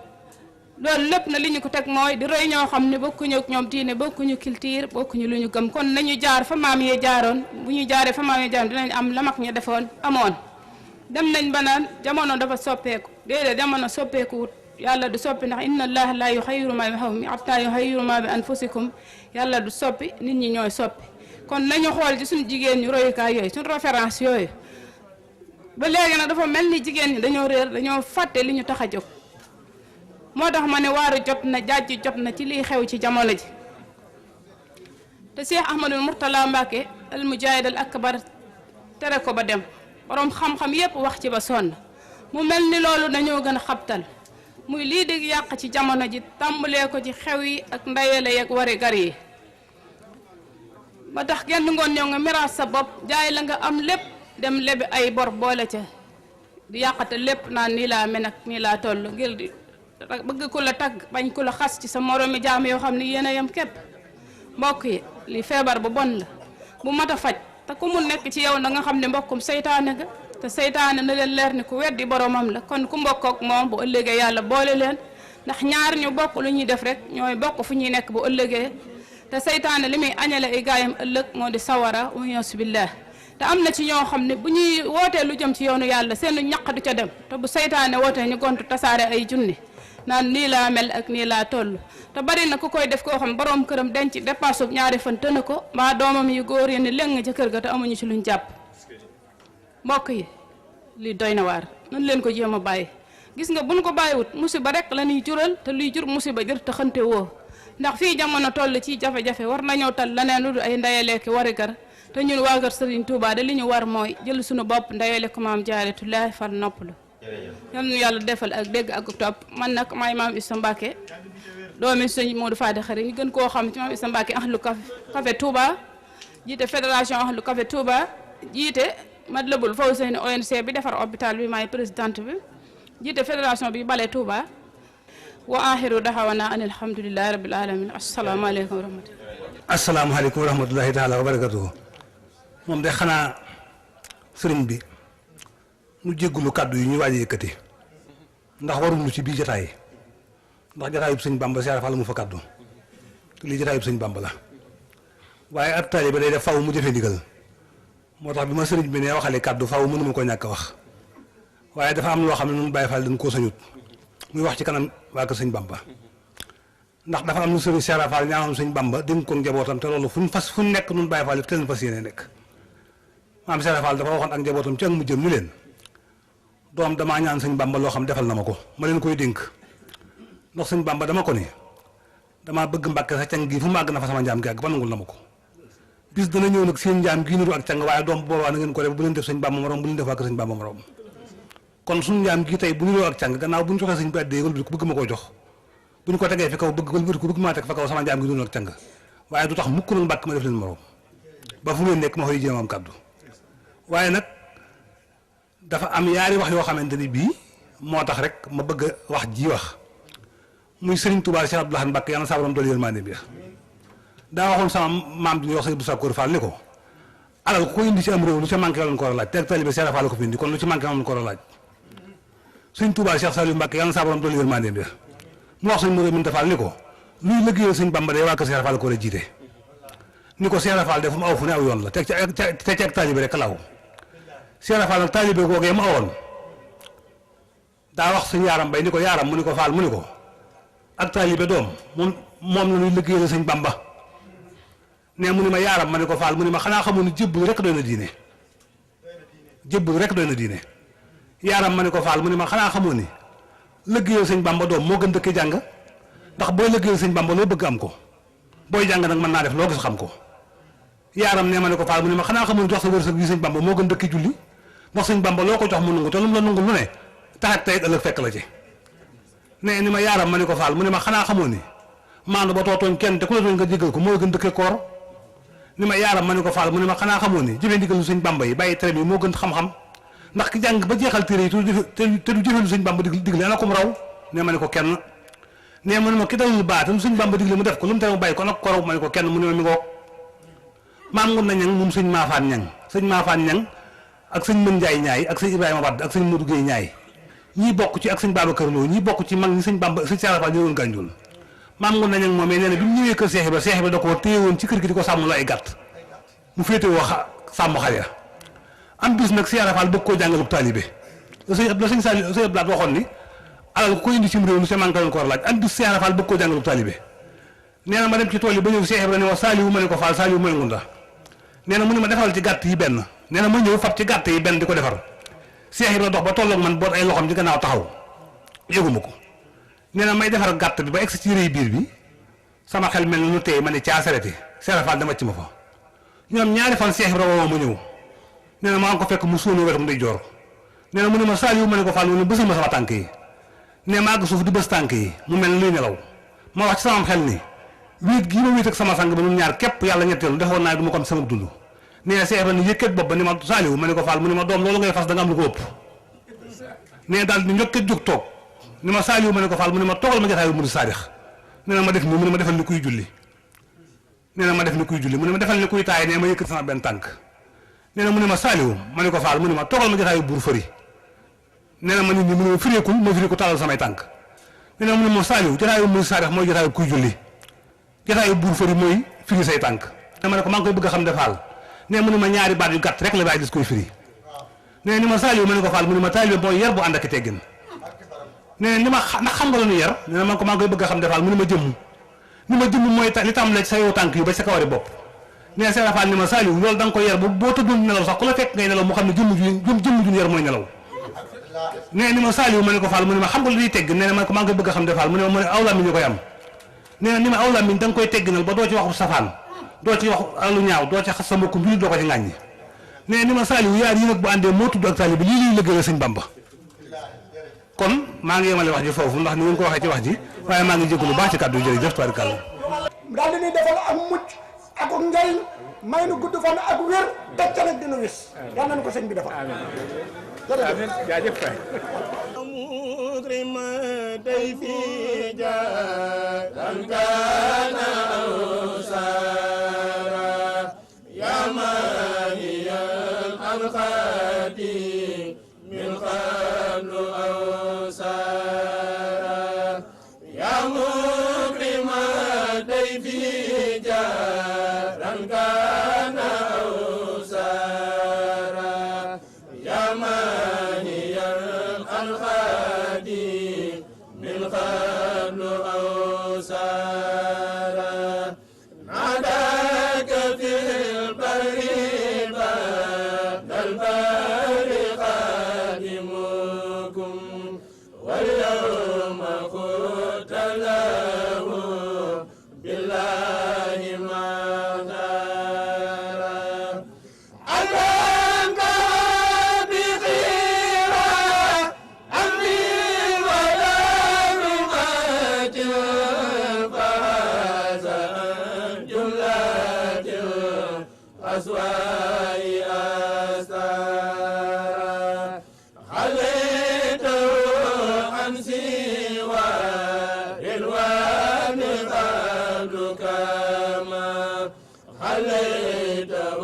loolu lépp na li ñu ko teg mooy di roy ñoo xam ne bokkuñu ak ñoom diine bokkuñu culture bokkuñu lu ñu gëm kon nañu jaar fa maam yee jaaroon bu ñu jaaree fa maam yee jaaroon dinañ am la mag ña defoon amoon dem nañ ba naan jamono dafa soppeeku déedéet jamono soppeeku wut yàlla du soppi ndax inna allaha la yuxayyiru ma bi qawmin hatta yuxayyiru ma bi anfusikum yàlla du soppi nit ñi ñooy soppi kon nañu xool ci suñu jigéen ñu royukaay yooyu suñu référence yooyu ba léegi nag dafa mel ni jigéen ñi dañoo réer dañoo fàtte li ñu tax a jóg moo tax ma ne waaru jot na jàjj jot na ci liy xew ci jamono ji te Cheikh Ahmadul Murtala Mbàkke al mujahid al akbar tere ko ba dem borom xam-xam yépp wax ci ba sonn mu mel ni loolu dañoo gën a xabtal muy lii di yàq ci jamono ji tàmbalee ko ci xew yi ak ndayele yeeg wari gar yi ba tax genn ngoon ñëw nga miraas sa bopp jaay la nga am lépp dem lebi ay bor boole ca di yàqate lépp naan nii laa mel ak nii laa toll ngir di bëgg ku la tagg bañ ku la xas ci sa moromi jaam yoo xam ne yéen a yem képp mbokk yi li feebar bu bon la bu mat a faj te ku mu nekk ci yow na nga xam ne mbokkum seytaane ga te seytaane na leen leer ni ku weddi boromam la kon ku mbokk ak moom bu ëllëgee yàlla boole leen ndax ñaar ñu bokk lu ñuy def rek ñooy bokk fu ñuy nekk bu ëllëgee te seytaane li muy añale ay gaayam ëllëg moo di sawara wa yaasu billah te am na ci ñoo xam ne bu ñuy wootee lu jëm ci yoonu yàlla seen ñaq du ca dem te bu seytaane wootee ñu gontu tasaare ay junni naan nii laa mel ak nii laa toll te bari na ku koy def koo xam borom këram denc dépasse bu ñaari fan tëna ko mbaa doomam yu góor yi ni leng ca kër ga te amuñu ci luñ jàpp mbokk yi lii doy na waar nan leen ko jéem a bàyyi gis nga buñ ko bàyyiwut musiba rek la ñuy jural te luy jur musiba jër te xante woo ndax fii jamono toll ci jafe-jafe war nañoo tal leneen lu dul ay ndayaleeki warigar te ñun waa kër Serigne Touba de li ñu war mooy jël suñu bopp ndayale ko maam Jaaratullaahi far noppalu yal na yàlla defal ak dégg ak topp man nag maay maam Issa Mbacke doomi sëñ Modou Fadi Xari ñu gën koo xam ci maam Issa Mbacke ahlu café Touba jiite fédération ahlu café Touba jiite Matlabul Fawzayni ONC bi defar hôpital bi maay présidente bi jiite fédération bi bale Touba wa axiru daxawana an alhamdulillahi rabbil alamin asalaamaaleykum wa rahmatullah asalaamaaleykum wa rahmatullahi taala wa barakatuhu moom de xanaa sëriñ bi nu jéggulu kàddu yi ñu waaj a yëkkati ndax warul ci biir jataay ndax jataayub sëñ Bamba siyaare fa la mu fa kàddu te lii jataayub sëñ Bamba la waaye at taalibe day def faw mu jëfee ndigal moo tax bi ma sëriñ bi ne waxale kàddu faw mënuma ko ñàkk a wax waaye dafa am loo xam ne nun Baay Faal dañ koo sañut muy wax ci kanam waa kër sëñ Bamba ndax dafa am lu sëriñ Siyaare Faal ñaanoon sëñ Bamba dénk ko njabootam te loolu fu nekk nun Baay Faal te leen fas yéene nekk maam Siyaare Faal dafa waxoon ak njabootam ci ak mu jëm ni leen doom damaa ñaan sëñ Bamba loo xam defal na ma ko ma leen koy dénk ndax sëñ Bamba dama ko ni damaa bëgg Mbàkke sa càng gi fu màgg na fa sama njaam gi àgg ba nangul na ma ko bis dana ñëw nag seen njaam gi niru ak càng waaye doom boobaa na ngeen ko def bu leen def sëñ Bamba morom bu leen def waa kër sëñ Bamba morom kon suñu njaam gi tey bu niroo ak càng gannaaw bu ñu joxee sëñ bi addee wëlbati ko bëgg ma koo jox bu ñu ko tegee fi kaw bëgg wëlbati ko bëgg maa teg fa kaw sama njaam gi doon ak càng waaye du tax mukk nag Mbàkke ma def leen morom ba fu leen nekk ma koy jéem am kàddu waaye nag dafa am yaari wax yoo xamante ni bii moo tax rek ma bëgg a wax ji wax muy Serigne Touba Cheikh Abdou Lahad Mbacké yàlla na saa borom doole yërmande bi daa waxoon sama maam bi ñuy wax sëñ Abdou Sakkour Fall ni ko alal ko indi ci am réew lu ci manqué lañ ko war a laaj te ak taalibe Cheikh Fall ko fi indi kon lu ci manqué lañ ko war a laaj sëñ Touba Cheikh Saliou Mbacke yàlla na saa borom dolli yërmande bi mu wax sëñ Modou Minta Fall ni ko luy liggéeyal sëñ Bamba day waa kër Cheikh Fall ko war a jiite ni ko Cheikh Fall de fu mu aw fu ne aw yoon la te ci ak taalibe rek law Cheikh Fall nag taalibe googee mu awoon daa wax sëñ Yaaram Bay ni ko Yaaram mu ni ko Fall mu ni ko ak taalibe doom moom la luy liggéeyal sëñ Bamba ne mu ni ma Yaaram ma ni ko Fall mu ni ma xanaa xamoon ni jébbul rek doy na diine jébbul rek doy na diine Yaaram ma ni ko Fall mu ni ma xanaa xamoon ni liggéeyal sëñ Bamba doom moo gën dëkk jàng ndax booy liggéeyal sëñ Bamba loo bëgg am ko booy jàng nag mën naa def loo gis xam ko Yaaram ne ma ni ko Fall mu ni ma xanaa xamoon jox sa wërsëg bi sëñ Bamba moo gën dëkk julli ndax sëñ Bamba loo ko jox mu nungu te lu mu la nungu lu ne taxat tey ëllëg fekk la ci ne ni ma Yaaram ma ni ko Fall mu ni ma xanaa xamoon ni maandu ba tootooñ kenn te ku la tooñ nga jégal ko moo gën dëkk koor ni ma Yaaram ma ni ko Fall mu ni ma xanaa xamoon ni jëfee ndigalu sëñ Bamba yi bàyyi tere bi moo gën xam-xam ndax ki jàng ba jeexal téere yi te du jëfee lu sëñ Bamba digle ana ko mu raw ne ma ni ko kenn ne mu ne ma ki dalul baax te lu sëñ Bamba digle mu def ko lu mu tere mu bàyyi ko nag ko raw ma ni ko kenn mu ne ma mi ngoog maam ngun na ñang moom sëñ Maafaan ñang sëñ Maafaan ñang ak sëñ Mën Njaay ñaay ak sëñ Ibrahima Wade ak sëñ Modou Gueye ñaay ñii bokk ci ak sëñ Babacar Lo ñii bokk ci mag ñi sëñ Bamba sëñ Cheikh Fall ñëwoon Gànjool maam ngun na ñang moom nee na bi mu ñëwee kër Cheikh Ibra da ko téye woon ci kër gi di ko sàmm la ay gàtt mu féete woo sàmm xar ya am bis nag Cheikh Fall bëgg koo jàngalub taalibe la sëñ Saliou sëñ Abdoulaye waxoon ni alal ko indi ci réew lu see manqué leen ko war a laaj am bis Cheikh Fall bëgg koo jàngalub taalibe nee na ma dem ci tool yi ba ñëw Cheikh Ibra ne wa Saliou ma ne ko Fall Saliou mooy ngunda nee na mu ne ma defaral ci gàtt yi benn nee na ma ñëw fab ci gàtt yi benn di ko defar Cheikh Ibra dox ba tolloog man boot ay loxoom ci gannaaw taxaw yëguma ko nee na may defar gàtt bi ba egsi ci rëy biir bi sama xel mel ni lu tey ma ne caa sereti Cheikh Fall dama ci ma fa ñoom ñaari fan Cheikh Ibra woo ma ñëw nee na maa ngi ko fekk mu sóonoo wetam day joor nee na mu ne ma Saliou ma ne ko Fall mu ne bësal ma sama tànk yi ne ma àgg suuf di bës tànk yi mu mel ni luy nelaw ma wax ci sama xel ni wéet gii ma wéet ak sama sang ba ñun ñaar képp yàlla ñetteelu defoon naa du ma ko am sama dund nee na Cheikh Ibra ni yëkkat bopp ba ni ma Saliou ma ne ko Fall mu ne ma doom loolu ngay fas da nga am lu ko ëpp nee daal di ñokkat jóg toog ni ma Saliou ma ne ko Fall mu ne ma toogal ma jataayu mu di saadix nee na ma def nii mu ne ma defal ni kuy julli nee na ma def ni kuy julli mu ne ma defal ni kuy taay nee ma yëkkat sama benn tànk nee na mu ne ma Saliou ma ne ko Fall mu ne ma toogal ma jataayu buur fëri nee na ma nit ñi mu ne ma fireekul ma fireeku tàllal samay tànk nee na mu ne ma Saliou jataayu mu di saadix mooy jataayu kuy julli jataayu buur fëri mooy firi say tànk nee ma ne ko maa ngi koy bëgg a xam de Fall nee mu ne ma ñaari baat yu gàtt rek la bàyyi dis koy firi nee ni ma Saliou ma ne ko Fall mu ne ma taalibe mooy yar bu ànd ak teggin nee ni ma ndax xam nga la ñu yar nee na man ko maa ngi koy bëgg a xam de Fall mu ne ma jëmm ni ma jëmm mooy li tam la sa yow tànk yi ba sa kawari bopp nee Cheikh Fall ni ma Saliou loolu da nga koy yar boo tëddoon nelaw sax ku la fekk ngay nelaw mu xam ne jëmm ju yar mooy nelaw nee ni ma Saliou ma ne ko Fall mu ne ma xam nga lu ñuy tegg nee na man ko maa ngi koy bëgg a xam de Fall mu ne ma aw làmmiñ ñu koy am nee na ni ma aw làmmiñ da nga koy tegginal ba doo ci waxu safaan doo ci wax lu ñaaw doo ci xas sa mbokku mbir doo ko ci ŋàññi nee ni ma Saliou yaar yi nag bu àndee moo tudd ak taalibe bi lii liy lëggale sëñ Bamba kon maa ngi yemale wax ji foofu ndax ni ngeen ko waxee ci wax ji waaye maa ngi jégalu baax ci kàddu yi jërëjëf tubaarkàlla daal di ñuy defal am mucc ak njariñ may nu gudd fan ak wér teg ca nag dina wis yal nañu ko sëñ bi defal amiin jaajëf kay mukrima day fi jaaran kana awsara ya maniyal alqadi min qablu awsara ya mukrima day fi jaaran kana awsara ya maniyal alqadi min qablu awsara nadaka fil barri ba'dal barri qadimukum wal yawma qutalahu billahi madara alanka biqira amri wala ruqatil faza jumlatil aswai astara خليته عن سوى الوان قبل كما خليته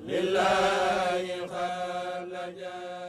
لله خلجا